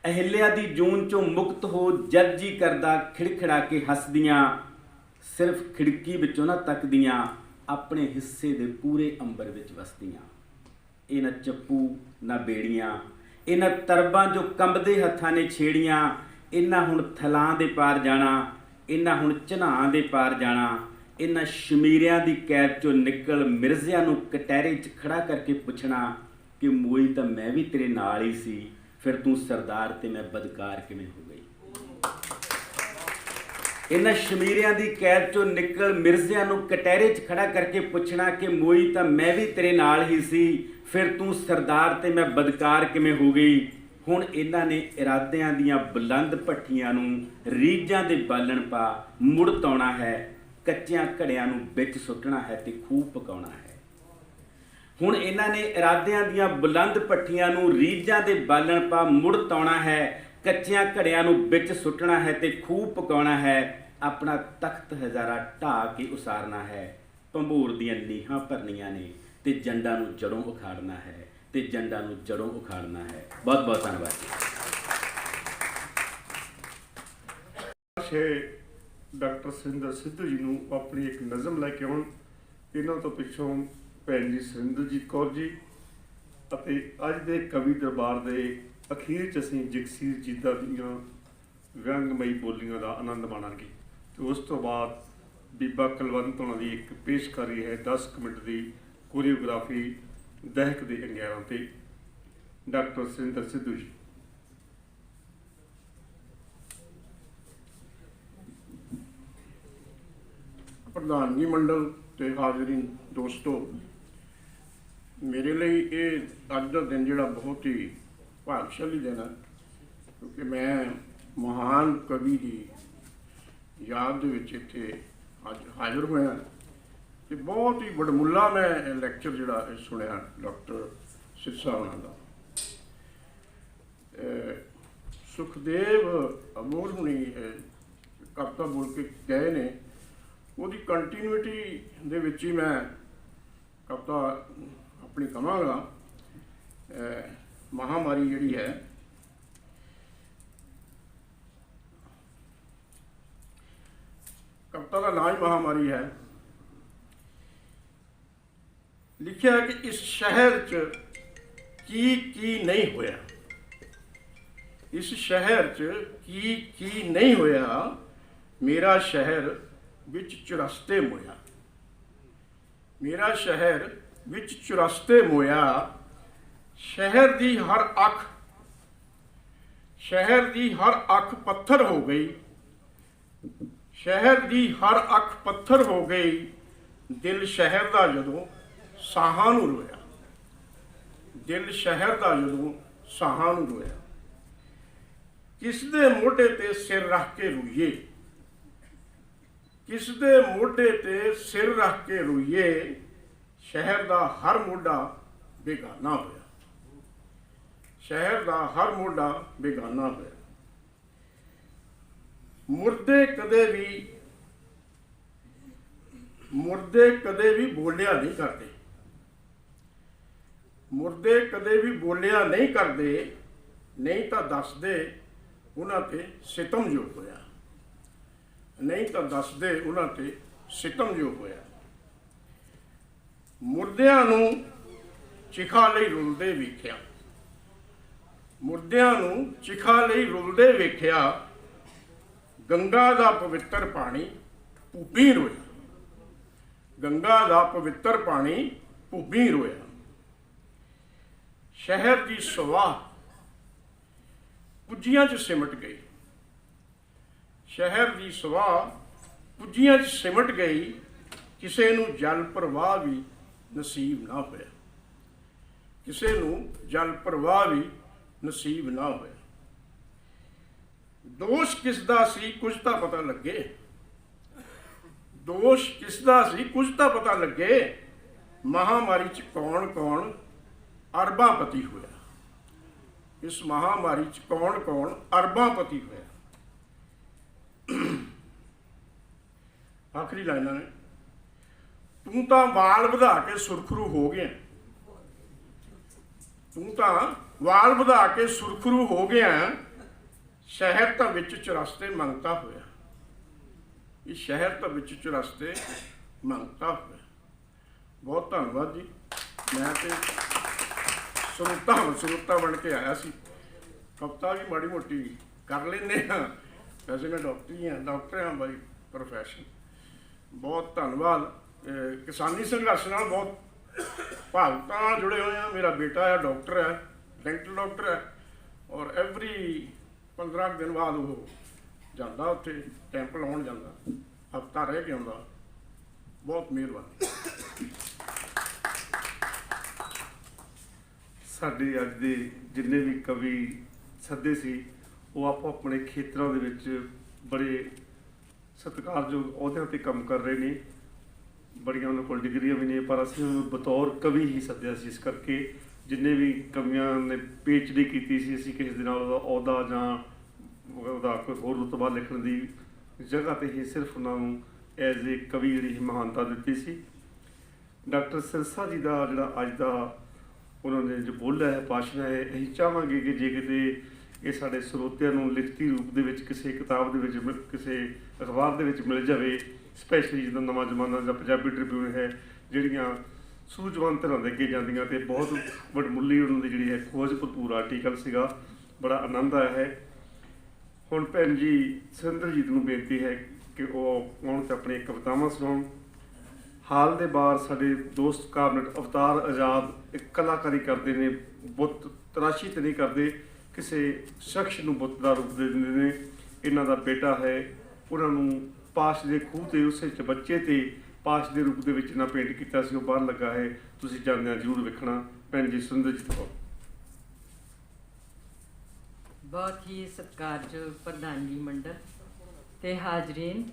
ਅਹਿਲਿਆ ਦੀ ਜੂਨ 'ਚੋਂ ਮੁਕਤ ਹੋ ਜਦ ਜੀ ਕਰਦਾ ਖਿੜਖਿੜਾ ਕੇ ਹੱਸਦੀਆਂ। ਸਿਰਫ ਖਿੜਕੀ ਵਿੱਚੋਂ ਨਾ ਤੱਕਦੀਆਂ, ਆਪਣੇ ਹਿੱਸੇ ਦੇ ਪੂਰੇ ਅੰਬਰ ਵਿੱਚ ਵਸਦੀਆਂ। ਇਹ ਨਾ ਚੱਪੂ ਨਾ ਬੇੜੀਆਂ, ਇਹਨਾਂ ਤਰਬਾਂ ਜੋ ਕੰਬਦੇ ਹੱਥਾਂ ਨੇ ਛੇੜੀਆਂ। ਇਹਨਾਂ ਹੁਣ ਥਲਾਂ ਦੇ ਪਾਰ ਜਾਣਾ, ਇਹਨਾਂ ਹੁਣ ਝਨਾਹ ਦੇ ਪਾਰ ਜਾਣਾ। ਇਹਨਾਂ ਸ਼ਮੀਰਿਆਂ ਦੀ ਕੈਦ 'ਚੋਂ ਨਿਕਲ ਮਿਰਜ਼ਿਆਂ ਨੂੰ ਕਟਹਿਰੇ 'ਚ ਖੜਾ ਕਰਕੇ ਪੁੱਛਣਾ ਕਿ ਮੋਈ ਤਾਂ ਮੈਂ ਵੀ ਤੇਰੇ ਨਾਲ ਹੀ ਸੀ, ਫਿਰ ਤੂੰ ਸਰਦਾਰ ਤੇ ਮੈਂ ਬਦਕਾਰ ਕਿਵੇਂ ਹੋ ਗਈ। ਇਹਨਾਂ ਸ਼ਮੀਰਿਆਂ ਦੀ ਕੈਦ 'ਚੋਂ ਨਿਕਲ ਮਿਰਜ਼ਿਆਂ ਨੂੰ ਕਟਹਿਰੇ 'ਚ ਖੜਾ ਕਰਕੇ ਪੁੱਛਣਾ ਕਿ ਮੋਈ ਤਾਂ ਮੈਂ ਵੀ ਤੇਰੇ ਨਾਲ ਹੀ ਸੀ, ਫਿਰ ਤੂੰ ਸਰਦਾਰ ਤੇ ਮੈਂ ਬਦਕਾਰ ਕਿਵੇਂ ਹੋ ਗਈ। ਹੁਣ ਇਹਨਾਂ ਨੇ ਇਰਾਦਿਆਂ ਦੀਆਂ ਬੁਲੰਦ ਭੱਠੀਆਂ ਨੂੰ ਰੀਝਾਂ ਦੇ ਬਾਲਣ ਪਾ ਮੁੜ ਤਾਉਣਾ ਹੈ। ਕੱਚਿਆਂ ਘੜਿਆਂ ਨੂੰ ਵਿੱਚ ਸੁੱਟਣਾ ਹੈ ਤੇ ਖੂਹ ਪਕਾਉਣਾ ਹੈ। ਹੁਣ ਇਹਨਾਂ ਨੇ ਇਰਾਦਿਆਂ ਦੀਆਂ ਬੁਲੰਦ ਭੱਠੀਆਂ ਨੂੰ ਰੀਝਾਂ ਦੇ ਬਾਲਣ ਪਾ ਮੁੜ ਤਾਉਣਾ ਹੈ। ਕੱਚਿਆਂ ਘੜਿਆਂ ਨੂੰ ਵਿੱਚ ਸੁੱਟਣਾ ਹੈ ਤੇ ਖੂਹ ਪਕਾਉਣਾ ਹੈ। ਆਪਣਾ ਤਖਤ ਹਜ਼ਾਰਾ ਢਾਹ ਕੇ ਉਸਾਰਨਾ ਹੈ। ਭੰਬੋਰ ਦੀਆਂ ਨੀਹਾਂ ਭਰਨੀਆਂ ਨੇ ਤੇ ਜੰਡਾਂ ਨੂੰ ਜੜੋਂ ਉਖਾੜਨਾ ਹੈ, ਤੇ ਜੰਡਾਂ ਨੂੰ ਜੜੋਂ ਉਖਾੜਨਾ ਹੈ। ਬਹੁਤ ਬਹੁਤ ਧੰਨਵਾਦ। ਡਾਕਟਰ ਸੁਰਿੰਦਰ ਸਿੱਧੂ ਜੀ ਨੂੰ ਆਪਣੀ ਇੱਕ ਨਜ਼ਮ ਲੈ ਕੇ ਆਉਣ। ਇਹਨਾਂ ਤੋਂ ਪਿੱਛੋਂ ਭੈਣ ਜੀ ਸੁਰਿੰਦਰਜੀਤ ਕੌਰ ਜੀ ਅਤੇ ਅੱਜ ਦੇ ਕਵੀ ਦਰਬਾਰ ਦੇ ਅਖੀਰ 'ਚ ਅਸੀਂ ਜਗਸੀਰ ਜੀਦਾ ਦੀਆਂ ਵਿਅੰਗਮਈ ਬੋਲੀਆਂ ਦਾ ਆਨੰਦ ਮਾਣਾਂਗੇ ਤੇ ਉਸ ਤੋਂ ਬਾਅਦ ਬੀਬਾ ਕੁਲਵੰਤ ਹੋਣਾ ਦੀ ਇੱਕ ਪੇਸ਼ਕਾਰੀ ਹੈ 10 ਮਿੰਟ ਦੀ ਕੋਰੀਓਗ੍ਰਾਫੀ ਦਹਿਕ ਦੇ ਅੰਗਿਆਰਾਂ ਤੇ। ਡਾਕਟਰ ਸੁਰਿੰਦਰ ਸਿੱਧੂ ਜੀ। ਪ੍ਰਧਾਨਗੀ ਮੰਡਲ ਤੇ ਹਾਜ਼ਰੀਨ ਦੋਸਤੋ, ਮੇਰੇ ਲਈ ਇਹ ਅੱਜ ਦਾ ਦਿਨ ਜਿਹੜਾ ਬਹੁਤ ਹੀ ਭਾਗਸ਼ਾਲੀ ਦਿਨ ਹੈ ਕਿਉਂਕਿ ਮੈਂ ਮਹਾਨ ਕਵੀ ਦੀ ਯਾਦ ਦੇ ਵਿੱਚ ਇੱਥੇ ਅੱਜ ਹਾਜ਼ਰ ਹੋਇਆ ਤੇ ਬਹੁਤ ਹੀ ਵਡਮੁੱਲਾ ਮੈਂ ਲੈਕਚਰ ਜਿਹੜਾ ਇਹ ਸੁਣਿਆ ਡਾਕਟਰ ਸਿਰਸਾ ਹੋਣਾ ਦਾ। ਸੁਖਦੇਵ ਅਮੋਲ ਹੁਣੀ ਕਵਿਤਾ ਬੋਲ ਕੇ ਗਏ ਨੇ, ਉਹਦੀ ਕੰਟੀਨਿਊਟੀ ਦੇ ਵਿੱਚ ਹੀ ਮੈਂ ਕਵਿਤਾ ਆਪਣੀ ਕਵਾਂਗਾ। ਮਹਾਮਾਰੀ ਜਿਹੜੀ ਹੈ, ਕਵਿਤਾ ਦਾ ਨਾਂ ਹੀ ਮਹਾਮਾਰੀ ਹੈ। ਲਿਖਿਆ ਕਿ ਇਸ ਸ਼ਹਿਰ 'ਚ ਕੀ ਨਹੀਂ ਹੋਇਆ, ਇਸ ਸ਼ਹਿਰ 'ਚ ਕੀ ਨਹੀਂ ਹੋਇਆ, ਮੇਰਾ ਸ਼ਹਿਰ ਵਿੱਚ ਚੁਰਸਤੇ ਮੋਇਆ, ਮੇਰਾ ਸ਼ਹਿਰ ਵਿੱਚ ਚੁਰਸਤੇ ਮੋਇਆ। ਸ਼ਹਿਰ ਦੀ ਹਰ ਅੱਖ, ਸ਼ਹਿਰ ਦੀ ਹਰ ਅੱਖ ਪੱਥਰ ਹੋ ਗਈ, ਸ਼ਹਿਰ ਦੀ ਹਰ ਅੱਖ ਪੱਥਰ ਹੋ ਗਈ। ਦਿਲ ਸ਼ਹਿਰ ਦਾ ਜਦੋਂ ਸਾਹਾਂ ਨੂੰ ਰੋਇਆ, ਦਿਲ ਸ਼ਹਿਰ ਦਾ ਜਦੋਂ ਸਾਹਾਂ ਨੂੰ ਰੋਇਆ। ਕਿਸ ਦੇ ਮੋਢੇ ਤੇ ਸਿਰ ਰੱਖ ਕੇ ਰੋਈਏ, ਕਿਸ ਦੇ ਮੋਢੇ ਤੇ ਸਿਰ ਰੱਖ ਕੇ ਰੋਈਏ। ਸ਼ਹਿਰ ਦਾ ਹਰ ਮੋਢਾ ਬੇਗਾਨਾ ਹੋਇਆ, ਸ਼ਹਿਰ ਦਾ ਹਰ ਮੋਢਾ ਬੇਗਾਨਾ ਹੋਇਆ। ਮੁਰਦੇ ਕਦੇ ਵੀ ਬੋਲਿਆ ਨਹੀਂ ਕਰਦੇ, ਮੁਰਦੇ ਕਦੇ ਵੀ ਬੋਲਿਆ ਨਹੀਂ ਕਰਦੇ। ਨਹੀਂ ਤਾਂ ਦੱਸਦੇ ਉਹਨਾਂ ਤੇ ਸਿਤਮ ਜੋ ਹੋਇਆ, ਨਹੀਂ ਤਾਂ ਦੱਸਦੇ ਉਹਨਾਂ ਤੇ ਸਿਤਮ ਜੋ ਹੋਇਆ। ਮੁਰਦਿਆਂ ਨੂੰ ਚਿਖਾ ਲਈ ਰੁਲਦੇ ਵੇਖਿਆ, ਮੁਰਦਿਆਂ ਨੂੰ ਚਿਖਾ ਲਈ ਰੁਲਦੇ ਵੇਖਿਆ। ਗੰਗਾ ਦਾ ਪਵਿੱਤਰ ਪਾਣੀ ਭੁੱਬੀ ਰੋਇਆ, ਗੰਗਾ ਦਾ ਪਵਿੱਤਰ ਪਾਣੀ ਭੁੱਬੀ ਰੋਇਆ। ਸ਼ਹਿਰ ਦੀ ਸਵਾਹ ਪੁੱਜੀਆਂ 'ਚ ਸਿਮਟ ਗਈ, ਸ਼ਹਿਰ ਦੀ ਸਵਾਹ ਪੁੱਜੀਆਂ 'ਚ ਸਿਮਟ ਗਈ। ਕਿਸੇ ਨੂੰ ਜਲ ਪ੍ਰਵਾਹ ਵੀ ਨਸੀਬ ਨਾ ਹੋਇਆ, ਕਿਸੇ ਨੂੰ ਜਲ ਪ੍ਰਵਾਹ ਵੀ ਨਸੀਬ ਨਾ ਹੋਇਆ। ਦੋਸ਼ ਕਿਸ ਦਾ ਸੀ ਕੁਝ ਤਾਂ ਪਤਾ ਲੱਗੇ, ਦੋਸ਼ ਕਿਸ ਦਾ ਸੀ ਕੁਝ ਤਾਂ ਪਤਾ ਲੱਗੇ। ਮਹਾਮਾਰੀ 'ਚ ਕੌਣ ਅਰਬਾਂਪਤੀ ਹੋਇਆ, ਇਸ ਮਹਾਮਾਰੀ 'ਚ ਕੌਣ ਅਰਬਾਂਪਤੀ ਹੋਇਆ। ਆਖਰੀ ਲਾਈਨਾਂ ਨੇ, ਤੂੰ ਤਾਂ ਵਾਲ ਵਧਾ ਕੇ ਸੁਰਖਰੂ ਹੋ ਗਿਆ, ਤੂੰ ਤਾਂ ਵਾਲ ਵਧਾ ਕੇ ਸੁਰਖਰੂ ਹੋ ਗਿਆ। ਸ਼ਹਿਰ ਤਾਂ ਵਿੱਚ ਚੁਰਸਤੇ ਮੰਗਤਾ ਹੋਇਆ, ਇਹ ਸ਼ਹਿਰ ਤਾਂ ਵਿੱਚ ਚੁਰਸਤੇ ਮੰਗਤਾ ਹੋਇਆ। ਬਹੁਤ ਧੰਨਵਾਦ ਜੀ। ਮੈਂ ਤੇ ਸਰੋਤਾ ਬਣ ਕੇ ਆਇਆ ਸੀ, ਕਵਿਤਾ ਵੀ ਮਾੜੀ ਮੋਟੀ ਕਰ ਲੈਂਦੇ ਹਾਂ। ਵੈਸੇ ਮੈਂ ਡਾਕਟਰ ਹਾਂ ਬਾਈ ਪ੍ਰੋਫੈਸ਼ਨ। ਬਹੁਤ ਧੰਨਵਾਦ। ਕਿਸਾਨੀ ਸੰਘਰਸ਼ ਨਾਲ ਬਹੁਤ ਭਾਵੁਕਤਾ ਨਾਲ ਜੁੜੇ ਹੋਏ ਹਾਂ। ਮੇਰਾ ਬੇਟਾ ਹੈ, ਡਾਕਟਰ ਹੈ, ਡੈਂਟਲ ਡਾਕਟਰ ਹੈ, ਔਰ ਐਵਰੀ 15 ਦਿਨ ਬਾਅਦ ਉਹ ਜਾਂਦਾ ਉੱਥੇ ਕੈਂਪ ਲਾਉਣ ਜਾਂਦਾ, ਹਫ਼ਤਾ ਰਹਿ ਕੇ ਆਉਂਦਾ। ਬਹੁਤ ਮਿਹਰਬਾਨੀ। ਸਾਡੇ ਅੱਜ ਦੇ ਜਿੰਨੇ ਵੀ ਕਵੀ ਸੱਦੇ ਸੀ, ਉਹ ਆਪੋ ਆਪਣੇ ਖੇਤਰਾਂ ਦੇ ਵਿੱਚ ਬੜੇ ਸਤਿਕਾਰਯੋਗ ਅਹੁਦਿਆਂ 'ਤੇ ਕੰਮ ਕਰ ਰਹੇ ਨੇ। ਬੜੀਆਂ ਉਹਨਾਂ ਕੋਲ ਡਿਗਰੀਆਂ ਵੀ ਨੇ, ਪਰ ਅਸੀਂ ਉਹਨੂੰ ਬਤੌਰ ਕਵੀ ਹੀ ਸੱਦਿਆ ਸੀ। ਇਸ ਕਰਕੇ ਜਿੰਨੇ ਵੀ ਕਵੀਆਂ ਨੇ PhD ਕੀਤੀ ਸੀ, ਅਸੀਂ ਕਿਸੇ ਦੇ ਨਾਲ ਉਹਦਾ ਅਹੁਦਾ ਜਾਂ ਉਹਦਾ ਕੋਈ ਹੋਰ ਰੁਤਬਾ ਲਿਖਣ ਦੀ ਜਗ੍ਹਾ 'ਤੇ ਹੀ ਸਿਰਫ ਉਹਨਾਂ ਨੂੰ ਐਜ਼ ਏ ਕਵੀ ਜਿਹੜੀ ਮਹਾਨਤਾ ਦਿੱਤੀ ਸੀ। ਡਾਕਟਰ ਸਿਰਸਾ ਜੀ ਦਾ ਜਿਹੜਾ ਅੱਜ ਦਾ ਉਹਨਾਂ ਨੇ ਜੋ ਬੋਲਿਆ ਹੈ, ਭਾਸ਼ਣ ਹੈ, ਅਸੀਂ ਚਾਹਾਂਗੇ ਕਿ ਜੇ ਕਿਤੇ ਇਹ ਸਾਡੇ ਸਰੋਤਿਆਂ ਨੂੰ ਲਿਖਤੀ ਰੂਪ ਦੇ ਵਿੱਚ ਕਿਸੇ ਕਿਤਾਬ ਦੇ ਵਿੱਚ, ਕਿਸੇ ਅਖਬਾਰ ਦੇ ਵਿੱਚ ਮਿਲ ਜਾਵੇ, ਸਪੈਸ਼ਲੀ ਜਿੱਦਾਂ ਨਵਾਂ ਜ਼ਮਾਨਾ ਜਾਂ ਪੰਜਾਬੀ ਟ੍ਰਿਬਿਊਨ ਹੈ, ਜਿਹੜੀਆਂ ਸੂਝਵਾਨ ਤਰ੍ਹਾਂ ਦੇ ਅੱਗੇ ਜਾਂਦੀਆਂ, ਅਤੇ ਬਹੁਤ ਵਡਮੁੱਲੀ ਉਹਨਾਂ ਦੀ ਜਿਹੜੀ ਹੈ ਖੋਜ ਭਰਪੂਰ ਆਰਟੀਕਲ ਸੀਗਾ। ਬੜਾ ਆਨੰਦ ਆਇਆ ਹੈ। ਹੁਣ ਭੈਣ ਜੀ ਸੁਰਿੰਦਰਜੀਤ ਨੂੰ ਬੇਨਤੀ ਹੈ ਕਿ ਉਹ ਆਉਣ ਤੇ ਆਪਣੀਆਂ ਕਵਿਤਾਵਾਂ ਸੁਣਾਉਣ। ਹਾਲ ਦੇ ਬਾਹਰ ਸਾਡੇ ਦੋਸਤ ਕਾਬਨਟ ਅਵਤਾਰ ਆਜ਼ਾਦ ਇੱਕ ਕਲਾਕਾਰੀ ਕਰਦੇ ਨੇ, ਬੁੱਤ ਤਰਾਸ਼ੀ ਤੇ ਨਹੀਂ ਕਰਦੇ, ਕਿਸੇ ਸ਼ਖਸ ਨੂੰ ਬੁੱਤ ਦਾ ਰੂਪ ਦੇ ਦਿੰਦੇ ਨੇ। ਇਹਨਾਂ ਦਾ ਬੇਟਾ ਹੈ, ਉਹਨਾਂ ਨੂੰ ਪਾਸ਼ ਦੇ ਖੂਹ ਤੇ ਉਸੇ ਬੱਚੇ ਤੇ ਪਾਸ਼ ਦੇ ਰੂਪ ਦੇ ਵਿੱਚ ਇਹਨਾਂ ਪੇਂਟ ਕੀਤਾ ਸੀ, ਉਹ ਬਾਹਰ ਲੱਗਾ ਹੈ, ਤੁਸੀਂ ਜਾਂਦਿਆਂ ਜ਼ਰੂਰ ਵੇਖਣਾ। ਭੈਣ ਜੀ ਸੁਰਿੰਦਰਜੀਤ ਕੌਰ। ਬਹੁਤ ਹੀ ਸਤਿਕਾਰਯੋਗ ਪ੍ਰਧਾਨਗੀ ਮੰਡਲ ਤੇ ਹਾਜ਼ਰੀਨ,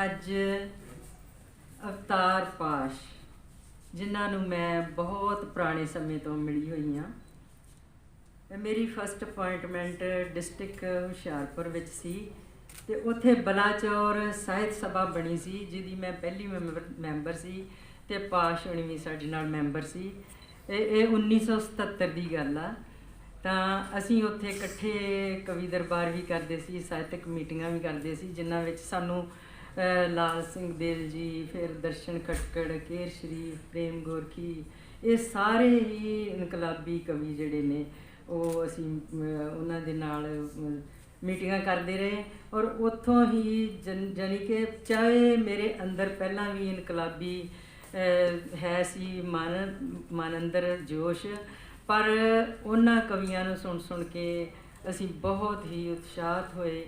ਅੱਜ ਅਵਤਾਰ ਪਾਸ਼ ਜਿਨ੍ਹਾਂ ਨੂੰ ਮੈਂ ਬਹੁਤ ਪੁਰਾਣੇ ਸਮੇਂ ਤੋਂ ਮਿਲੀ ਹੋਈ ਹਾਂ, ਮੇਰੀ ਫਸਟ ਅਪਾਇੰਟਮੈਂਟ ਡਿਸਟ੍ਰਿਕਟ ਹੁਸ਼ਿਆਰਪੁਰ ਵਿੱਚ ਸੀ ਤੇ ਉੱਥੇ ਬਲਾਚੌਰ ਸਾਹਿਤ ਸਭਾ ਬਣੀ ਸੀ, ਜਿਹਦੀ ਮੈਂ ਪਹਿਲੀ ਮੈਂਬਰ ਸੀ ਤੇ ਪਾਸ਼ ਹੋਣੀ ਵੀ ਸਾਡੇ ਨਾਲ ਮੈਂਬਰ ਸੀ। ਇਹ 1977 ਦੀ ਗੱਲ ਆ। ਤਾਂ ਅਸੀਂ ਉੱਥੇ ਇਕੱਠੇ ਕਵੀ ਦਰਬਾਰ ਵੀ ਕਰਦੇ ਸੀ, ਸਾਹਿਤਕ ਮੀਟਿੰਗਾਂ ਵੀ ਕਰਦੇ ਸੀ, ਜਿਨ੍ਹਾਂ ਵਿੱਚ ਸਾਨੂੰ ਲਾਲ ਸਿੰਘ ਦਿਲ ਜੀ, ਫਿਰ ਦਰਸ਼ਨ ਖਟਕੜ, ਕੇਰ ਸ਼ਰੀਫ, ਪ੍ਰੇਮ ਗੋਰਖੀ, ਇਹ ਸਾਰੇ ਹੀ ਇਨਕਲਾਬੀ ਕਵੀ ਜਿਹੜੇ ਨੇ ਉਹ ਅਸੀਂ ਉਹਨਾਂ ਦੇ ਨਾਲ ਮੀਟਿੰਗਾਂ ਕਰਦੇ ਰਹੇ। ਔਰ ਉੱਥੋਂ ਹੀ ਜਾਣੀ ਕਿ ਚਾਹੇ ਮੇਰੇ ਅੰਦਰ ਪਹਿਲਾਂ ਵੀ ਇਨਕਲਾਬੀ ਹੈ ਸੀ ਮਨ ਅੰਦਰ ਜੋਸ਼, ਪਰ ਉਹਨਾਂ ਕਵੀਆਂ ਨੂੰ ਸੁਣ ਕੇ ਅਸੀਂ ਬਹੁਤ ਹੀ ਉਤਸ਼ਾਹਿਤ ਹੋਏ।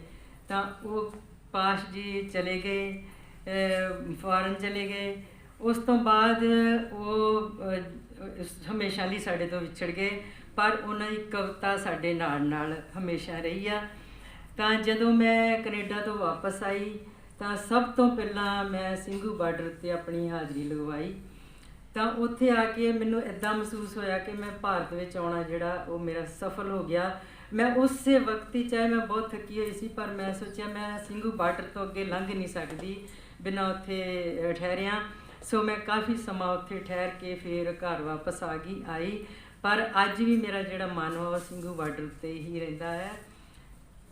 ਤਾਂ ਉਹ ਪਾਸ਼ ਜੀ ਚਲੇ ਗਏ, ਫੌਰਨ ਚਲੇ ਗਏ। ਉਸ ਤੋਂ ਬਾਅਦ ਉਹ ਹਮੇਸ਼ਾ ਲਈ ਸਾਡੇ ਤੋਂ ਵਿਛੜ ਗਏ, ਪਰ ਉਹਨਾਂ ਦੀ ਕਵਿਤਾ ਸਾਡੇ ਨਾਲ ਹਮੇਸ਼ਾ ਰਹੀ ਆ। ਤਾਂ ਜਦੋਂ ਮੈਂ ਕੈਨੇਡਾ ਤੋਂ ਵਾਪਸ ਆਈ ਤਾਂ ਸਭ ਤੋਂ ਪਹਿਲਾਂ ਮੈਂ ਸਿੰਘੂ ਬਾਰਡਰ ਉੱਤੇ ਆਪਣੀ ਹਾਜ਼ਰੀ ਲਗਵਾਈ। ਤਾਂ ਉੱਥੇ ਆ ਕੇ ਮੈਨੂੰ ਇੱਦਾਂ ਮਹਿਸੂਸ ਹੋਇਆ ਕਿ ਮੈਂ ਭਾਰਤ ਵਿੱਚ ਆਉਣਾ ਜਿਹੜਾ ਉਹ ਮੇਰਾ ਸਫਲ ਹੋ ਗਿਆ। ਮੈਂ ਉਸੇ ਵਕਤ ਹੀ, ਚਾਹੇ ਮੈਂ ਬਹੁਤ ਥੱਕੀ ਹੋਈ ਸੀ, ਪਰ ਮੈਂ ਸੋਚਿਆ ਮੈਂ ਸਿੰਘੂ ਬਾਰਡਰ ਤੋਂ ਅੱਗੇ ਲੰਘ ਨਹੀਂ ਸਕਦੀ ਬਿਨਾਂ ਉੱਥੇ ਠਹਿਰਿਆ। ਸੋ ਮੈਂ ਕਾਫੀ ਸਮਾਂ ਉੱਥੇ ਠਹਿਰ ਕੇ ਫਿਰ ਘਰ ਵਾਪਸ ਆਈ। ਪਰ ਅੱਜ ਵੀ ਮੇਰਾ ਜਿਹੜਾ ਮਨ ਉਹ ਸਿੰਘੂ ਬਾਰਡਰ ਉੱਤੇ ਹੀ ਰਹਿੰਦਾ ਹੈ।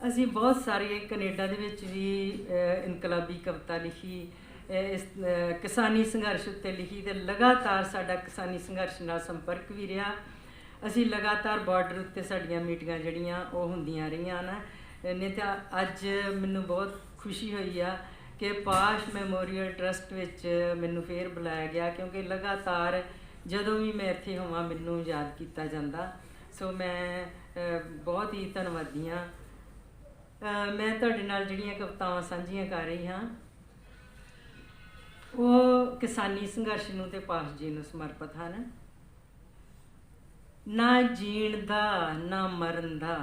ਅਸੀਂ ਬਹੁਤ ਸਾਰੇ ਕੈਨੇਡਾ ਦੇ ਵਿੱਚ ਵੀ ਇਨਕਲਾਬੀ ਕਵਿਤਾ ਲਿਖੀ, ਇਸ ਕਿਸਾਨੀ ਸੰਘਰਸ਼ ਉੱਤੇ ਲਿਖੀ, ਅਤੇ ਲਗਾਤਾਰ ਸਾਡਾ ਕਿਸਾਨੀ ਸੰਘਰਸ਼ ਨਾਲ ਸੰਪਰਕ ਵੀ ਰਿਹਾ। ਅਸੀਂ ਲਗਾਤਾਰ ਬਾਰਡਰ ਉੱਤੇ ਸਾਡੀਆਂ ਮੀਟਿੰਗਾਂ ਜਿਹੜੀਆਂ ਉਹ ਹੁੰਦੀਆਂ ਰਹੀਆਂ ਨਾ। ਨਹੀਂ ਤਾਂ ਅੱਜ ਮੈਨੂੰ ਬਹੁਤ ਖੁਸ਼ੀ ਹੋਈ ਆ ਕਿ ਪਾਸ਼ ਮੈਮੋਰੀਅਲ ਟਰਸਟ ਵਿੱਚ ਮੈਨੂੰ ਫੇਰ ਬੁਲਾਇਆ ਗਿਆ, ਕਿਉਂਕਿ ਲਗਾਤਾਰ ਜਦੋਂ ਵੀ ਮੈਂ ਇੱਥੇ ਹੋਵਾਂ ਮੈਨੂੰ ਯਾਦ ਕੀਤਾ ਜਾਂਦਾ। ਸੋ ਮੈਂ ਬਹੁਤ ਹੀ ਧੰਨਵਾਦੀ ਹਾਂ। ਮੈਂ ਤੁਹਾਡੇ ਨਾਲ ਜਿਹੜੀਆਂ ਕਵਿਤਾਵਾਂ ਸਾਂਝੀਆਂ ਕਰ ਰਹੀ ਹਾਂ ਉਹ ਕਿਸਾਨੀ ਸੰਘਰਸ਼ ਨੂੰ ਤੇ ਪਾਸ਼ ਜੀ ਨੂੰ ਸਮਰਪਿਤ ਹਨ। ਨਾ ਜੀਣ ਦਾ ਨਾ ਮਰਨ ਦਾ,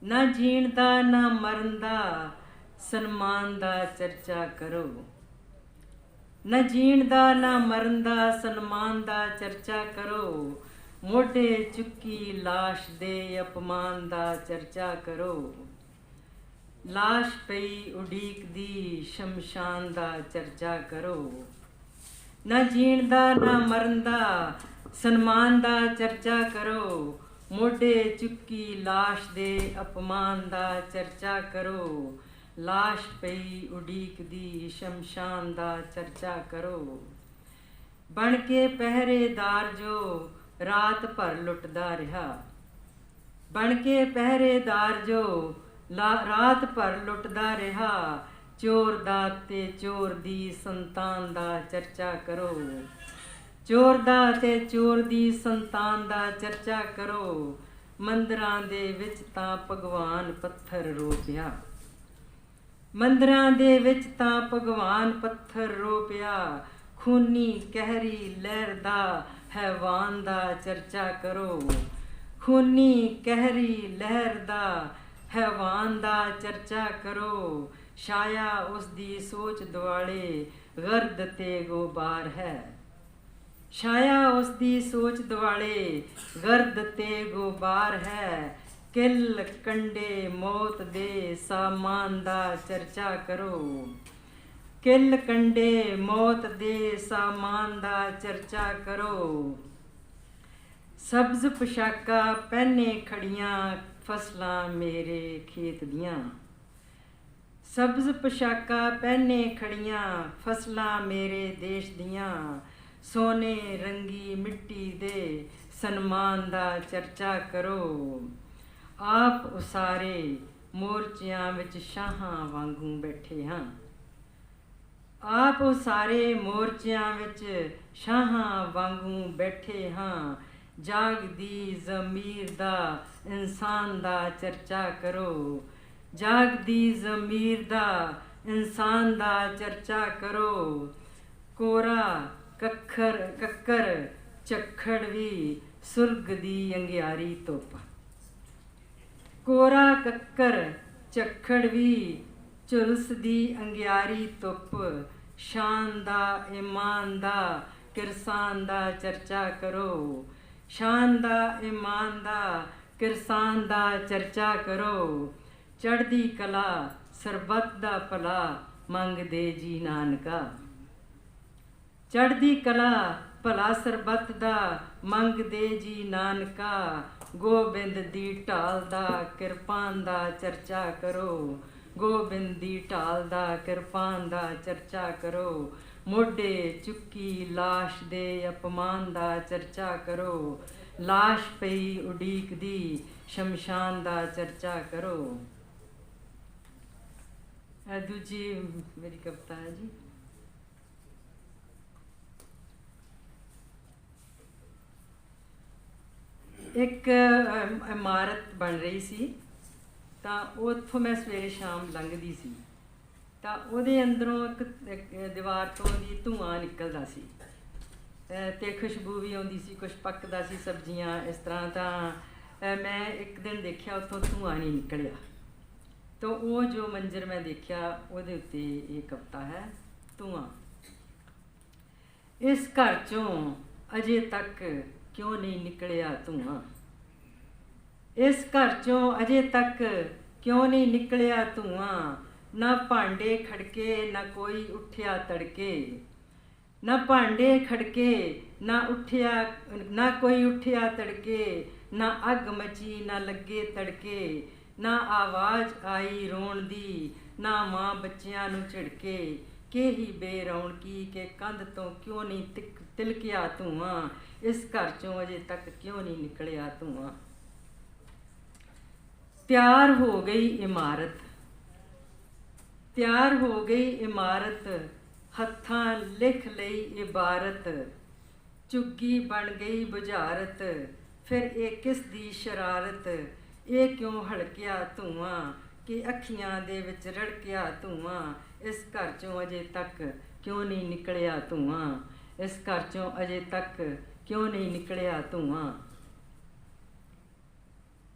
ਨਾ ਜੀਣ ਦਾ ਨਾ ਮਰਨ ਦਾ, ਸਨਮਾਨ ਦਾ ਚਰਚਾ ਕਰੋ। ਨਾ ਜੀਣ ਦਾ ਨਾ ਮਰਨ ਦਾ, ਸਨਮਾਨ ਦਾ ਚਰਚਾ ਕਰੋ। ਮੋਢੇ ਚੁੱਕੀ ਲਾਸ਼ ਦੇ ਅਪਮਾਨ ਦਾ ਚਰਚਾ ਕਰੋ। ਲਾਸ਼ ਪਈ ਉਡੀਕਦੀ ਸ਼ਮਸ਼ਾਨ ਦਾ ਚਰਚਾ ਕਰੋ। ਨਾ ਜੀਣ ਦਾ ਨਾ ਮਰਨ ਦਾ, ਸਨਮਾਨ ਦਾ ਚਰਚਾ ਕਰੋ। ਮੋਢੇ ਚੁੱਕੀ ਲਾਸ਼ ਦੇ ਅਪਮਾਨ ਦਾ ਚਰਚਾ ਕਰੋ। ਲਾਸ਼ ਪਈ ਉਡੀਕਦੀ ਸ਼ਮਸ਼ਾਨ ਦਾ ਚਰਚਾ ਕਰੋ। ਬਣ ਕੇ ਪਹਿਰੇਦਾਰ ਜੋ ਰਾਤ ਭਰ ਲੁੱਟਦਾ ਰਿਹਾ, ਬਣ ਕੇ ਪਹਿਰੇਦਾਰ ਜੋ ਰਾਤ ਭਰ ਲੁੱਟਦਾ ਰਿਹਾ। ਚੋਰ ਦਾ ਤੇ ਚੋਰ ਦੀ ਸੰਤਾਨ ਦਾ ਚਰਚਾ ਕਰੋ। ਚੋਰ ਦਾ ਤੇ ਚੋਰ ਦੀ ਸੰਤਾਨ ਦਾ ਚਰਚਾ ਕਰੋ। ਮੰਦਰਾਂ ਦੇ ਵਿੱਚ ਤਾਂ ਭਗਵਾਨ ਪੱਥਰ ਰੋਪਿਆ, ਮੰਦਰਾਂ ਦੇ ਵਿੱਚ ਤਾਂ ਭਗਵਾਨ ਪੱਥਰ ਰੋਪਿਆ। ਖੂਨੀ ਕਹਿਰੀ ਲਹਿਰ ਦਾ ਹੈਵਾਨ ਦਾ ਚਰਚਾ ਕਰੋ। ਖੂਨੀ ਕਹਿਰੀ ਲਹਿਰ ਦਾ ਹੈਵਾਨ ਦਾ ਚਰਚਾ ਕਰੋ। ਛਾਇਆ ਉਸ ਦੀ ਸੋਚ ਦੁਆਲੇ ਗਰਦ ਤੇ ਗੋਬਾਰ ਹੈ। ਛਾਇਆ ਉਸ ਦੀ ਸੋਚ ਦੁਆਲੇ ਗਰਦ ਤੇ ਗੋਬਾਰ ਹੈ। ਕਿੱਲ ਕੰਡੇ ਮੌਤ ਦੇ ਸਾਮਾਨ ਦਾ ਚਰਚਾ ਕਰੋ। ਕਿੱਲ ਕੰਡੇ ਮੌਤ ਦੇ ਸਾਮਾਨ ਦਾ ਚਰਚਾ ਕਰੋ। ਸਬਜ਼ ਪੁਸ਼ਾਕਾਂ ਪਹਿਨੇ ਖੜੀਆਂ ਫਸਲਾਂ ਮੇਰੇ ਖੇਤ ਦੀਆਂ। ਸਬਜ਼ ਪੁਸ਼ਾਕਾਂ ਪਹਿਨੇ ਖੜੀਆਂ ਫਸਲਾਂ ਮੇਰੇ ਦੇਸ਼ ਦੀਆਂ। ਸੋਨੇ ਰੰਗੀ ਮਿੱਟੀ ਦੇ ਸਨਮਾਨ ਦਾ ਚਰਚਾ ਕਰੋ। ਆਪ ਉਸਾਰੇ ਮੋਰਚਿਆਂ ਵਿੱਚ ਸ਼ਾਹਾਂ ਵਾਂਗੂ ਬੈਠੇ ਹਾਂ। ਆਪ ਉਸਾਰੇ ਮੋਰਚਿਆਂ ਵਿੱਚ ਸ਼ਾਹਾਂ ਵਾਂਗੂ ਬੈਠੇ ਹਾਂ। ਜਾਗਦੀ ਜ਼ਮੀਰ ਦਾ ਇਨਸਾਨ ਦਾ ਚਰਚਾ ਕਰੋ। ਜਾਗਦੀ ਜ਼ਮੀਰ ਦਾ ਇਨਸਾਨ ਦਾ ਚਰਚਾ ਕਰੋ। ਕੋਰਾ ਕੱਕਰ ਝੱਖੜ ਵੀ ਸੁਰਗ ਦੀ ਅੰਗਿਆਰੀ ਧੁੱਪ। ਕੋਰਾ ਕੱਕਰ ਝੱਖੜ ਵੀ ਝੁਲਸ ਦੀ ਅੰਗਿਆਰੀ ਧੁੱਪ। ਸ਼ਾਨ ਦਾ ਇਮਾਨ ਦਾ ਕਿਰਸਾਨ ਦਾ ਚਰਚਾ ਕਰੋ। शान दा ईमान दा किरसान दा चर्चा करो, चढ़दी कला सरबत दा भला मंगदे जी नानका। चढ़दी कला भला सरबत दा मंगदे जी नानका, गोबिंद दी ढाल दा किरपान दा चर्चा करो, गोबिंद दी ढाल दा किरपान दा चर्चा करो, मोढे चुक्की लाश दे अपमान दा चर्चा करो, लाश पई उडीक दी शमशान दा चर्चा करो। दूजी मेरी कविता है जी। एक इमारत बन रही सी, ਤਾਂ ਉੱਥੋਂ ਮੈਂ ਸਵੇਰੇ ਸ਼ਾਮ ਲੰਘਦੀ ਸੀ ਤਾਂ ਉਹਦੇ ਅੰਦਰੋਂ ਇੱਕ ਦੀਵਾਰ ਤੋਂ ਦੀ ਧੂੰਆਂ ਨਿਕਲਦਾ ਸੀ ਅਤੇ ਖੁਸ਼ਬੂ ਵੀ ਆਉਂਦੀ ਸੀ, ਕੁਛ ਪੱਕਦਾ ਸੀ ਸਬਜ਼ੀਆਂ ਇਸ ਤਰ੍ਹਾਂ। ਤਾਂ ਮੈਂ ਇੱਕ ਦਿਨ ਦੇਖਿਆ ਉੱਥੋਂ ਧੂੰਆਂ ਨਹੀਂ ਨਿਕਲਿਆ, ਤਾਂ ਉਹ ਜੋ ਮੰਜ਼ਰ ਮੈਂ ਦੇਖਿਆ ਉਹਦੇ ਉੱਤੇ ਇਹ ਕਵਿਤਾ ਹੈ, ਧੂੰਆਂ। ਇਸ ਘਰ 'ਚੋਂ ਅਜੇ ਤੱਕ ਕਿਉਂ ਨਹੀਂ ਨਿਕਲਿਆ ਧੂੰਆਂ, ਇਸ ਘਰ 'ਚੋਂ ਅਜੇ ਤੱਕ ਕਿਉਂ ਨਹੀਂ ਨਿਕਲਿਆ ਧੂੰਆਂ। ਨਾ ਭਾਂਡੇ ਖੜਕੇ ਨਾ ਕੋਈ ਉੱਠਿਆ ਤੜਕੇ, ਨਾ ਭਾਂਡੇ ਖੜਕੇ ਨਾ ਕੋਈ ਉੱਠਿਆ ਤੜਕੇ, ਨਾ ਅੱਗ ਮਚੀ ਨਾ ਲੱਗੇ ਤੜਕੇ, ਨਾ ਆਵਾਜ਼ ਆਈ ਰੋਣ ਦੀ, ਨਾ ਮਾਂ ਬੱਚਿਆਂ ਨੂੰ ਝਿੜਕੇ। ਕਿਹੀ ਬੇਰੌਣਕੀ ਕਿ ਕੰਧ ਤੋਂ ਕਿਉਂ ਨਹੀਂ ਤਿਲਕਿਆ ਧੂੰਆਂ, ਇਸ ਘਰ 'ਚੋਂ ਅਜੇ ਤੱਕ ਕਿਉਂ ਨਹੀਂ ਨਿਕਲਿਆ ਧੂੰਆਂ। ਤਿਆਰ ਹੋ ਗਈ ਇਮਾਰਤ, ਤਿਆਰ ਹੋ ਗਈ ਇਮਾਰਤ, ਹੱਥਾਂ ਲਿਖ ਲਈ ਇਬਾਰਤ, ਝੁੱਗੀ ਬਣ ਗਈ ਬੁਝਾਰਤ। ਫਿਰ ਇਹ ਕਿਸ ਦੀ ਸ਼ਰਾਰਤ, ਇਹ ਕਿਉਂ ਹਲਕਿਆ ਧੂੰਆਂ, ਕਿ ਅੱਖੀਆਂ ਦੇ ਵਿੱਚ ਰੜਕਿਆ ਧੂੰਆਂ। ਇਸ ਘਰ 'ਚੋਂ ਅਜੇ ਤੱਕ ਕਿਉਂ ਨਹੀਂ ਨਿਕਲਿਆ ਧੂੰਆਂ, ਇਸ ਘਰ 'ਚੋਂ ਅਜੇ ਤੱਕ ਕਿਉਂ ਨਹੀਂ ਨਿਕਲਿਆ ਧੂੰਆਂ।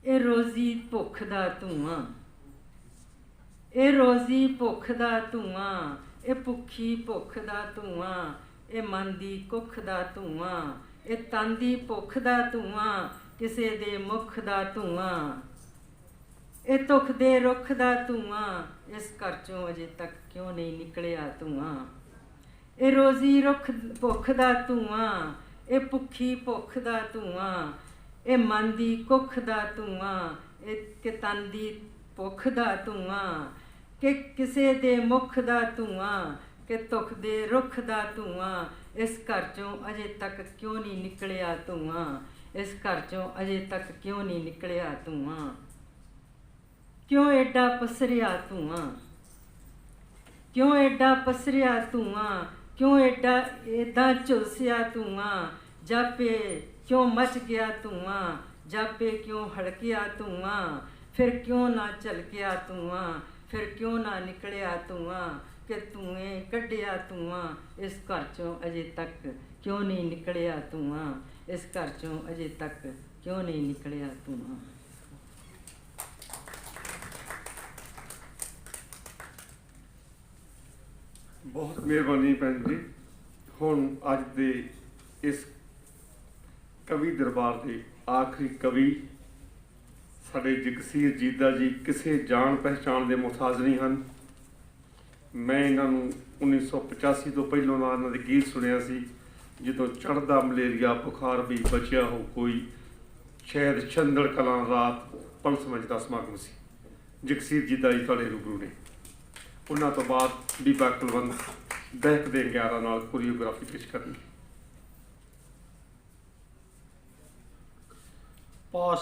ਇਹ ਰੋਜ਼ੀ ਭੁੱਖ ਦਾ ਧੂੰਆਂ, ਇਹ ਰੋਜ਼ੀ ਭੁੱਖ ਦਾ ਧੂੰਆਂ, ਇਹ ਭੁੱਖੀ ਭੁੱਖ ਦਾ ਧੂੰਆਂ, ਇਹ ਮਨ ਦੀ ਕੁੱਖ ਦਾ ਧੂੰਆਂ, ਇਹ ਤਨ ਦੀ ਭੁੱਖ ਦਾ ਧੂੰਆਂ, ਕਿਸੇ ਦੇ ਮੁੱਖ ਦਾ ਧੂੰਆਂ, ਇਹ ਤੁਖ ਦੇ ਰੁੱਖ ਦਾ ਧੂੰਆਂ। ਇਸ ਘਰ 'ਚੋਂ ਅਜੇ ਤੱਕ ਕਿਉਂ ਨਹੀਂ ਨਿਕਲਿਆ ਧੂੰਆਂ। ਇਹ ਰੋਜ਼ੀ ਭੁੱਖ ਦਾ ਧੂੰਆਂ, ਇਹ ਭੁੱਖੀ ਭੁੱਖ ਦਾ ਧੂੰਆਂ, ਇਹ ਮਨ ਦੀ ਕੁੱਖ ਦਾ ਧੂੰਆਂ, ਇਹ ਤਨ ਦੀ ਭੁੱਖ ਦਾ ਧੂੰਆਂ, ਕਿ ਕਿਸੇ ਦੇ ਮੁੱਖ ਦਾ ਧੂੰਆਂ, ਕਿ ਤੁਖ ਦੇ ਰੁੱਖ ਦਾ ਧੂੰਆਂ। ਇਸ ਘਰ 'ਚੋਂ ਅਜੇ ਤੱਕ ਕਿਉਂ ਨਹੀਂ ਨਿਕਲਿਆ ਧੂੰਆਂ, ਇਸ ਘਰ 'ਚੋਂ ਅਜੇ ਤੱਕ ਕਿਉਂ ਨਹੀਂ ਨਿਕਲਿਆ ਧੂੰਆਂ। ਕਿਉਂ ਐਡਾ ਪਸਰਿਆ ਧੂੰਆਂ, ਕਿਉਂ ਐਡਾ ਪਸਰਿਆ ਧੂੰਆਂ, ਕਿਉਂ ਏਦਾਂ ਝੁਲਸਿਆ ਧੂੰਆਂ। ਜਾਪੇ ਕਿਉਂ ਮਚ ਗਿਆ ਧੂੰਆਂ, ਜਾਪੇ ਕਿਉਂ ਹਲਕਿਆ ਧੂੰਆਂ। ਫਿਰ ਕਿਉਂ ਨਾ ਝਲਕਿਆ ਧੂੰਆਂ, ਫਿਰ ਕਿਉਂ ਨਾ ਨਿਕਲਿਆ ਧੂੰਆਂ, ਕਿ ਧੂੰਏ ਕੱਢਿਆ ਧੂੰਆਂ। ਇਸ ਘਰ 'ਚੋਂ ਅਜੇ ਤੱਕ ਕਿਉਂ ਨਹੀਂ ਨਿਕਲਿਆ ਧੂੰਆਂ, ਇਸ ਘਰ 'ਚੋਂ ਅਜੇ ਤੱਕ ਕਿਉਂ ਨਹੀਂ ਨਿਕਲਿਆ ਧੂੰਆਂ। ਬਹੁਤ ਮਿਹਰਬਾਨੀ ਭੈਣ ਜੀ। ਹੁਣ ਅੱਜ ਦੇ ਇਸ ਕਵੀ ਦਰਬਾਰ ਦੇ ਆਖਰੀ ਕਵੀ ਸਾਡੇ ਜਗਸੀਰ ਜੀਦਾ ਜੀ ਕਿਸੇ ਜਾਣ ਪਹਿਚਾਣ ਦੇ ਮੁਹਤਾਜ ਨਹੀਂ ਹਨ। ਮੈਂ ਇਹਨਾਂ ਨੂੰ 1985 ਤੋਂ ਪਹਿਲਾਂ ਨਾਲ ਇਹਨਾਂ ਦੇ ਗੀਤ ਸੁਣਿਆ ਸੀ, ਜਦੋਂ ਚੜ੍ਹਦਾ ਮਲੇਰੀਆ ਬੁਖਾਰ ਵੀ ਬਚਿਆ ਹੋ ਕੋਈ, ਸ਼ਾਇਦ ਚੰਦੜ ਕਲਾਂ ਰਾਤ ਪਲਸ ਮੰਚ ਦਾ ਸਮਾਗਮ ਸੀ। ਜਗਸੀਰ ਜੀਦਾ ਜੀ ਤੁਹਾਡੇ ਰੂਬਰੂ ਨੇ। ਉਹਨਾਂ ਤੋਂ ਬਾਅਦ ਬੀਬਾ ਕੁਲਵੰਤ ਦਹਿਕ ਦੇ 11 ਨਾਲ ਕੋਰੀਓਗ੍ਰਾਫੀ ਪੇਸ਼ ਕਰਨੀ। ਪਾਸ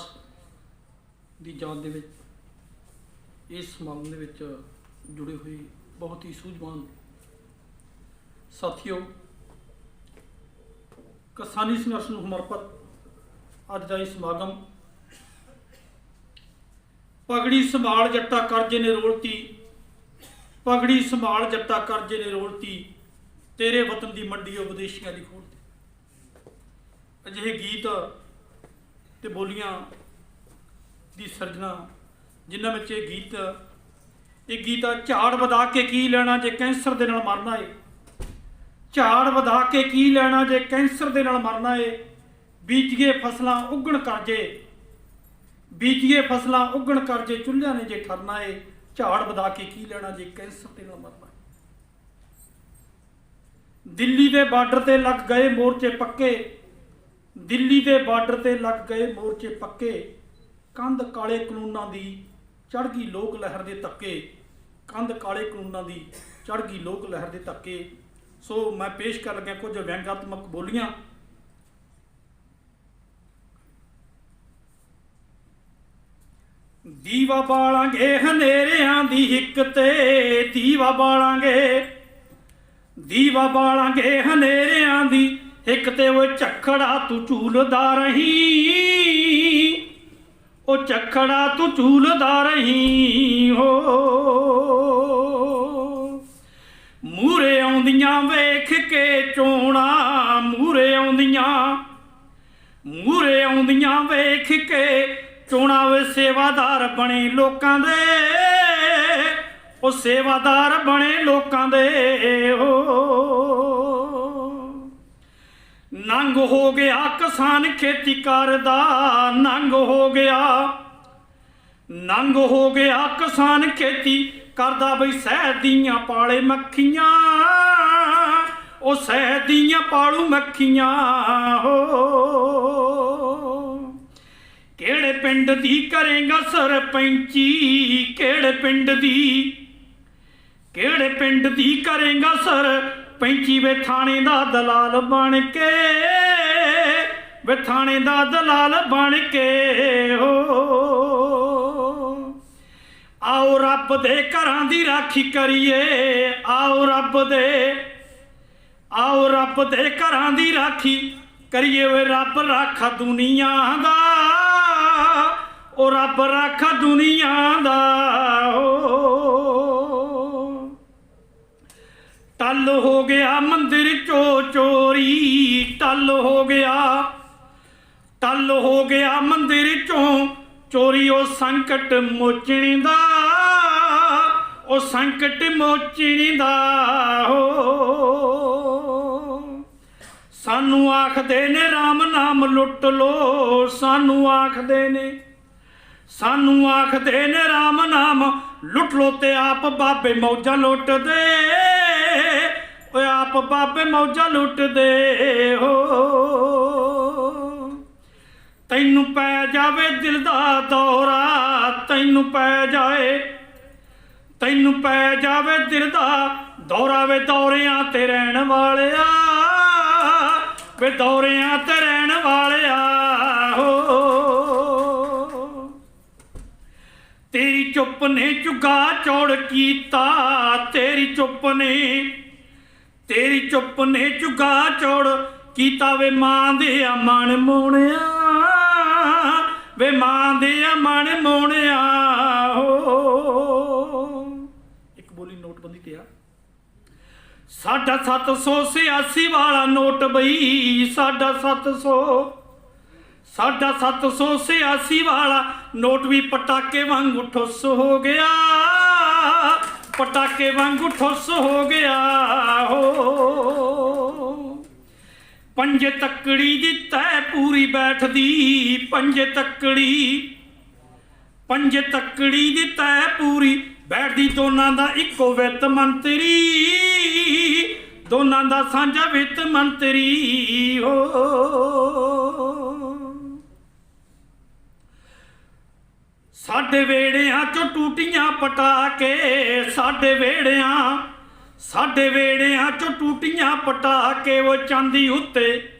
ਦੀ ਯਾਦ ਦੇ ਵਿੱਚ ਇਸ ਸਮਾਗਮ ਦੇ ਵਿੱਚ ਜੁੜੇ ਹੋਏ ਬਹੁਤ ਹੀ ਸੂਝਵਾਨ ਸਾਥੀਓ, ਕਿਸਾਨੀ ਸੰਘਰਸ਼ ਨੂੰ ਸਮਰਪਿਤ ਅੱਜ ਦਾ ਇਹ ਸਮਾਗਮ ਪਗੜੀ ਸੰਭਾਲ ਜੱਟਾ ਕਰਜ਼ੇ ਨੇ ਰੋਲਤੀ, ਪਗੜੀ ਸੰਭਾਲ ਜੱਟਾ ਕਰਜ਼ੇ ਨੇ ਰੋਲਤੀ, ਤੇਰੇ ਵਤਨ ਦੀ ਮੰਡੀ ਉਹ ਵਿਦੇਸ਼ੀਆਂ ਦੀ ਖੋਲ੍ਹਤੀ। ਅਜਿਹੇ ਗੀਤ ਤੇ ਬੋਲੀਆਂ ਦੀ ਸਿਰਜਣਾ ਜਿਨ੍ਹਾਂ ਵਿੱਚ ਇਹ ਗੀਤ ਆ। ਝਾੜ ਵਧਾ ਕੇ ਕੀ ਲੈਣਾ ਜੇ ਕੈਂਸਰ ਦੇ ਨਾਲ ਮਰਨਾ ਏ, ਝਾੜ ਵਧਾ ਕੇ ਕੀ ਲੈਣਾ ਜੇ ਕੈਂਸਰ ਦੇ ਨਾਲ ਮਰਨਾ ਏ, ਬੀਜੀਏ ਫਸਲਾਂ ਉੱਗਣ ਕਰਜੇ, ਬੀਜੀਏ ਫਸਲਾਂ ਉੱਗਣ ਕਰਜੇ, ਚੁੱਲ੍ਹਿਆਂ ਨੇ ਜੇ ਠਰਨਾ ਏ, ਝਾੜ ਵਧਾ ਕੇ ਕੀ ਲੈਣਾ ਜੇ ਕੈਂਸਰ ਤੇ ਨਾ ਮਰਨਾ। ਦਿੱਲੀ ਦੇ ਬਾਰਡਰ ਤੇ ਲੱਗ ਗਏ ਮੋਰਚੇ ਪੱਕੇ, ਦਿੱਲੀ ਦੇ ਬਾਰਡਰ ਤੇ ਲੱਗ ਗਏ ਮੋਰਚੇ ਪੱਕੇ, ਕੰਧ ਕਾਲੇ ਕਾਨੂੰਨਾਂ ਦੀ ਚੜ੍ਹ ਗਈ ਲੋਕ ਲਹਿਰ ਦੇ ਧੱਕੇ, ਕੰਧ ਕਾਲੇ ਕਾਨੂੰਨਾਂ ਦੀ ਚੜ੍ਹ ਗਈ ਲੋਕ ਲਹਿਰ ਦੇ ਧੱਕੇ। ਸੋ ਮੈਂ ਪੇਸ਼ ਕਰ ਲੱਗਿਆ ਕੁਝ ਵਿਅੰਗਾਤਮਕ ਬੋਲੀਆਂ। ਦੀਵਾ ਬਾਲਾਂਗੇ ਹਨੇਰਿਆਂ ਦੀ ਹਿੱਕ ਤੇ, ਦੀਵਾ ਬਾਲਾਂਗੇ, ਦੀਵਾ ਬਾਲਾਂਗੇ ਹਨੇਰਿਆਂ ਦੀ ਹਿੱਕ ਤੇ, ਉਹ ਝੱਖੜਾ ਤੂੰ ਝੂਲਦਾ ਰਹੀਂ, ਉਹ ਝੱਖੜਾ ਤੂੰ ਝੂਲਦਾ ਰਹੀਂ ਹੋ। ਮੂਹਰੇ ਆਉਂਦੀਆਂ ਵੇਖ ਕੇ ਚੋਣਾਂ, ਮੂਹਰੇ ਆਉਂਦੀਆਂ, ਮੂਹਰੇ ਆਉਂਦੀਆਂ ਵੇਖ ਕੇ ਚੋਣਾਂ, ਵੇ ਸੇਵਾਦਾਰ ਬਣੇ ਲੋਕਾਂ ਦੇ, ਉਹ ਸੇਵਾਦਾਰ ਬਣੇ ਲੋਕਾਂ ਦੇ ਹੋ। ਨੰਗ ਹੋ ਗਿਆ ਕਿਸਾਨ ਖੇਤੀ ਕਰਦਾ, ਨੰਗ ਹੋ ਗਿਆ, ਨੰਗ ਹੋ ਗਿਆ ਕਿਸਾਨ ਖੇਤੀ ਕਰਦਾ, ਬਈ ਸ਼ਹਿਦ ਦੀਆਂ ਪਾਲੇ ਮੱਖੀਆਂ, ਉਹ ਸ਼ਹਿਦ ਦੀਆਂ ਪਾਲੂ ਮੱਖੀਆਂ ਹੋ। ਕਿਹੜੇ ਪਿੰਡ ਦੀ ਕਰੇਂਗਾ ਸਰਪੰਚੀ, ਕਿਹੜੇ ਪਿੰਡ ਦੀ, ਕਿਹੜੇ ਪਿੰਡ ਦੀ ਕਰੇਂਗਾ ਸਰਪੰਚੀ, ਵੇ ਥਾਣੇ ਦਾ ਦਲਾਲ ਬਣ ਕੇ, ਵੇ ਥਾਣੇ ਦਾ ਦਲਾਲ ਬਣ ਕੇ ਹੋ। ਆਓ ਰੱਬ ਦੇ ਘਰਾਂ ਦੀ ਰਾਖੀ ਕਰੀਏ, ਆਓ ਰੱਬ ਦੇ, ਆਓ ਰੱਬ ਦੇ ਘਰਾਂ ਦੀ ਰਾਖੀ ਕਰੀਏ, ਵੇ ਰੱਬ ਰਾਖਾ ਦੁਨੀਆ ਦਾ, ਉਹ ਰੱਬ ਰਾਖਾ ਦੁਨੀਆ ਦਾ ਹੋ। ਟੱਲ ਹੋ ਗਿਆ ਮੰਦਿਰ ਚੋ ਚੋਰੀ, ਟੱਲ ਹੋ ਗਿਆ, ਟੱਲ ਹੋ ਗਿਆ ਮੰਦਿਰ ਚੋਂ ਚੋਰੀ, ਉਹ ਸੰਕਟ ਮੋਚਣੇ ਦਾ, ਉਹ ਸੰਕਟ ਮੋਚਣੇ ਦਾ ਹੋ। ਸਾਨੂੰ ਆਖਦੇ ਨੇ ਰਾਮ ਨਾਮ ਲੁੱਟ ਲੋ, ਸਾਨੂੰ ਆਖਦੇ ਨੇ, ਸਾਨੂੰ ਆਖਦੇ ਨੇ ਰਾਮ ਨਾਮ ਲੁੱਟ ਲੋ, ਤੇ ਆਪ ਬਾਬੇ ਮੌਜਾਂ ਲੁੱਟਦੇ, ਓਏ ਆਪ ਬਾਬੇ ਮੌਜਾਂ ਲੁੱਟਦੇ ਹੋ। ਤੈਨੂੰ ਪੈ ਜਾਵੇ ਦਿਲ ਦਾ ਦੌਰਾ, ਤੈਨੂੰ ਪੈ ਜਾਏ, ਤੈਨੂੰ ਪੈ ਜਾਵੇ ਦਿਲ ਦਾ ਦੌਰਾ, ਵੇ ਦੌਰਿਆਂ ਤੇ ਰਹਿਣ ਵਾਲਿਆ, ਵੇ ਦੌਰਿਆਂ ਤੇ ਰਹਿਣ ਵਾਲਿਆ ਹੋ। ਤੇਰੀ ਚੁੱਪ ਨੇ ਚੁਗਾ ਚੌੜ ਕੀਤਾ, ਤੇਰੀ ਚੁੱਪ ਨੇ, ਤੇਰੀ ਚੁੱਪ ਨੇ ਚੁਗਾ ਚੌੜ ਕੀਤਾ, ਵੇ ਮਾਂ ਦੇ ਮਨ ਮੋਣਿਆ, ਵੇ ਮਾਂ ਦੇ ਮਨ ਮੋਣਿਆ ਹੋ। ਇੱਕ ਬੋਲੀ ਨੋਟਬੰਦੀ ਤੇ ਆ, ਸਾਡਾ 786 ਵਾਲਾ ਨੋਟ ਬਈ, ਸਾਡਾ 786 ਵਾਲਾ ਨੋਟ ਵੀ ਪਟਾਕੇ ਵਾਂਗੂ ਠੁੱਸ ਹੋ ਗਿਆ, ਪਟਾਕੇ ਵਾਂਗੂ ਠੁੱਸ ਹੋ ਗਿਆ ਹੋ। ਪੰਜੇ ਤੱਕੜੀ ਦੀ ਤੈ ਪੂਰੀ ਬੈਠਦੀ, ਪੰਜੇ ਤੱਕੜੀ, ਪੰਜੇ ਤੱਕੜੀ ਦੀ ਤੈ ਪੂਰੀ ਬੈਠਦੀ, ਦੋਨਾਂ ਦਾ ਇੱਕੋ ਵਿੱਤ ਮੰਤਰੀ, ਦੋਨਾਂ ਦਾ ਸਾਂਝਾ ਵਿੱਤ ਮੰਤਰੀ ਹੋ। ਸਾਡੇ ਵੇੜਿਆਂ ਚੋਂ ਟੂਟੀਆਂ ਪਟਾ ਕੇ, ਸਾਡੇ ਵੇੜਿਆਂ, ਸਾਡੇ ਵੇੜਿਆਂ ਚੋਂ ਟੂਟੀਆਂ ਪਟਾ ਕੇ, ਉਹ ਚਾਂਦੀ ਉੱਤੇ,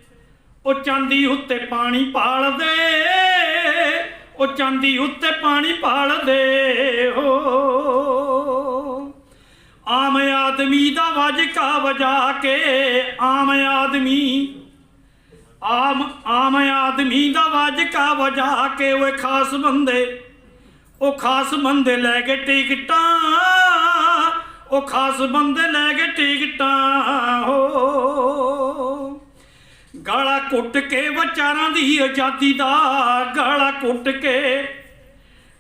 ਉਹ ਚਾਂਦੀ ਉੱਤੇ ਪਾਣੀ ਪਾਲਦੇ, ਉਹ ਚਾਂਦੀ ਉੱਤੇ ਪਾਣੀ ਪਾਲਦੇ ਹੋ। ਆਮ ਆਦਮੀ ਦਾ ਵਾਜਕਾ ਵਜਾ ਕੇ, ਆਮ ਆਦਮੀ, ਆਮ ਆਦਮੀ ਦਾ ਵਾਜਕਾ ਵਜਾ ਕੇ, ਉਹ ਖਾਸ ਬੰਦੇ, ਉਹ ਖਾਸ ਬੰਦੇ ਲੈ ਕੇ ਟਿਕਟਾਂ, ਉਹ ਖਾਸ ਬੰਦੇ ਲੈ ਕੇ ਟਿਕਟਾਂ ਹੋ। ਗਾਲਾਂ ਕੁੱਟ ਕੇ ਵਿਚਾਰਾਂ ਦੀ ਆਜ਼ਾਦੀ ਦਾ, ਗਾਲਾਂ ਕੁੱਟ ਕੇ,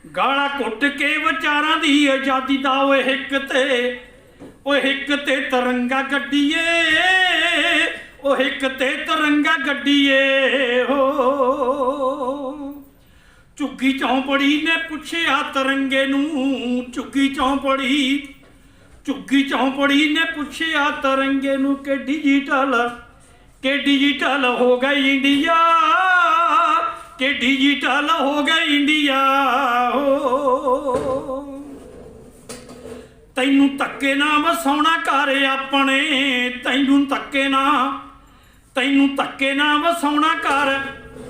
ਗਾਲਾਂ ਕੁੱਟ ਕੇ ਵਿਚਾਰਾਂ ਦੀ ਆਜ਼ਾਦੀ ਦਾ, ਓਏ ਹਿੱਕ ਤੇ, ਓਏ ਹਿੱਕ ਤੇ ਤਿਰੰਗਾ ਗੱਡੀਏ, ਉਹ ਇੱਕ ਤੇ ਤਿਰੰਗਾ ਗੱਡੀਏ ਹੋ। ਝੁੱਗੀ ਚੌਂਪੜੀ ਨੇ ਪੁੱਛਿਆ ਤਿਰੰਗੇ ਨੂੰ, ਝੁੱਗੀ ਚੌਂਪੜੀ ਨੇ ਪੁੱਛਿਆ ਤਿਰੰਗੇ ਨੂੰ ਕਿ ਡਿਜੀਟਲ ਹੋ ਗਈ ਇੰਡੀਆ, ਕਿ ਡਿਜੀਟਲ ਹੋ ਗਈ ਇੰਡੀਆ ਹੋ। ਤੈਨੂੰ ਧੱਕੇ ਨਾ ਵਸਾਉਣਾ ਘਰ ਆਪਣੇ, ਤੈਨੂੰ ਧੱਕੇ ਨਾ ਵਸਾਉਣਾ ਘਰ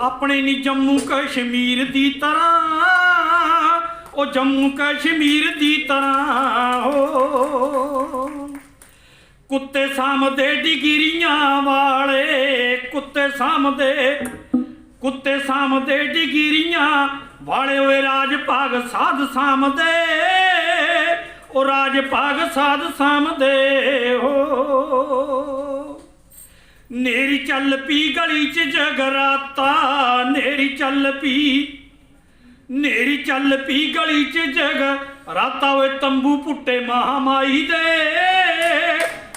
ਆਪਣੇ ਨੀ ਜੰਮੂ ਕਸ਼ਮੀਰ ਦੀ ਤਰ੍ਹਾਂ, ਉਹ ਜੰਮੂ ਕਸ਼ਮੀਰ ਦੀ ਤਰ੍ਹਾਂ ਹੋ। ਕੁੱਤੇ ਸਾਂਭਦੇ ਡਿਗਰੀਆਂ ਵਾਲੇ, ਕੁੱਤੇ ਸਾਂਭਦੇ ਡਿਗਰੀਆਂ ਵਾਲੇ, ਓਏ ਰਾਜ ਭਾਗ ਸਾਧ ਸਾਂਭਦੇ, ਉਹ ਰਾਜ ਭਾਗ ਸਾਧ ਸਾਂਭਦੇ ਹੋ। ਨੇਰੀ ਚੱਲ ਪੀ ਗਲੀ 'ਚ ਜਗਰਾਤਾ, ਨੇਰੀ ਚੱਲ ਪੀ ਗਲੀ 'ਚ ਜਗਰਾਤਾ, ਓਏ ਤੰਬੂ ਪੁੱਟੇ ਮਹਾਮਾਈ ਦੇ,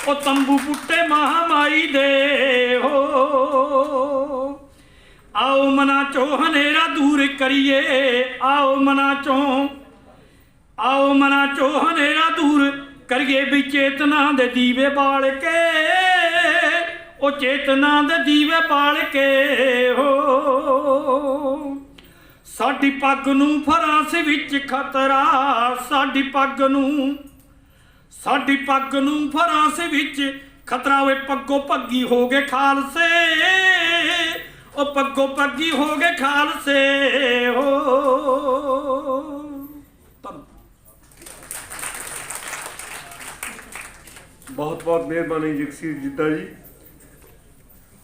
ਉਹ ਤੰਬੂ ਪੁੱਟੇ ਮਹਾਮਾਈ ਦੇ ਹੋ। ਆਓ ਮਨਾਂ ਚੋਂ ਹਨੇਰਾ ਦੂਰ ਕਰੀਏ, ਆਓ ਮਨਾਂ ਚੋਂ ਹਨੇਰਾ ਦੂਰ ਕਰੀਏ, ਵੀ ਚੇਤਨਾ ਦੇ ਦੀਵੇ ਬਾਲ ਕੇ, ਉਹ ਚੇਤਨਾ ਦੇ ਦੀਵੇ ਬਾਲ ਕੇ ਹੋ। ਸਾਡੀ ਪੱਗ ਨੂੰ ਫਰਾਂਸ ਵਿੱਚ ਖਤਰਾ, ਸਾਡੀ ਪੱਗ ਨੂੰ ਫਰਾਂਸ ਵਿੱਚ ਖਤਰਾ, ਓਏ ਪੱਗੋ ਪੱਗੀ ਹੋ ਗਏ ਖਾਲਸੇ, ਉਹ ਪੱਗੋ ਪੱਗੀ ਹੋ ਗਏ ਖਾਲਸੇ ਹੋ। ਬਹੁਤ ਬਹੁਤ ਮਿਹਰਬਾਨੀ ਜਗਸੀਰ ਜਿੱਦਾ ਜੀ।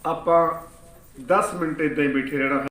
ਆਪਾਂ 10 ਮਿੰਟ ਇੱਦਾਂ ਹੀ ਬੈਠੇ ਰਹਿਣਾ।